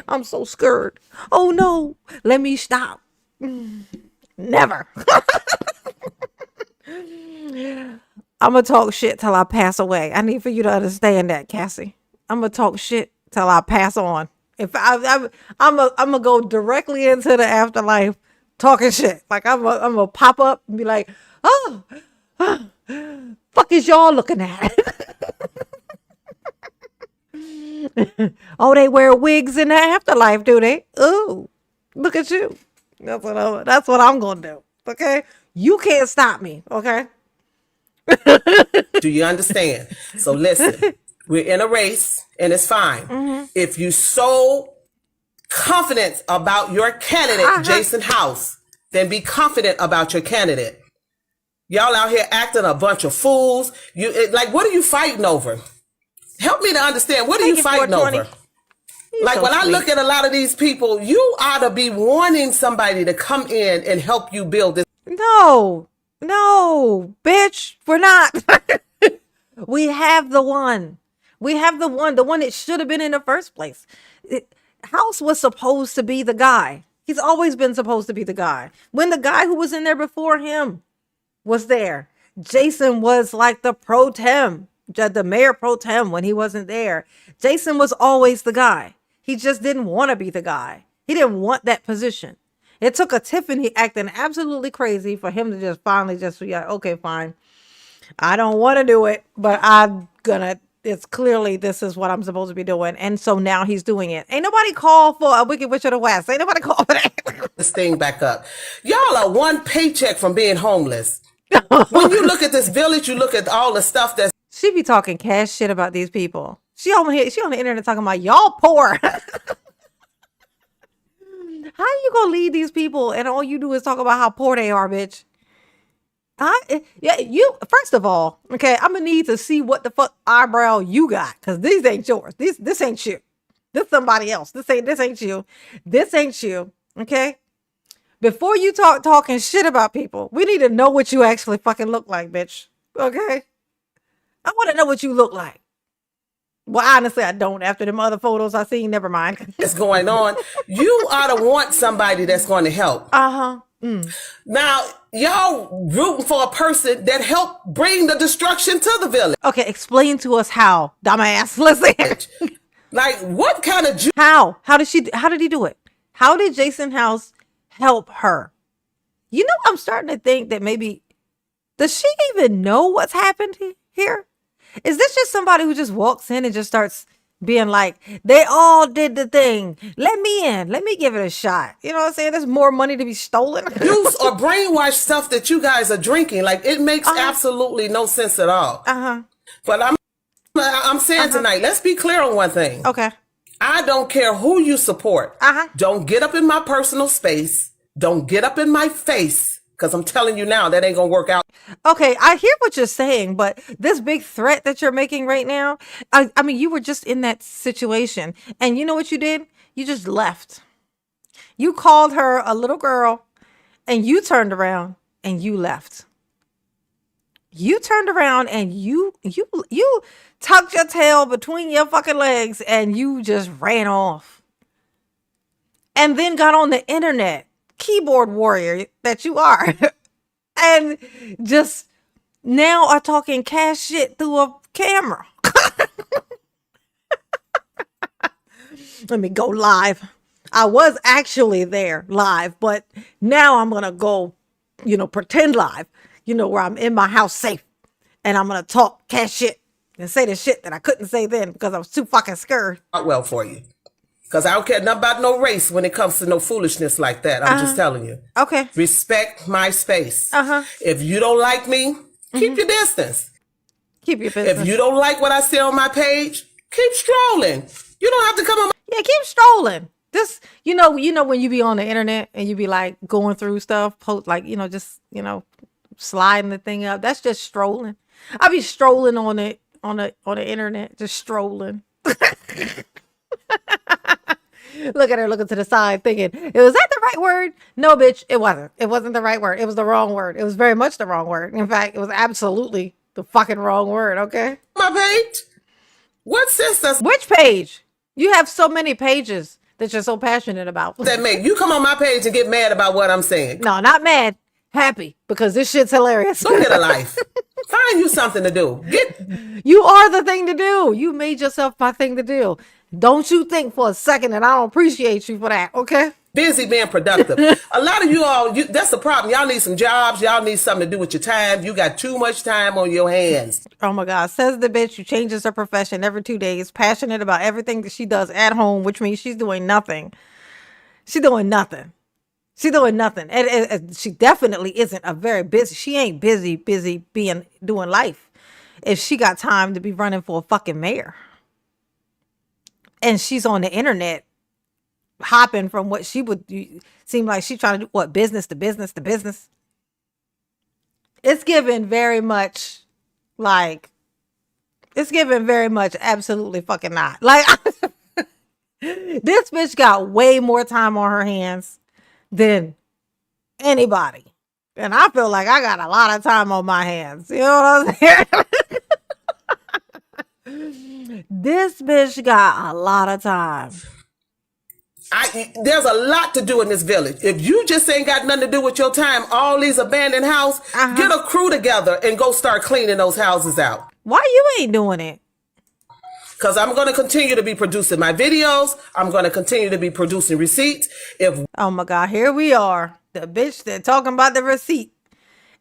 I'm so scared. Oh no. Let me stop. Never. I'm going to talk shit till I pass away. I need for you to understand that, Cassie. I'm going to talk shit till I pass on. If I'm going to go directly into the afterlife talking shit. Like I'm going to pop up and be like, oh, fuck is y'all looking at? Oh, they wear wigs in the afterlife, do they? Ooh, look at you. That's what I'm going to do. Okay. You can't stop me. Okay. Do you understand? So listen, we're in a race and it's fine. If you so confident about your candidate, Jason House, then be confident about your candidate. Y'all out here acting a bunch of fools. What are you fighting over? Help me to understand. What are you fighting over? Like when I look at a lot of these people, you ought to be wanting somebody to come in and help you build this. No, bitch, we're not. We have the one. We have the one that should have been in the first place. House was supposed to be the guy. He's always been supposed to be the guy. When the guy who was in there before him was there, Jason was like the pro tem, the mayor pro tem when he wasn't there. Jason was always the guy. He just didn't want to be the guy. He didn't want that position. It took a Tiffany acting absolutely crazy for him to just finally just be like, okay, fine. I don't want to do it, but it's clearly this is what I'm supposed to be doing. And so now he's doing it. Ain't nobody call for a Wicked Witch of the West. Ain't nobody call for that. This thing back up. Y'all are one paycheck from being homeless. When you look at this village, you look at all the stuff that's. She be talking cash shit about these people. She on the internet talking about y'all poor. How you gonna lead these people and all you do is talk about how poor they are, bitch? You first of all, okay, I'm gonna need to see what the fuck eyebrow you got, because these ain't yours. This ain't you. This somebody else. This ain't you. This ain't you. Okay? Before you talking shit about people, we need to know what you actually fucking look like, bitch. Okay? I want to know what you look like. Well, honestly, I don't. After them other photos I seen, never mind. That's going on. You ought to want somebody that's going to help. Now, y'all rooting for a person that helped bring the destruction to the village. Okay, explain to us how, dumbass. Listen. Like, what kind of... How did he do it? How did Jason House help her? You know, I'm starting to think that maybe... Does she even know what's happened here? Is this just somebody who just walks in and just starts being like, they all did the thing. Let me in. Let me give it a shot. You know what I'm saying? There's more money to be stolen. Use or brainwash stuff that you guys are drinking. Like, it makes absolutely no sense at all. But I'm saying tonight, let's be clear on one thing. Okay. I don't care who you support. Don't get up in my personal space. Don't get up in my face. Because I'm telling you now, that ain't going to work out. Okay, I hear what you're saying, but this big threat that you're making right now, I mean, you were just in that situation. And you know what you did? You just left. You called her a little girl, and you turned around, and you left. You turned around, and you tucked your tail between your fucking legs, and you just ran off. And then got on the internet. Keyboard warrior that you are, and just now are talking cash shit through a camera. Let me go live. I was actually there live, but now I'm gonna go, pretend live, where I'm in my house safe, and I'm gonna talk cash shit and say the shit that I couldn't say then because I was too fucking scared. Not well for you. Because I don't care nothing about no race when it comes to no foolishness like that. I'm just telling you. Okay. Respect my space. If you don't like me, keep your distance. Keep your business. If you don't like what I say on my page, keep strolling. You don't have to come on. Yeah, keep strolling. This, when you be on the internet and you be like going through stuff, sliding the thing up. That's just strolling. I be strolling on the internet, just strolling. Look at her looking to the side thinking, was that the right word? No, bitch, it wasn't. It wasn't the right word. It was the wrong word. It was very much the wrong word. In fact, it was absolutely the fucking wrong word, okay? My page? What sense does... Which page? You have so many pages that you're so passionate about. That make you come on my page and get mad about what I'm saying. No, not mad. Happy, because this shit's hilarious. Go get a life. Find you something to do. You are the thing to do. You made yourself my thing to do. Don't you think for a second that I don't appreciate you for that, okay? Busy being productive. A lot of you all, that's the problem. Y'all need some jobs. Y'all need something to do with your time. You got too much time on your hands. Oh my God. Says the bitch who changes her profession every 2 days, passionate about everything that she does at home, which means she's doing nothing. She's doing nothing. She's doing nothing. And she definitely isn't a very busy. She ain't busy doing life. If she got time to be running for a fucking mayor. And she's on the internet hopping from what she would seem like she's trying to do, what, business to business to business. It's given very much absolutely fucking not. Like, this bitch got way more time on her hands than anybody. And I feel like I got a lot of time on my hands. You know what I'm saying? This bitch got a lot of time. There's a lot to do in this village. If you just ain't got nothing to do with your time, all these abandoned houses, get a crew together and go start cleaning those houses out. Why you ain't doing it? Because I'm going to continue to be producing my videos. I'm going to continue to be producing receipts. Oh my God, here we are. The bitch that talking about the receipt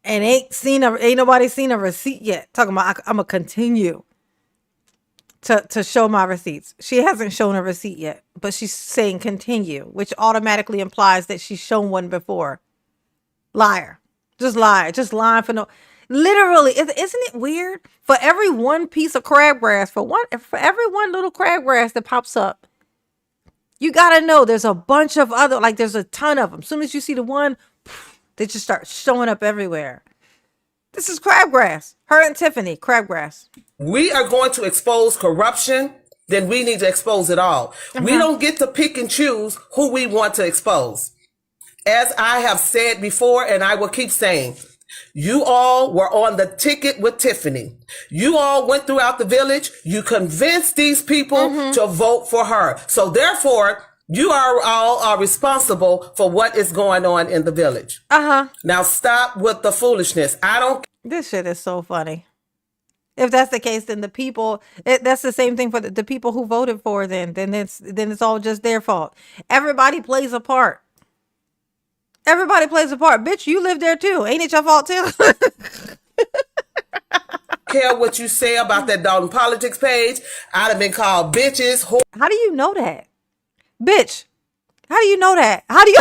and ain't nobody seen a receipt yet. Talking about I'm going to continue to show my receipts. She hasn't shown a receipt yet, but she's saying continue, which automatically implies that she's shown one before. Liar. Just lying for no. Literally, isn't it weird? For every one piece of crabgrass, for every one little crabgrass that pops up, you gotta know there's a bunch of other, like there's a ton of them. As soon as you see the one, they just start showing up everywhere. This is crabgrass. Her and Tiffany, crabgrass. We are going to expose corruption, then we need to expose it all. We don't get to pick and choose who we want to expose. As I have said before, and I will keep saying, you all were on the ticket with Tiffany. You all went throughout the village. You convinced these people to vote for her. So therefore, you are all responsible for what is going on in the village. Now stop with the foolishness. This shit is so funny. If that's the case, then the people, that's the same thing for the people who voted for then it's all just their fault. Everybody plays a part. Everybody plays a part. Bitch, you live there too. Ain't it your fault too? Care what you say about that Dolton politics page. I'd have been called bitches. How do you know that? Bitch, how do you know that? How do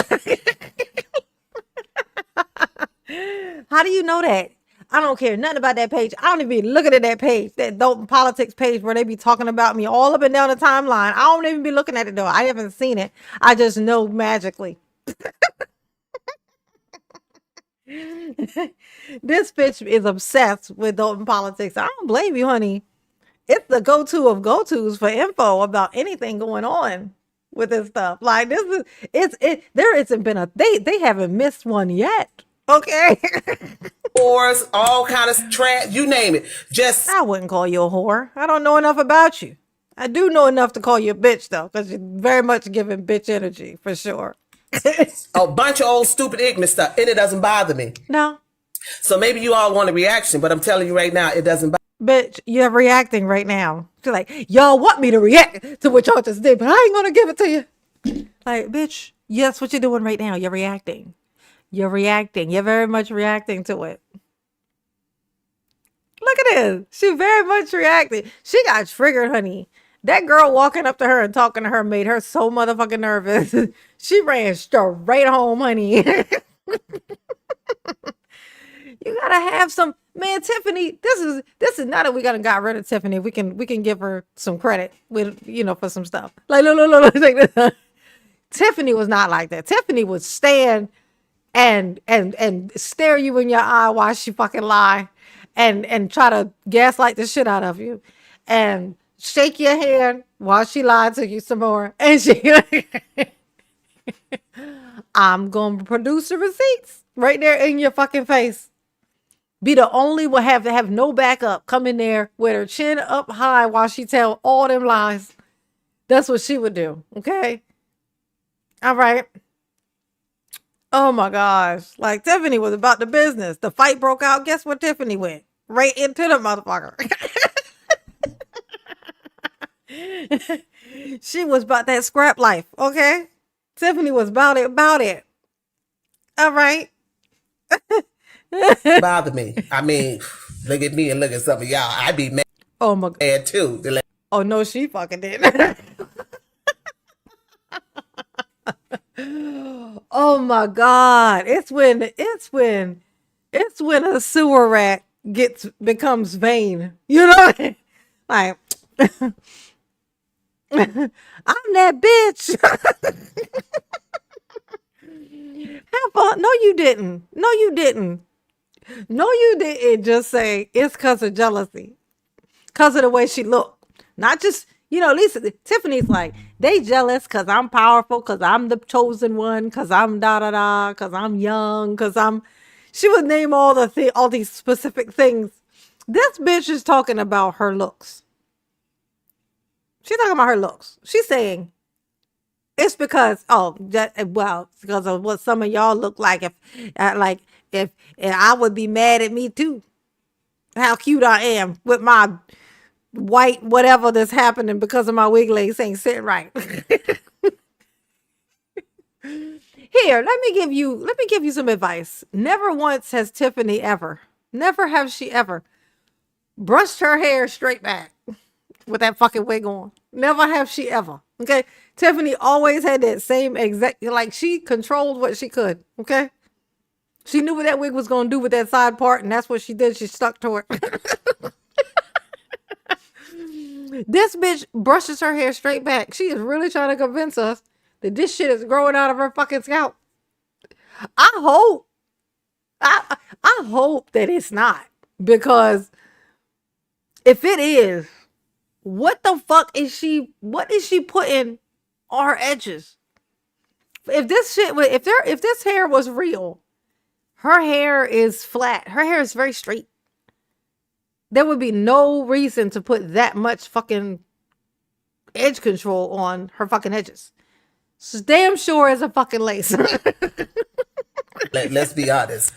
you know that? I don't care nothing about that page. I don't even be looking at that page, that Dolton politics page where they be talking about me all up and down the timeline. I don't even be looking at it though. I haven't seen it. I just know magically. This bitch is obsessed with Dolton politics. I don't blame you, honey. It's the go-to of go-tos for info about anything going on with this stuff. Like this is there hasn't been they haven't missed one yet. Okay. Whores, all kind of trash, you name it. I wouldn't call you a whore. I don't know enough about you. I do know enough to call you a bitch though, because you're very much giving bitch energy for sure. A bunch of old stupid ignorant stuff, and it doesn't bother me. No. So maybe you all want a reaction, but I'm telling you right now, it doesn't bother me. Bitch, you're reacting right now. You're like, y'all want me to react to what y'all just did, but I ain't gonna give it to you. Like, bitch, that's what you're doing right now. You're reacting. You're reacting. You're very much reacting to it. Look at this. She very much reacted. She got triggered, honey. That girl walking up to her and talking to her made her so motherfucking nervous. She ran straight home, honey. You gotta have some, man. Tiffany, this is not that we got rid of Tiffany. We can give her some credit with for some stuff. Like look, take this. Tiffany was not like that. Tiffany would stand and stare you in your eye while she fucking lie and try to gaslight the shit out of you and shake your hand while she lied to you some more. And she I'm gonna produce the receipts right there in your fucking face. Be the only one have to have no backup. Come in there with her chin up high while she tell all them lies. That's what she would do. Okay. All right. Oh my gosh. Like Tiffany was about the business. The fight broke out. Guess where Tiffany went? Right into the motherfucker. She was about that scrap life. Okay. Tiffany was about it. All right. Bother me. I mean, look at me and look at some of y'all. I be mad. Oh my God. Too. Oh no, she fucking did. Oh my God. It's when a sewer rat becomes vain. You know? Like I'm that bitch. Have fun. No, you didn't. No, you didn't. No, you didn't just say it's because of jealousy. Because of the way she looked. Not just, Lisa, Tiffany's like, they jealous because I'm powerful, because I'm the chosen one, because I'm da-da-da, because I'm young, she would name all these specific things. This bitch is talking about her looks. She's talking about her looks. She's saying, it's because, because of what some of y'all look like. If I would be mad at me too. How cute I am with my white whatever that's happening because of my wig legs ain't sitting right. Here, let me give you some advice. Never once has Tiffany never have she ever brushed her hair straight back with that fucking wig on. Never have she ever. Okay. Tiffany always had that same exact, like she controlled what she could. Okay. She knew what that wig was going to do with that side part, and that's what she did. She stuck to it. This bitch brushes her hair straight back. She is really trying to convince us that this shit is growing out of her fucking scalp. I hope that it's not, because if it is, what the fuck is she putting on her edges? If this hair was real, her hair is flat. Her hair is very straight. There would be no reason to put that much fucking edge control on her fucking edges. She's damn sure is a fucking lace. Let's be honest.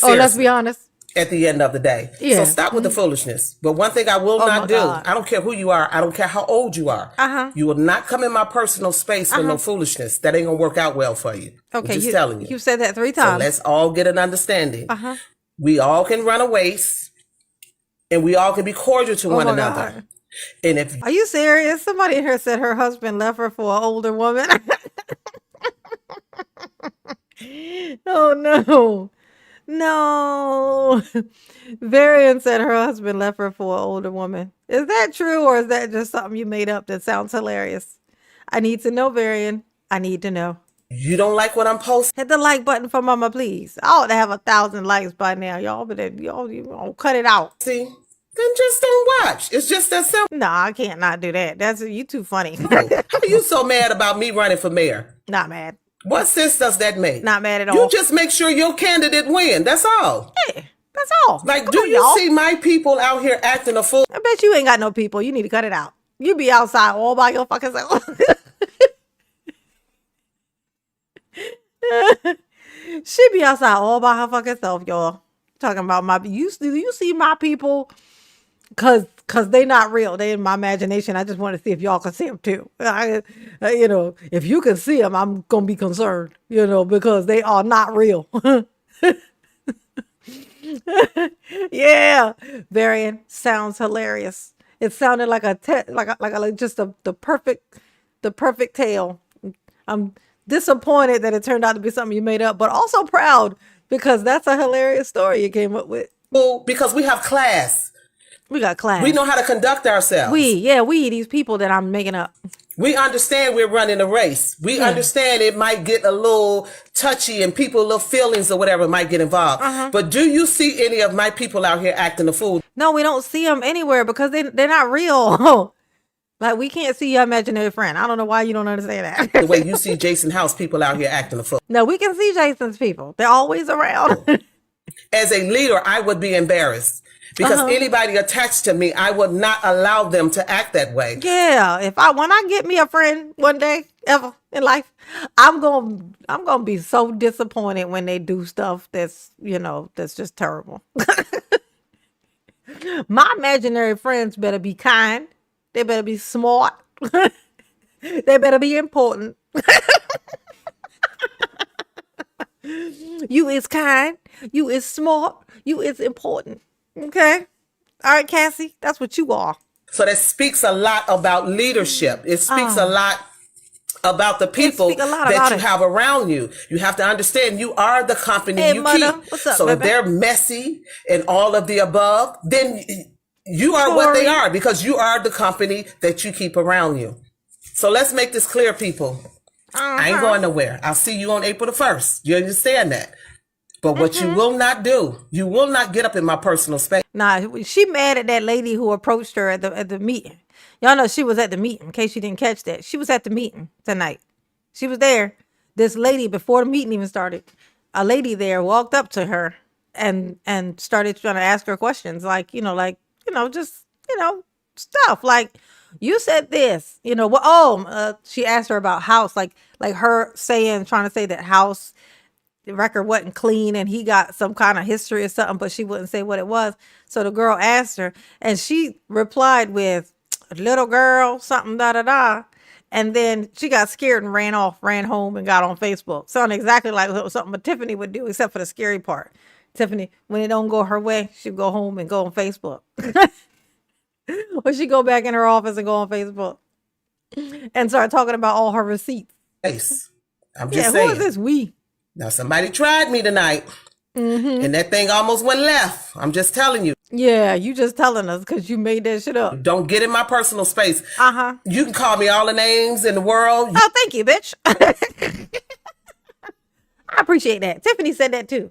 Oh, let's be honest. At the end of the day. Yeah. So stop with the foolishness. But one thing I will not do, God. I don't care who you are, I don't care how old you are. You will not come in my personal space with no foolishness. That ain't gonna work out well for you. Okay, I'm just telling you. You've said that 3 times. So let's all get an understanding. We all can run a race, and we all can be cordial to one another. God. And if are you serious? Somebody here said her husband left her for an older woman. Oh no. No. Varian said her husband left her for an older woman. Is that true, or is that just something you made up that sounds hilarious? I need to know, Varian. I need to know. You don't like what I'm posting? Hit the like button for Mama, please. I ought to have 1,000 likes by now, y'all. But y'all cut it out. See? Then just don't watch. It's just that simple. No, I can't not do that. You too funny. How are you so mad about me running for mayor? Not mad. What sense does that make? Not mad at all. You just make sure your candidate win. That's all. Yeah, that's all. Like, do you see my people out here acting a fool? I bet you ain't got no people. You need to cut it out. You be outside all by your fucking self. She be outside all by her fucking self, y'all. Talking about you see my people, cause they not real. They in my imagination. I just want to see if y'all can see them too. If you can see them, I'm gonna be concerned. Because they are not real. Yeah, Varian sounds hilarious. It sounded like the perfect tale. I'm disappointed that it turned out to be something you made up, but also proud because that's a hilarious story you came up with. Well, because we have class. We got class. We know how to conduct ourselves. We these people that I'm making up. We understand we're running a race. We understand it might get a little touchy and people, little feelings or whatever might get involved. But do you see any of my people out here acting a fool? No, we don't see them anywhere because they're not real. Like, we can't see your imaginary friend. I don't know why you don't understand that. The way you see Jason House people out here acting a fool. No, we can see Jason's people. They're always around. As a leader, I would be embarrassed. Because anybody attached to me, I would not allow them to act that way. Yeah, when I get me a friend one day ever in life, I'm gonna be so disappointed when they do stuff that's just terrible. My imaginary friends better be kind. They better be smart. They better be important. You is kind. You is smart. You is important. Okay. All right, Cassie, that's what you are. So that speaks a lot about leadership. It speaks a lot about the people that you have around you. You have to understand you are the company you keep. What's up, so baby? If they're messy and all of the above, then you are what they are because you are the company that you keep around you. So let's make this clear, people. I ain't going nowhere. I'll see you on April the 1st. You understand that? But what you will not do, you will not get up in my personal space. Nah, she mad at that lady who approached her at the meeting. Y'all know she was at the meeting, in case you didn't catch that. She was at the meeting tonight. She was there. This lady, before the meeting even started, a lady there walked up to her and started trying to ask her questions, just stuff. Like, you said this, she asked her about House, like her trying to say that House, the record wasn't clean and he got some kind of history or something, but she wouldn't say what it was. So the girl asked her and she replied with, little girl, something, da-da-da. And then she got scared and ran home and got on Facebook. Sounded exactly like something Tiffany would do, except for the scary part. Tiffany, when it don't go her way, she'd go home and go on Facebook. Or she'd go back in her office and go on Facebook and start talking about all her receipts. I'm just saying. Who is this we? Now, somebody tried me tonight, and that thing almost went left. I'm just telling you. Yeah, you just telling us because you made that shit up. Don't get in my personal space. You can call me all the names in the world. Oh, thank you, bitch. I appreciate that. Tiffany said that too.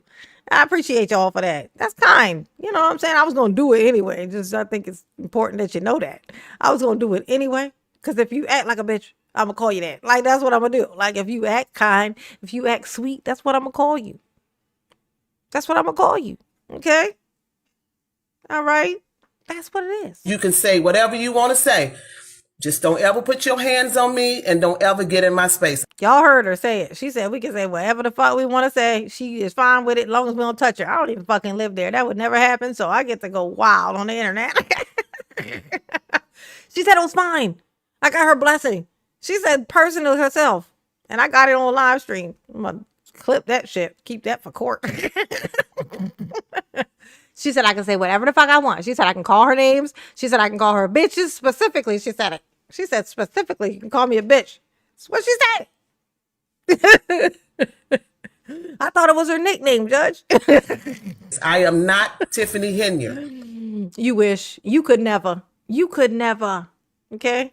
I appreciate y'all for that. That's kind. You know what I'm saying? I was going to do it anyway. I think it's important that you know that. I was going to do it anyway because if you act like a bitch, I'm going to call you that. Like, that's what I'm going to do. Like, if you act kind, if you act sweet, that's what I'm going to call you. That's what I'm going to call you. Okay? All right? That's what it is. You can say whatever you want to say. Just don't ever put your hands on me and don't ever get in my space. Y'all heard her say it. She said we can say whatever the fuck we want to say. She is fine with it as long as we don't touch her. I don't even fucking live there. That would never happen. So I get to go wild on the internet. She said it was fine. I got her blessing. She said personal herself. And I got it on live stream. I'm going to clip that shit. Keep that for court. She said I can say whatever the fuck I want. She said I can call her names. She said I can call her bitches specifically. She said it. She said specifically, you can call me a bitch. That's what she said. I thought it was her nickname, Judge. I am not Tiffany Henyard. You wish. You could never. You could never. Okay?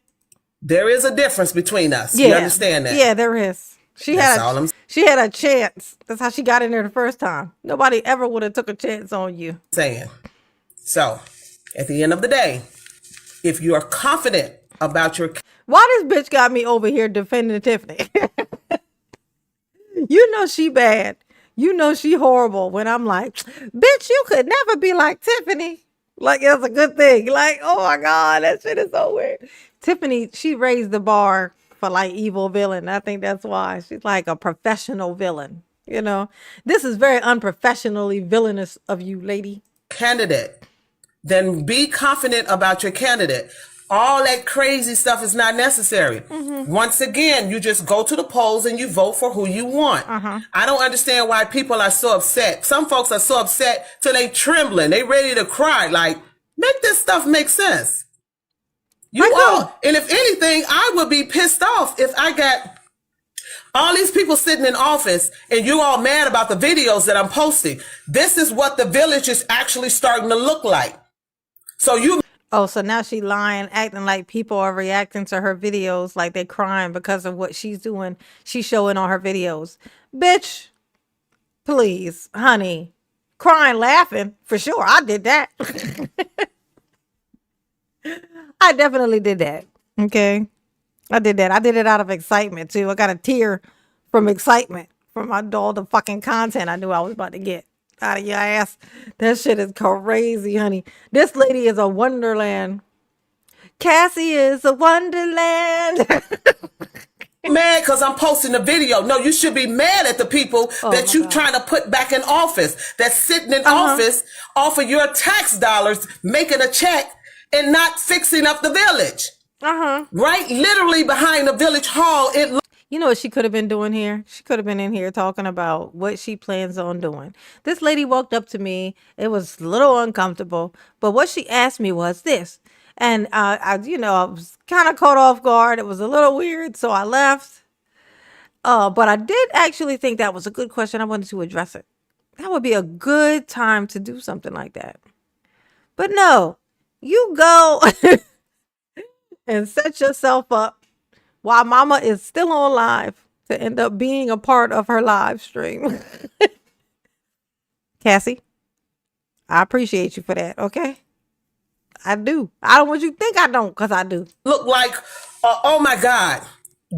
There is a difference between us. Yeah. You understand that? Yeah, there is. She had a chance. That's how she got in there the first time. Nobody ever would have took a chance on you. Saying. So, at the end of the day, if you are confident about your... Why this bitch got me over here defending Tiffany? You know she bad. You know she horrible when I'm like, bitch, you could never be like Tiffany. Like, it's a good thing. Like, oh my God, that shit is so weird. Tiffany, she raised the bar for like evil villain. I think that's why she's like a professional villain. You know, this is very unprofessionally villainous of you, lady. Candidate, then be confident about your candidate. All that crazy stuff is not necessary. Once again, you just go to the polls and you vote for who you want. I don't understand why people are so upset. Some folks are so upset till they trembling. They ready to cry. Like, make this stuff make sense. And if anything, I would be pissed off if I got all these people sitting in office and you all mad about the videos that I'm posting. This is what the village is actually starting to look like. So you. Oh, so now she lying, acting like people are reacting to her videos like they crying because of what she's doing. She's showing on her videos. Bitch, please, honey. Crying, laughing, for sure. I did that. I definitely did that. Okay. I did that. I did it out of excitement too. I got a tear from excitement from all the fucking content I knew I was about to get out of your ass. That shit is crazy, honey. This lady is a wonderland. Cassie is a wonderland. Mad because I'm posting a video. No, you should be mad at the people that you trying to put back in office, that's sitting in office off of your tax dollars, making a check and not fixing up the village. Right? Literally behind the village hall. You know what she could have been doing here? She could have been in here talking about what she plans on doing. This lady walked up to me. It was a little uncomfortable, but what she asked me was this. And I was kind of caught off guard. It was a little weird, so I left. But I did actually think that was a good question. I wanted to address it. That would be a good time to do something like that. But no, you go and set yourself up while mama is still on live to end up being a part of her live stream. Cassie, I appreciate you for that, okay? I do. I don't want you to think I don't, because I do. Look like, oh my God.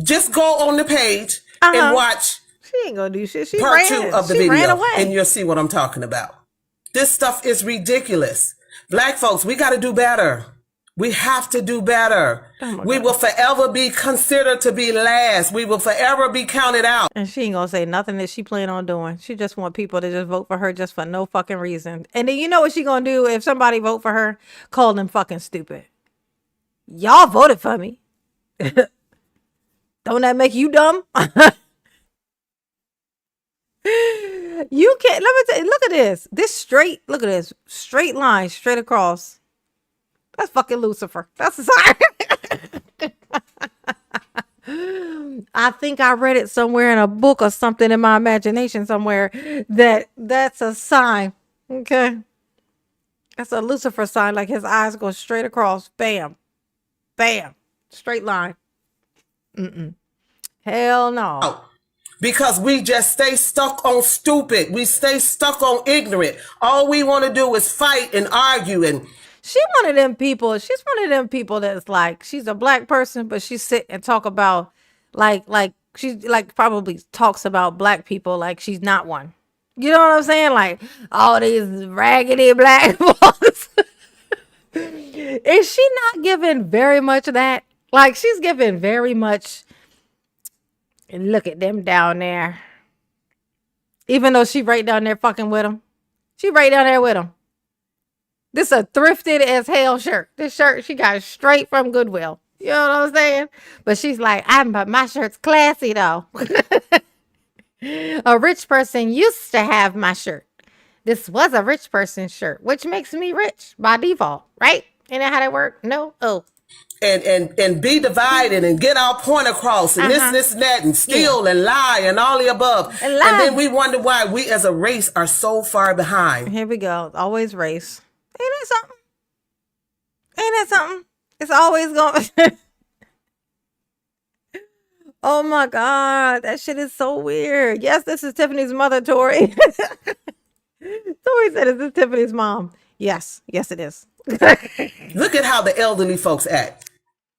Just go on the page and watch. She ain't gonna do shit. She part ran. 2 of the She ran video away. and you'll see what I'm talking about. This stuff is ridiculous. Black folks, we got to do better. We have to do better. We will forever be considered to be last. We will forever be counted out. And she ain't gonna say nothing that she plan on doing. She just want people to just vote for her just for no fucking reason. And then you know what she gonna do if somebody vote for her? Call them fucking stupid. Y'all voted for me. Don't that make you dumb? You can't. Let me tell you. Look at this. Look at this. Straight line, straight across. That's fucking Lucifer. That's a sign. I think I read it somewhere in a book or something in my imagination somewhere that's a sign. Okay. That's a Lucifer sign. Like his eyes go straight across. Bam. Bam. Straight line. Hell no. Because we just stay stuck on stupid. We stay stuck on ignorant. All we want to do is fight and argue. And she's one of them people that's like, she's a black person, but she sit and talk about like she like probably talks about black people like she's not one. You know what I'm saying? Like all these raggedy black folks. Is she not giving very much of that? Like she's giving very much. And look at them down there. Even though she right down there fucking with them. She right down there with them. This a thrifted as hell shirt. This shirt she got straight from Goodwill. You know what I'm saying? But she's like, but my shirt's classy though. A rich person used to have my shirt. This was a rich person's shirt, which makes me rich by default, right? Ain't that how that work? No? Oh. And be divided and get our point across and this and that and steal and lie and all the above. And then we wonder why we as a race are so far behind. Here we go. Always race. Ain't that something? Ain't that something? It's always going. Oh my God. That shit is so weird. Yes, this is Tiffany's mother, Tori. Tori said, is this Tiffany's mom? Yes. Yes, it is. Look at how the elderly folks act.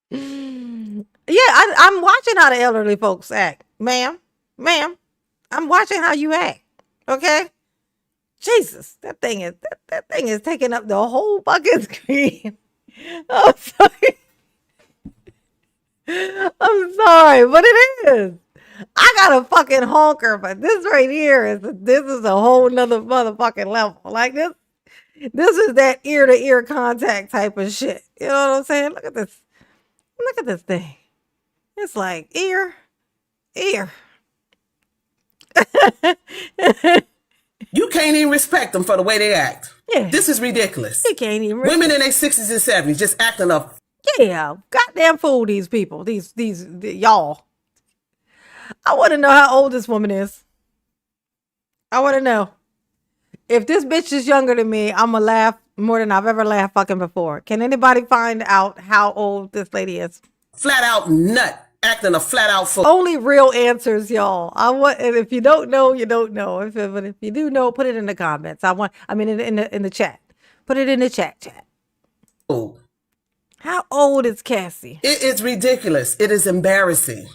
Yeah, I'm watching how the elderly folks act. Ma'am, I'm watching how you act. Okay? Jesus, that thing is taking up the whole fucking screen. I'm sorry. I'm sorry, but it is. I got a fucking honker, but this right here is a whole nother motherfucking level. Like this is that ear to ear contact type of shit. You know what I'm saying? Look at this. Look at this thing. It's like ear. You can't even respect them for the way they act. Yeah. This is ridiculous. You can't even Women in their 60s and 70s just acting up. Yeah. Goddamn fool these people. These y'all. I want to know how old this woman is. I want to know. If this bitch is younger than me, I'm going to laugh More than I've ever laughed fucking before. Can anybody find out how old this lady is? Flat out nut. Acting a flat out fool. Only real answers, y'all. And if you don't know, you don't know. But if you do know, put it in the comments. In the chat. Put it in the chat. Oh. How old is Cassie? It is ridiculous. It is embarrassing.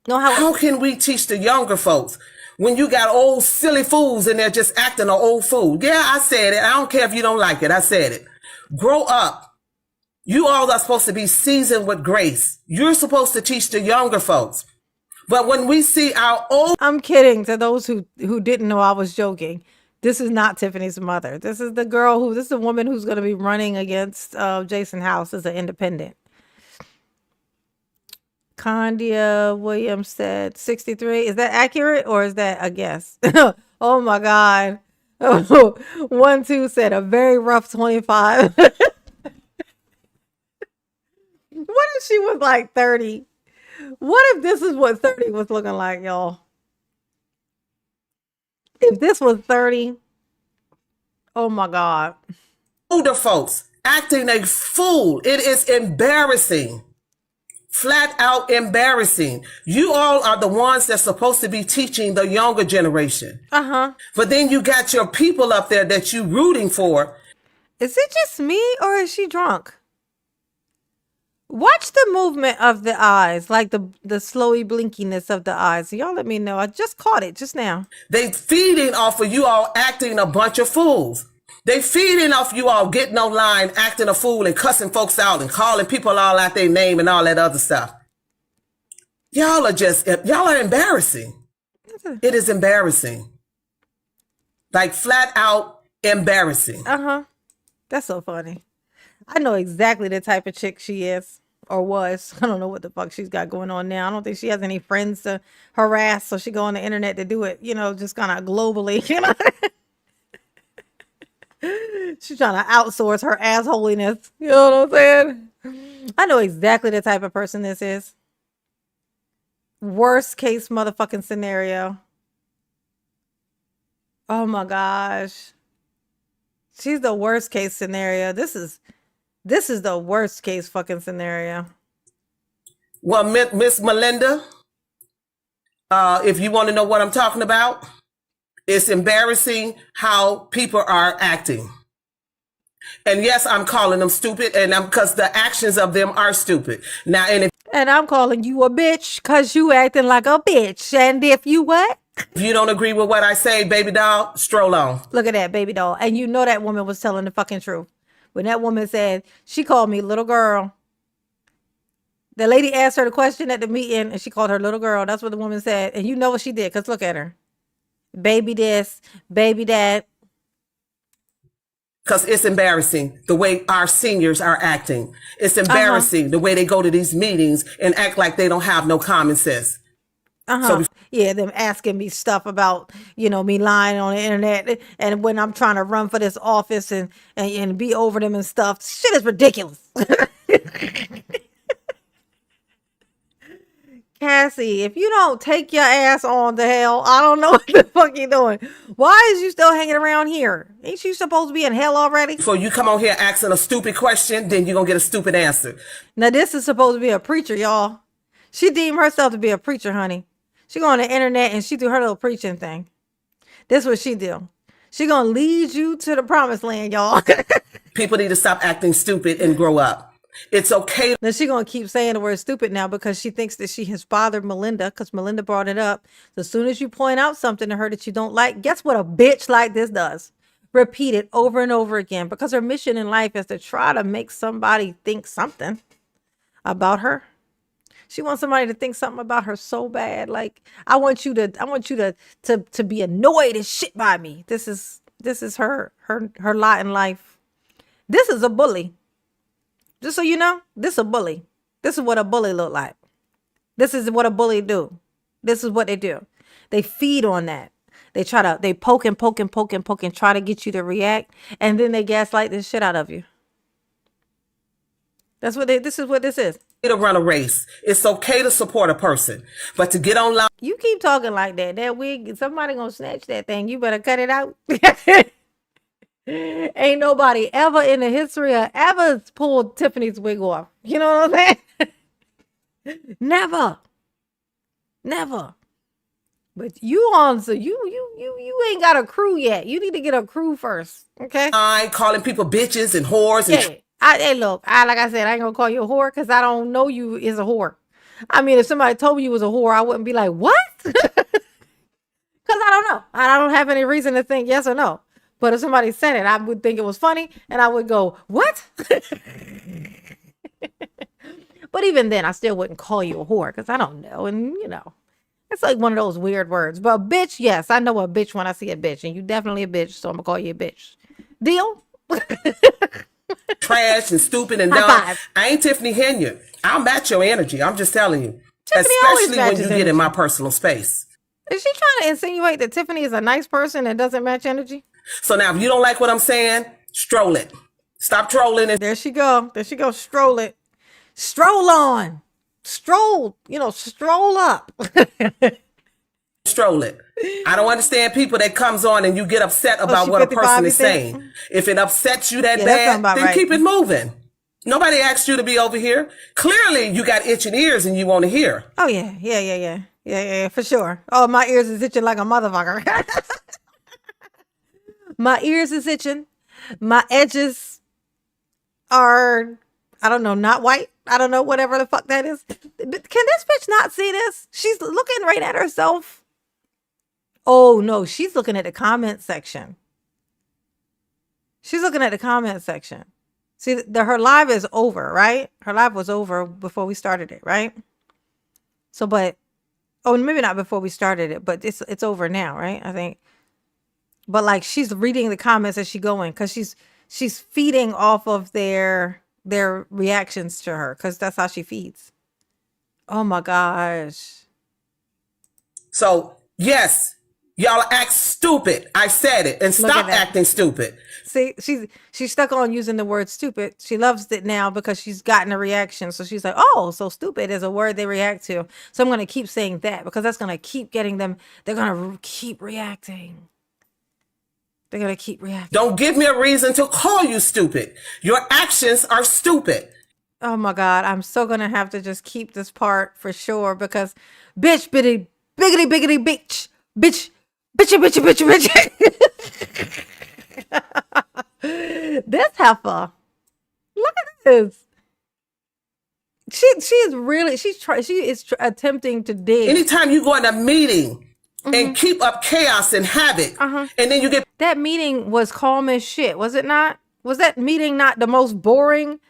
No, how can we teach the younger folks when you got old silly fools in there just acting an old fool? Yeah, I said it. I don't care if you don't like it. I said it. Grow up. You all are supposed to be seasoned with grace. You're supposed to teach the younger folks. But when we see our old... I'm kidding. To those who didn't know, I was joking. This is not Tiffany's mother. This is the woman who's going to be running against Jason House as an independent. Condia Williams said 63. Is that accurate or is that a guess? Oh my God. 1-2 said a very rough 25. What if she was like 30? What if this is what 30 was looking like, y'all? If this was 30, oh my God. Older folks acting a fool. It is embarrassing. Flat out embarrassing. You all are the ones that's supposed to be teaching the younger generation. But then you got your people up there that you rooting for. Is it just me or is she drunk? Watch the movement of the eyes, like the slowy blinkiness of the eyes. Y'all let me know. I just caught it just now. They feeding off of you all acting a bunch of fools. They feeding off you all getting online, acting a fool and cussing folks out and calling people all out their name and all that other stuff. Y'all are embarrassing. It is embarrassing. Like flat out embarrassing. That's so funny. I know exactly the type of chick she is or was. I don't know what the fuck she's got going on now. I don't think she has any friends to harass, so she go on the internet to do it, just kind of globally, She's trying to outsource her assholiness. You know what I'm saying? I know exactly the type of person this is. Worst case motherfucking scenario. Oh my gosh. She's the worst case scenario. This is the worst case fucking scenario. Well, Miss Melinda, if you want to know what I'm talking about, it's embarrassing how people are acting. And yes, I'm calling them stupid, and because the actions of them are stupid. Now, and I'm calling you a bitch because you acting like a bitch. And if you what? If you don't agree with what I say, baby doll, stroll on. Look at that, baby doll. And you know that woman was telling the fucking truth. When that woman said, she called me little girl. The lady asked her the question at the meeting, and she called her little girl. That's what the woman said. And you know what she did, because look at her. Baby this, baby that. Because it's embarrassing the way our seniors are acting. It's embarrassing the way they go to these meetings and act like they don't have no common sense. Yeah, them asking me stuff about, me lying on the internet. And when I'm trying to run for this office and be over them and stuff. Shit is ridiculous. Cassie, if you don't take your ass on to hell, I don't know what the fuck you doing. Why is you still hanging around here? Ain't you supposed to be in hell already? So you come on here asking a stupid question, then you're going to get a stupid answer. Now, this is supposed to be a preacher, y'all. She deemed herself to be a preacher, honey. She go on the internet and she do her little preaching thing. This is what she do. She gonna lead you to the promised land, y'all. People need to stop acting stupid and grow up. It's okay. Now she gonna keep saying the word stupid now because she thinks that she has bothered Melinda because Melinda brought it up. So as soon as you point out something to her that you don't like, guess what a bitch like this does? Repeat it over and over again because her mission in life is to try to make somebody think something about her. She wants somebody to think something about her so bad. Like, I want you to be annoyed as shit by me. This is her lot in life. This is a bully. Just so you know, this is a bully. This is what a bully look like. This is what a bully do. This is what they do. They feed on that. They poke and try to get you to react. And then they gaslight the shit out of you. This is what this is. To run a race. It's okay to support a person, but to get online. You keep talking like that. That wig, somebody gonna snatch that thing. You better cut it out. Ain't nobody ever in the history of ever pulled Tiffany's wig off. You know what I'm saying? Never. But you on, so you ain't got a crew yet. You need to get a crew first, okay? I ain't calling people bitches and whores. Hey, look, like I said, I ain't gonna call you a whore because I don't know you as a whore. I mean, if somebody told me you was a whore, I wouldn't be like, what? Because I don't know. I don't have any reason to think yes or no. But if somebody said it, I would think it was funny, and I would go, what? But even then, I still wouldn't call you a whore because I don't know. And, it's like one of those weird words. But bitch, yes, I know a bitch when I see a bitch. And you definitely a bitch, so I'm going to call you a bitch. Deal? Trash and stupid and dumb. I ain't Tiffany Henyard. I'll match your energy. I'm just telling you. Tiffany especially when you get in my personal space. Is she trying to insinuate that Tiffany is a nice person and doesn't match energy? So now if you don't like what I'm saying, stroll it. Stop trolling. There she go. Stroll it. Stroll on. Stroll up. Stroll it. I don't understand people that comes on and you get upset about what a person is saying. If it upsets you that bad, then keep it moving. Nobody asked you to be over here. Clearly you got itching ears and you want to hear. Oh yeah, for sure. Oh, my ears is itching like a motherfucker. My ears is itching. My edges are, I don't know, not white. I don't know, whatever the fuck that is. Can this bitch not see this? She's looking right at herself. Oh no, she's looking at the comment section. See, her live is over, right? Her live was over before we started it, right? So, maybe not before we started it, but it's over now, right? I think. But like she's reading the comments as she going because she's feeding off of their reactions to her because that's how she feeds. Oh my gosh. So yes, y'all act stupid. I said it, and stop acting stupid. See, she's stuck on using the word stupid. She loves it now because she's gotten a reaction. So she's like, oh, so stupid is a word they react to. So I'm going to keep saying that because that's going to keep getting them. They're going to keep reacting. Don't give me a reason to call you stupid. Your actions are stupid. Oh my God. I'm so going to have to just keep this part for sure because bitch, biggity, bitch, bitch. This heifer. Look at this. She is attempting to dig. Anytime you go in a meeting and keep up chaos and havoc, and then you get... That meeting was calm as shit, was it not? Was that meeting not the most boring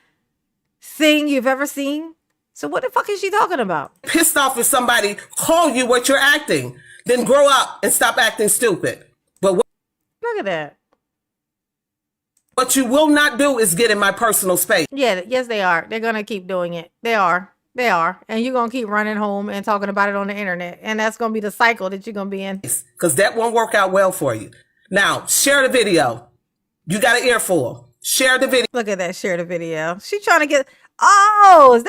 thing you've ever seen? So what the fuck is she talking about? Pissed off if somebody call you what you're acting. Then grow up and stop acting stupid. But look at that. What you will not do is get in my personal space. Yeah, yes they are. They're going to keep doing it. They are. And you're going to keep running home and talking about it on the internet. And that's going to be the cycle that you're going to be in. Because that won't work out well for you. Now, share the video. You got an earful. Share the video. Look at that. Share the video. She's trying to get... Oh,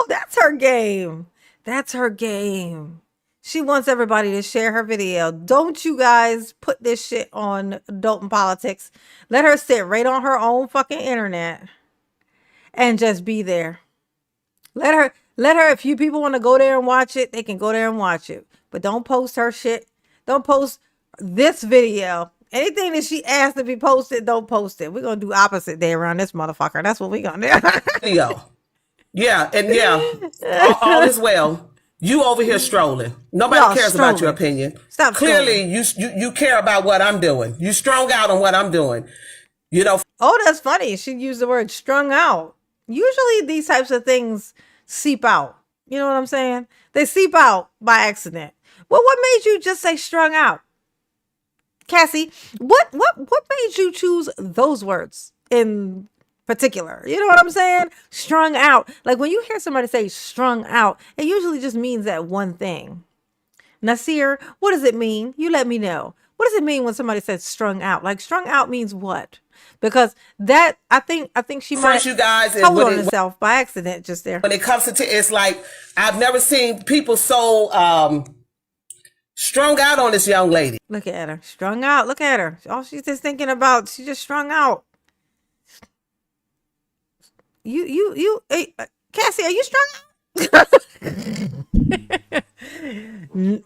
that's her game. That's her game. She wants everybody to share her video. Don't you guys put this shit on Dolton Politics. Let her sit right on her own fucking internet and just be there. Let her, if you people want to go there and watch it, they can go there and watch it. But don't post her shit. Don't post this video. Anything that she asked to be posted, don't post it. We're going to do opposite day around this motherfucker. That's what we're going to do. Video. Yeah, and all is well. You over here strolling. Nobody cares about your opinion. Stop. Clearly, you care about what I'm doing. You strung out on what I'm doing. Oh, that's funny. She used the word strung out. Usually these types of things seep out. You know what I'm saying? They seep out by accident. Well, what made you just say strung out? Cassie, what made you choose those words in particular? You know what I'm saying? Strung out. Like when you hear somebody say strung out, it usually just means that one thing. Nasir, what does it mean? You let me know. What does it mean when somebody says strung out? Like strung out means what? Because that I think she might you guys told on herself by accident just there. When it comes to it's like I've never seen people so Strung out on this young lady. Look at her. Strung out. Look at her. All she's just thinking about, she just strung out. Hey, Cassie, are you strung out?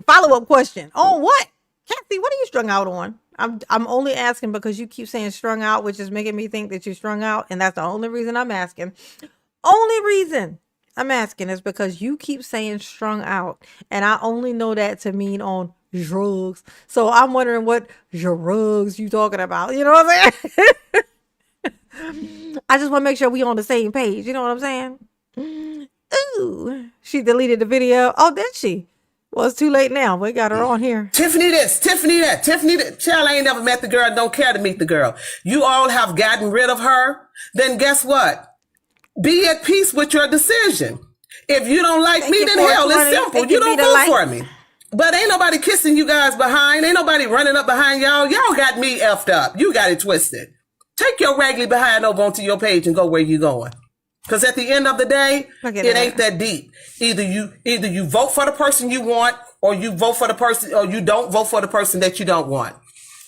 Follow-up question. On what? Cassie, what are you strung out on? I'm only asking because you keep saying strung out, which is making me think that you're strung out, and that's the only reason I'm asking. Only reason I'm asking is because you keep saying strung out, and I only know that to mean on drugs. So I'm wondering what drugs you talking about. You know what I'm saying? I just want to make sure we on the same page. You know what I'm saying? Ooh, she deleted the video. Oh, did she? Well, it's too late now. We got her on here. Tiffany this, Tiffany that, Tiffany that. Child, I ain't never met the girl, don't care to meet the girl. You all have gotten rid of her. Then guess what? Be at peace with your decision. If you don't like me, then hell, it's simple. You don't vote for me. But ain't nobody kissing you guys behind. Ain't nobody running up behind y'all. Y'all got me effed up. You got it twisted. Take your raggedy behind over onto your page and go where you going. Because at the end of the day, it ain't that deep. Either you vote for the person you want, or you vote for the person, or you don't vote for the person that you don't want.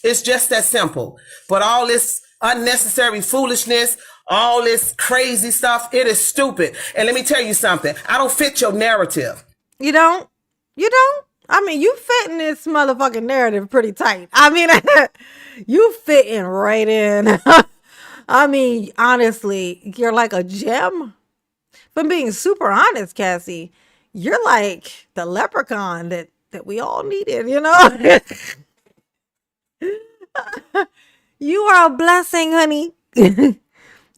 It's just that simple. But all this unnecessary foolishness, all this crazy stuff, it is stupid. And let me tell you something. I don't fit your narrative. You don't? You don't? I mean, you fit in this motherfucking narrative pretty tight. I mean, you fitting right in. I mean, honestly, you're like a gem. If I'm being super honest, Cassie, you're like the leprechaun that we all needed, you know? You are a blessing, honey.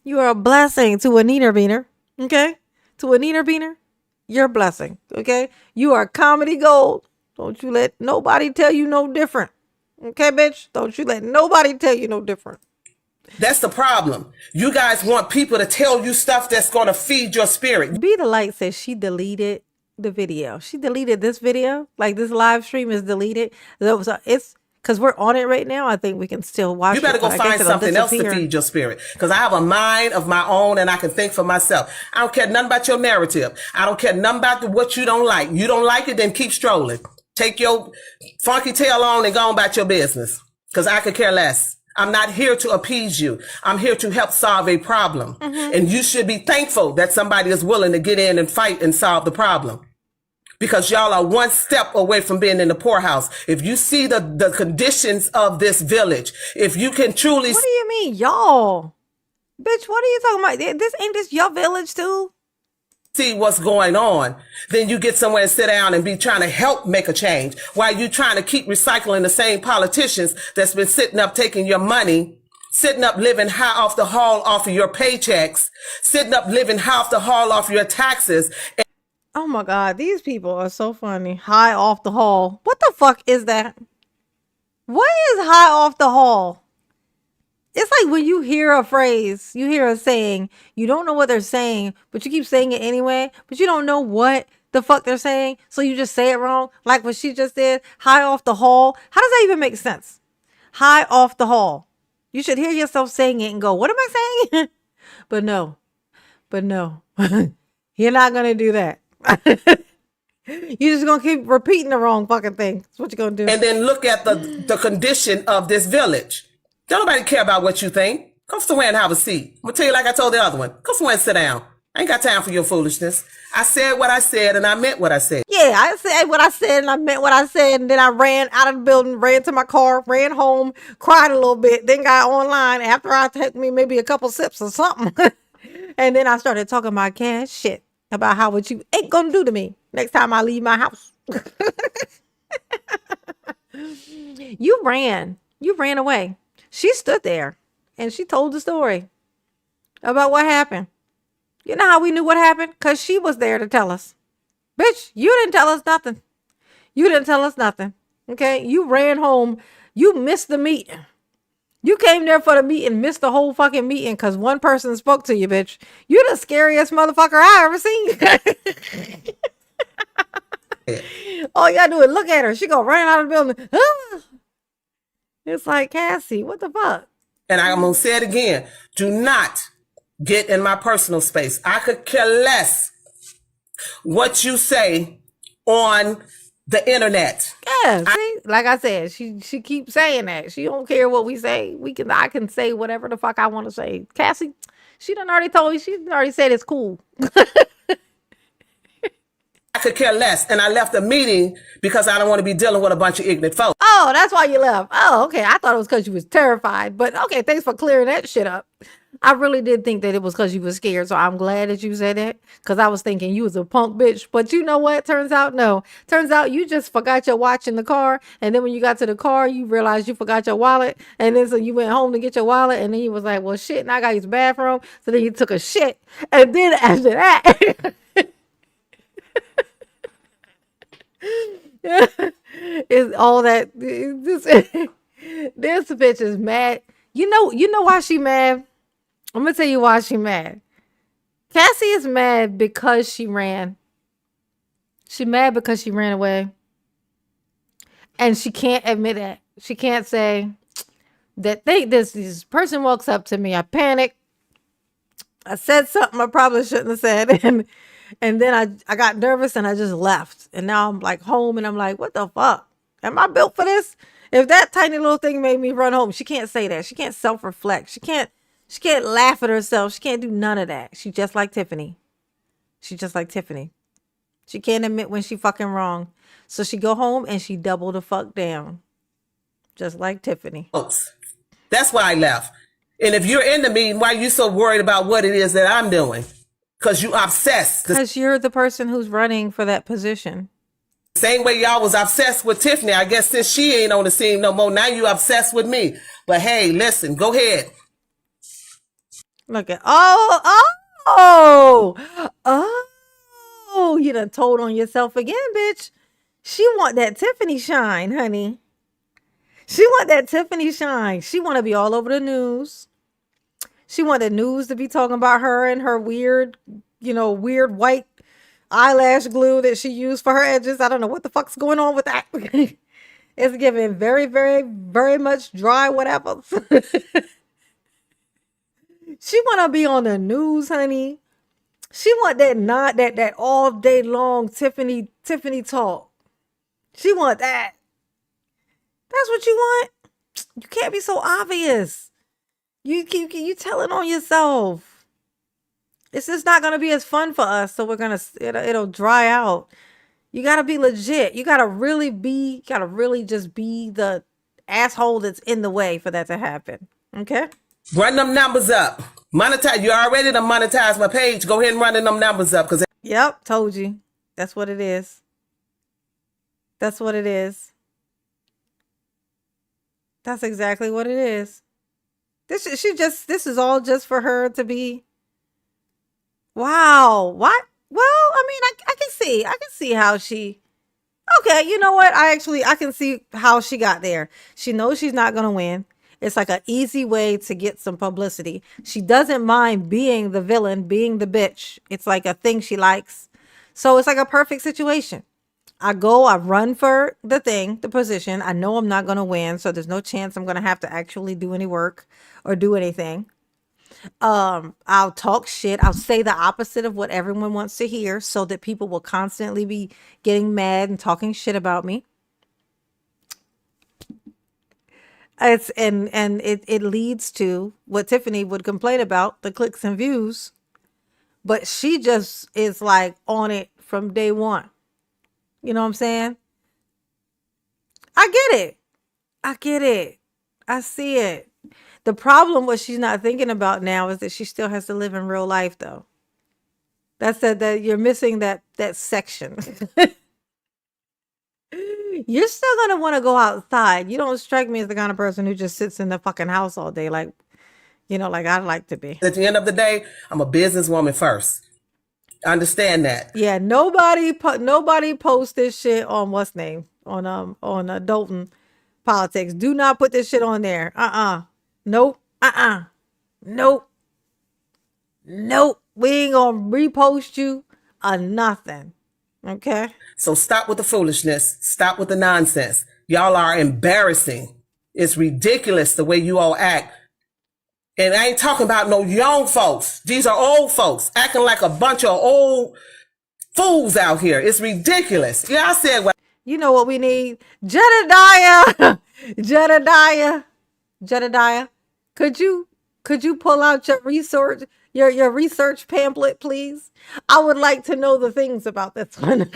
You are a blessing to a neener beaner, okay? To a neener beaner, you're a blessing, okay? You are comedy gold. Don't you let nobody tell you no different. Okay, bitch? Don't you let nobody tell you no different. That's the problem. You guys want people to tell you stuff that's going to feed your spirit. Be the Light says she deleted the video. She deleted this video. Like, this live stream is deleted. So it's because we're on it right now. I think we can still watch it. You better go find something else to feed your spirit. Because I have a mind of my own and I can think for myself. I don't care nothing about your narrative. I don't care nothing about what you don't like. You don't like it, then keep strolling. Take your funky tail on and go on about your business. Because I could care less. I'm not here to appease you. I'm here to help solve a problem. And you should be thankful that somebody is willing to get in and fight and solve the problem. Because y'all are one step away from being in the poorhouse. If you see the conditions of this village, if you can truly... What do you mean, y'all? Bitch, what are you talking about? Ain't this your village too? See what's going on, then you get somewhere and sit down and be trying to help make a change while you trying to keep recycling the same politicians that's been sitting up taking your money, sitting up living high off the haul off of your paychecks, sitting up living high off the haul off your taxes. Oh my God, these people are so funny. High off the haul. What the fuck is that? What is high off the haul? It's like when you hear a phrase, you hear a saying, you don't know what they're saying, but you keep saying it anyway, but you don't know what the fuck they're saying, so you just say it wrong, like what she just did, high off the haul. How does that even make sense? High off the haul. You should hear yourself saying it and go, what am I saying? But no, you're not going to do that. You're just going to keep repeating the wrong fucking thing. That's what you're going to do. And then look at the condition of this village. Don't nobody care about what you think. Come somewhere and have a seat. I'm going to tell you like I told the other one. Come somewhere and sit down. I ain't got time for your foolishness. I said what I said and I meant what I said. Yeah, I said what I said and I meant what I said. And then I ran out of the building, ran to my car, ran home, cried a little bit, then got online after I took me maybe a couple sips or something. And then I started talking my cash shit about how what you ain't going to do to me next time I leave my house. You ran away. She stood there and she told the story about what happened. You know how we knew what happened? Because she was there to tell us. Bitch, you didn't tell us nothing. You didn't tell us nothing. Okay? You ran home. You missed the meeting. You came there for the meeting, missed the whole fucking meeting because one person spoke to you, bitch. You the scariest motherfucker I ever seen. All you gotta do is look at her. She gonna run out of the building. Ah! It's like, Cassie, what the fuck? And I'm going to say it again. Do not get in my personal space. I could care less what you say on the internet. Yeah, see, like I said, she keeps saying that. She don't care what we say. I can say whatever the fuck I want to say. Cassie, she done already told me. She done already said it's cool. I could care less, and I left the meeting because I don't want to be dealing with a bunch of ignorant folks. Oh, that's why you left. Oh, okay. I thought it was because you was terrified, but okay. Thanks for clearing that shit up. I really did think that it was because you was scared, so I'm glad that you said that, because I was thinking you was a punk bitch. But you know what? Turns out, no. Turns out you just forgot your watch in the car, and then when you got to the car, you realized you forgot your wallet, and then so you went home to get your wallet, and then you was like, well, shit, now I got to use the bathroom, so then you took a shit, and then after that... It's all that this bitch is mad. You know why she mad? I'm gonna tell you why she mad. Cassie is mad because she ran. She mad because she ran away. And she can't admit it. She can't say that this person walks up to me. I panic. I said something I probably shouldn't have said. And then I got nervous and I just left. And now I'm like home and I'm like, what the fuck? Am I built for this? If that tiny little thing made me run home, she can't say that. She can't self-reflect. She can't laugh at herself. She can't do none of that. She just like Tiffany. She just like Tiffany. She can't admit when she fucking wrong. So she go home and she double the fuck down. Just like Tiffany. That's why I left. And if you're in the meeting, why are you so worried about what it is that I'm doing? Because you obsessed. Because you're the person who's running for that position. Same way y'all was obsessed with Tiffany. I guess since she ain't on the scene no more, now you obsessed with me. But hey, listen, go ahead. Look at, you done told on yourself again, bitch. She want that Tiffany shine, honey. She want that Tiffany shine. She want to be all over the news. She want the news to be talking about her and her weird white eyelash glue that she used for her edges. I don't know what the fuck's going on with that. It's giving very, very, very much dry whatever. She want to be on the news, honey. She want that all day long Tiffany talk. She want that. That's what you want? You can't be so obvious. You telling on yourself. It's just not gonna be as fun for us, so it'll dry out. You gotta be legit. You gotta really just be the asshole that's in the way for that to happen. Okay? Run them numbers up. Monetize. You already done monetize my page. Go ahead and run them numbers up. Yep, told you. That's what it is. That's what it is. That's exactly what it is. This is all just for her to be. Wow. What? Well, I mean, I can see how she. Okay, you know what? I can see how she got there. She knows she's not gonna win. It's like an easy way to get some publicity. She doesn't mind being the villain, being the bitch. It's like a thing she likes. So it's like a perfect situation. I run for the position. I know I'm not going to win, so there's no chance I'm going to have to actually do any work or do anything. I'll talk shit. I'll say the opposite of what everyone wants to hear so that people will constantly be getting mad and talking shit about me. It leads to what Tiffany would complain about, the clicks and views. But she just is like on it from day one. You know what I'm saying? I get it. I see it. The problem, what she's not thinking about now, is that she still has to live in real life, though. That's that you're missing that section. You're still going to want to go outside. You don't strike me as the kind of person who just sits in the fucking house all day like I'd like to be. At the end of the day, I'm a businesswoman first. Understand that. Yeah, nobody post this shit on what's name on Dolton politics. Do not put this shit on there. Nope. Nope. We ain't gonna repost you or nothing. Okay. So stop with the foolishness. Stop with the nonsense. Y'all are embarrassing. It's ridiculous the way you all act. And I ain't talking about no young folks. These are old folks acting like a bunch of old fools out here. It's ridiculous. Yeah, I said what. You know what we need? Jedediah. Jedediah. Could you pull out your research pamphlet, please? I would like to know the things about this one.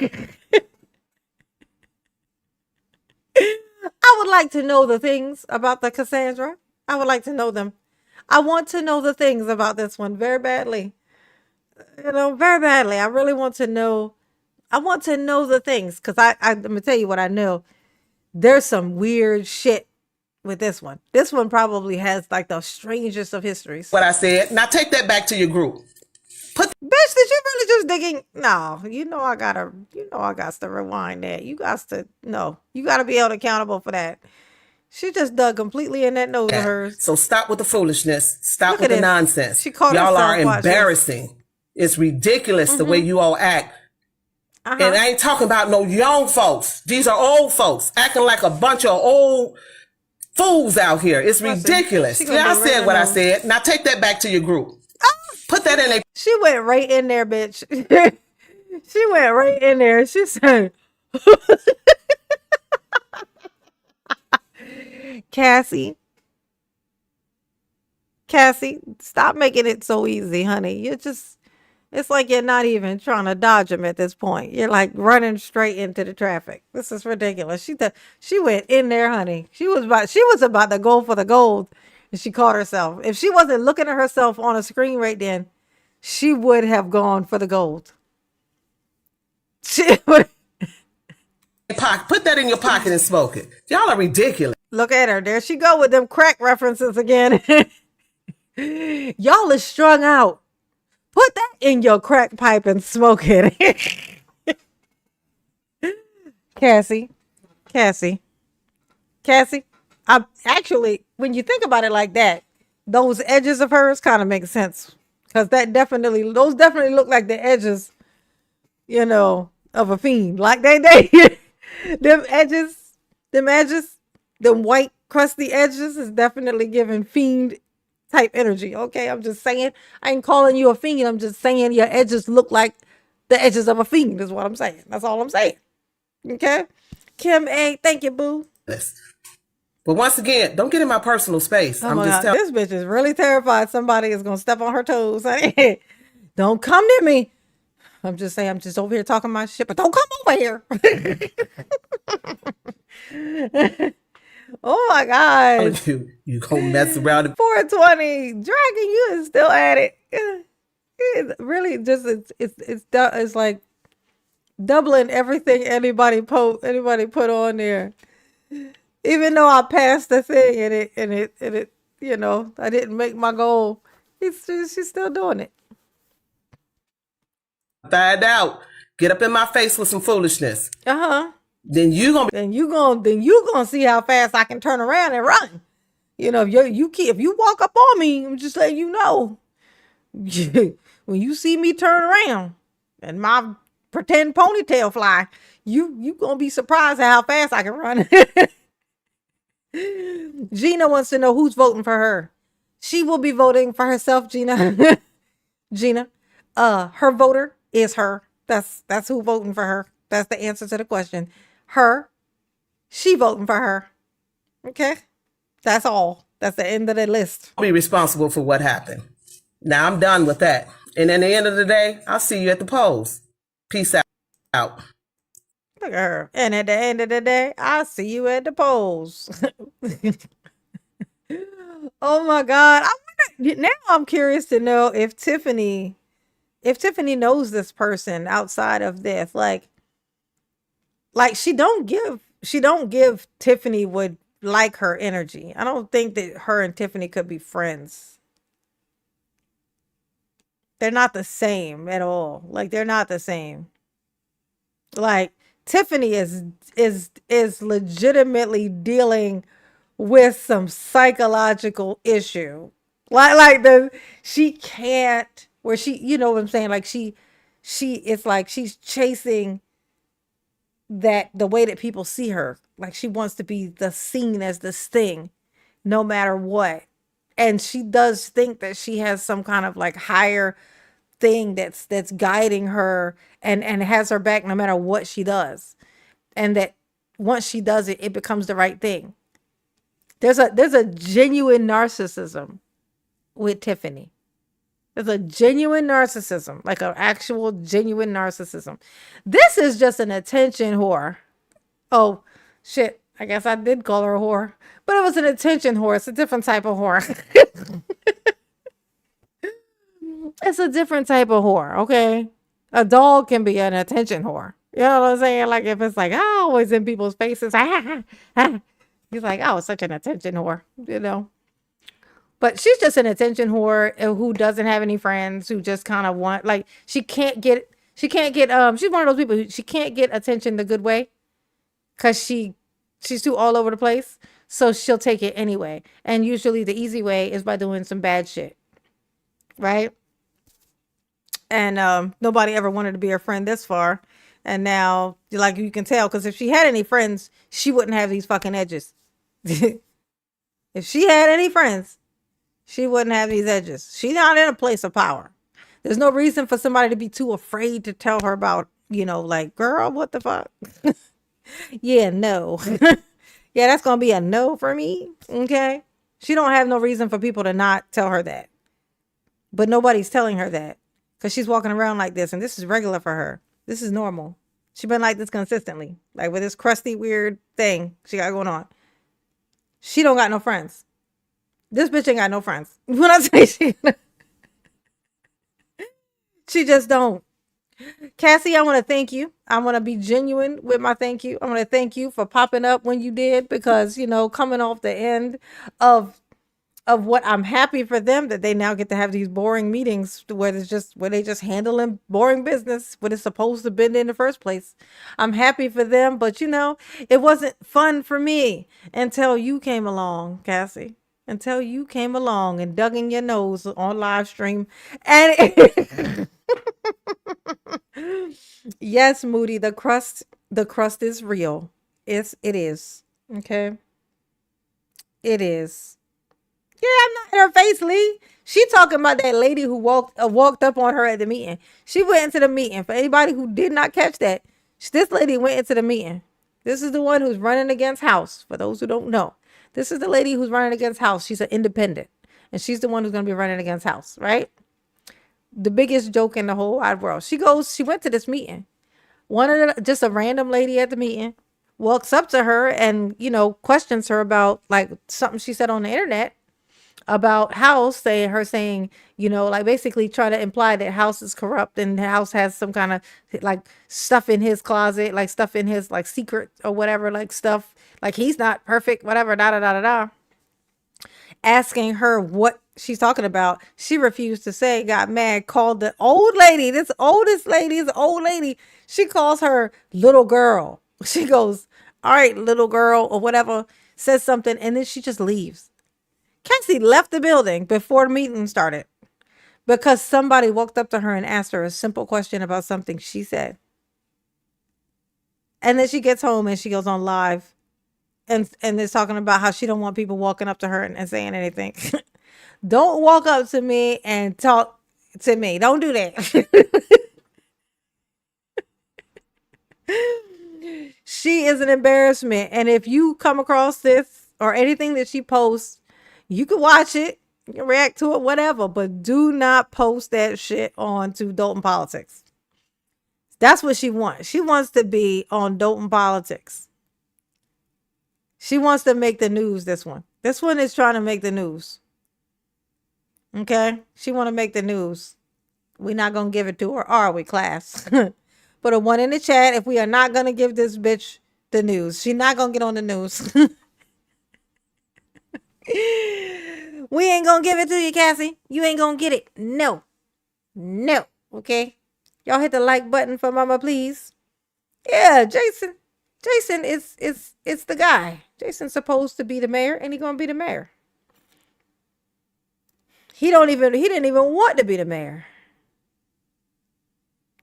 I would like to know the things about the Cassandra. I would like to know them. I want to know the things about this one very badly. Very badly. I really want to know. I want to know the things because I'm going to tell you what I know. There's some weird shit with this one. This one probably has like the strangest of histories. What I said. Now take that back to your group. Bitch, did you really just digging? No, I got to rewind that. You got to be held accountable for that. She just dug completely in that nose of hers. So stop with the foolishness. Stop with the nonsense. She called Y'all are herself embarrassing. It's ridiculous the way you all act. And I ain't talking about no young folks. These are old folks acting like a bunch of old fools out here. It's ridiculous. Yeah, I said what I said. Now take that back to your group. Put that in there. She went right in there, bitch. She went right in there. She said, Cassie, stop making it so easy, honey. It's like you're not even trying to dodge him at this point. You're like running straight into the traffic. This is ridiculous. She went in there, honey. She was about to go for the gold, and she caught herself. If she wasn't looking at herself on a screen right then, she would have gone for the gold. She would. Put that in your pocket and smoke it. Y'all are ridiculous. Look at her. There she go with them crack references again. Y'all is strung out. Put that in your crack pipe and smoke it. Cassie. I'm actually, when you think about it like that, those edges of hers kind of make sense. Because those definitely look like the edges, of a fiend. Like they them white crusty edges is definitely giving fiend type energy. Okay, I'm just saying. I ain't calling you a fiend. I'm just saying your edges look like the edges of a fiend is what I'm saying. That's all I'm saying. Okay? Kim A, thank you, boo. But once again, don't get in my personal space. Oh my God. This bitch is really terrified somebody is going to step on her toes. Honey. Don't come near me. I'm just saying, I'm just over here talking my shit, but don't come over here. Oh my God. You gonna mess around. 420. Dragon, you is still at it. It's really just, it's like doubling everything anybody put on there. Even though I passed the thing and it I didn't make my goal. She's still doing it. Find out. Get up in my face with some foolishness. Then you gonna see how fast I can turn around and run. If you walk up on me, I'm just letting you know. When you see me turn around and my pretend ponytail fly, you gonna be surprised at how fast I can run. Gina wants to know who's voting for her. She will be voting for herself, Gina. Gina, her voter is her. That's who voting for her. That's the answer to the question. She voting for her. Okay? That's all. That's the end of the list. I'll be responsible for what happened. Now I'm done with that. And at the end of the day, I'll see you at the polls. Peace out. Look at her. And at the end of the day, I'll see you at the polls. Oh my God. Now I'm curious to know if Tiffany knows this person outside of this. Like she don't give Tiffany would like her energy. I don't think that her and Tiffany could be friends. They're not the same at all. Like they're not the same. Like Tiffany is legitimately dealing with some psychological issue. She can't, where she, you know what I'm saying? Like it's like she's chasing that the way that people see her. Like she wants to be seen as this thing no matter what. And she does think that she has some kind of like higher thing that's guiding her and has her back no matter what she does. and that once she does it, it becomes the right thing. There's a genuine narcissism with Tiffany. There's a genuine narcissism, like an actual genuine narcissism. This is just an attention whore. Oh, shit. I guess I did call her a whore. But it was an attention whore. It's a different type of whore. It's a different type of whore, okay? A dog can be an attention whore. You know what I'm saying? Like if it's like, always in people's faces. He's like, oh, it's such an attention whore, you know? But she's just an attention whore who doesn't have any friends, who just kind of want, like, she's one of those people who she can't get attention the good way because she's too all over the place. So she'll take it anyway. And usually the easy way is by doing some bad shit. Right? And nobody ever wanted to be her friend this far. And now, like, you can tell, because if she had any friends, she wouldn't have these fucking edges. If she had any friends, she wouldn't have these edges. She's not in a place of power. There's no reason for somebody to be too afraid to tell her about, like, girl, what the fuck? Yeah, no. Yeah, that's going to be a no for me. Okay. She don't have no reason for people to not tell her that. But nobody's telling her that because she's walking around like this. And this is regular for her. This is normal. She's been like this consistently, like with this crusty, weird thing she got going on. She don't got no friends. This bitch ain't got no friends. When I say she just don't. Cassie, I want to thank you. I want to be genuine with my thank you. I want to thank you for popping up when you did, because, coming off the end of what I'm happy for them, that they now get to have these boring meetings where they just handling boring business, what it's supposed to be in the first place. I'm happy for them, but it wasn't fun for me until you came along, Cassie. Until you came along and dug in your nose on live stream. And yes, Moody, the crust is real. It is. Okay. It is. Yeah, I'm not in her face, Lee. She talking about that lady who walked up on her at the meeting. She went into the meeting. For anybody who did not catch that, this lady went into the meeting. This is the one who's running against House. For those who don't know, this is the lady who's running against House. She's an independent, and she's the one who's going to be running against House, right? The biggest joke in the whole wide world. She went to this meeting. Just a random lady at the meeting walks up to her and, questions her about like something she said on the internet about House, saying, like basically trying to imply that House is corrupt and House has some kind of like stuff in his closet, like stuff in his like secret or whatever, like stuff, like he's not perfect, whatever, da da da da da. Asking her what she's talking about. She refused to say, got mad, called the old lady, this old lady. She calls her little girl. She goes, all right, little girl, or whatever, says something, and then she just leaves. Cassie left the building before the meeting started because somebody walked up to her and asked her a simple question about something she said. And then she gets home and she goes on live and is talking about how she don't want people walking up to her and saying anything. Don't walk up to me and talk to me. Don't do that. She is an embarrassment. And if you come across this or anything that she posts, you can watch it, you can react to it, whatever, but do not post that shit onto Dolton Politics. That's what she wants. She wants to be on Dolton Politics. She wants to make the news, this one. This one is trying to make the news. Okay? She want to make the news. We're not going to give it to her, are we, class? Put a 1 in the chat if we are not going to give this bitch the news. She's not going to get on the news. We ain't gonna give it to you, Cassie. You ain't gonna get it. No. Okay. Y'all hit the like button for mama, please. Yeah, Jason is the guy. Jason's supposed to be the mayor, and he gonna be the mayor. He didn't even want to be the mayor.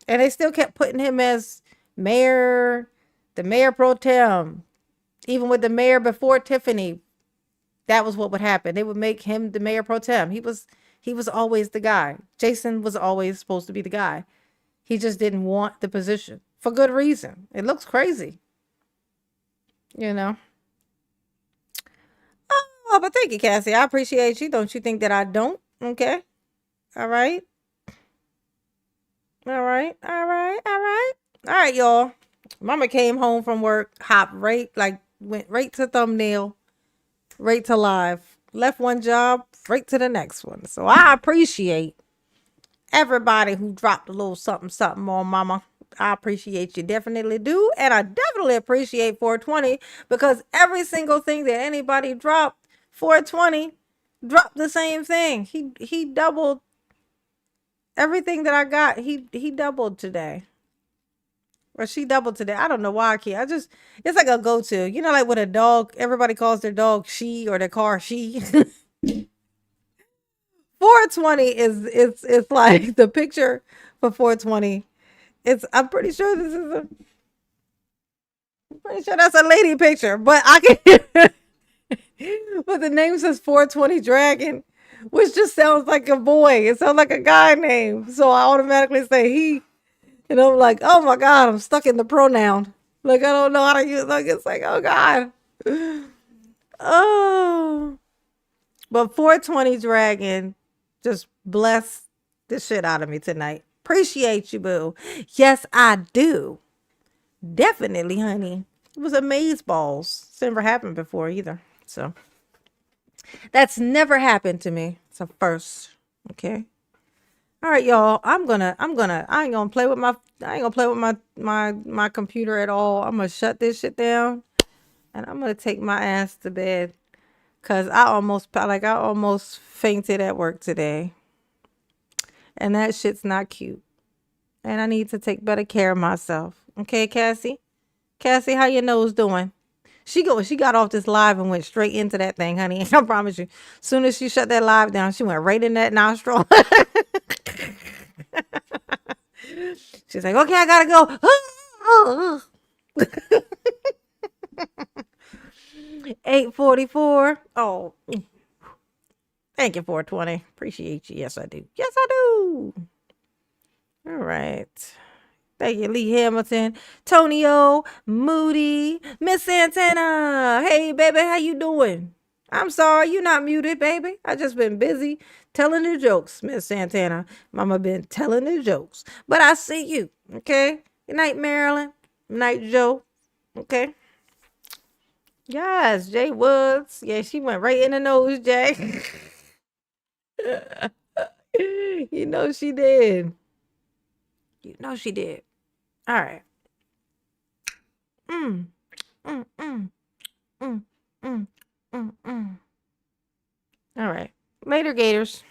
And they still kept putting him as mayor, the mayor pro tem. Even with the mayor before Tiffany, that was what would happen. They would make him the mayor pro tem. He was always the guy. Jason was always supposed to be the guy. He just didn't want the position for good reason. It looks crazy. you know. Oh, but thank you, Cassie. I appreciate you. Don't you think that I don't? Okay. All right. All right. All right. All right. All right, y'all. Mama came home from work, hopped right, went right to thumbnail, right to live. Left one job, right to the next one. So I appreciate everybody who dropped a little something, something on Mama. I appreciate you. Definitely do. And I definitely appreciate 420 because every single thing that anybody dropped, 420 dropped the same thing. He doubled everything that I got. He doubled today. Or she doubled today. I don't know why I can't. It's like a go-to. You know, like with a dog, everybody calls their dog she or their car she. 420 it's like the picture for 420. I'm pretty sure that's a lady picture, but I can but the name says 420 Dragon, which just sounds like a boy. It sounds like a guy name. So I automatically say he. And I'm like, oh my God, I'm stuck in the pronoun. Like, I don't know how to use, like, it's like, oh God. Oh. But 420 Dragon just bless the shit out of me tonight. Appreciate you, boo. Yes, I do. Definitely, honey. It was amaze balls. It's never happened before either. So that's never happened to me. It's a first. Okay. All right, y'all. I ain't gonna play with my computer at all. I'm gonna shut this shit down and I'm gonna take my ass to bed. Cause I almost fainted at work today. And that shit's not cute. And I need to take better care of myself. Okay, Cassie? Cassie, how your nose doing? She got off this live and went straight into that thing, honey. I promise you. As soon as she shut that live down, she went right in that nostril. She's like, okay, I gotta go. 8:44. Oh, thank you, 420. Appreciate you. Yes, I do. Yes, I do. All right. Thank you, Lee Hamilton, Tonio, Moody, Miss Santana. Hey, baby, how you doing? I'm sorry, you're not muted, baby. I just been busy telling the jokes, Miss Santana. Mama been telling the jokes. But I see you, okay? Good night, Marilyn. Good night, Joe. Okay? Yes, Jay Woods. Yeah, she went right in the nose, Jay. You know she did. You know she did. All right. All right. Later, Gators.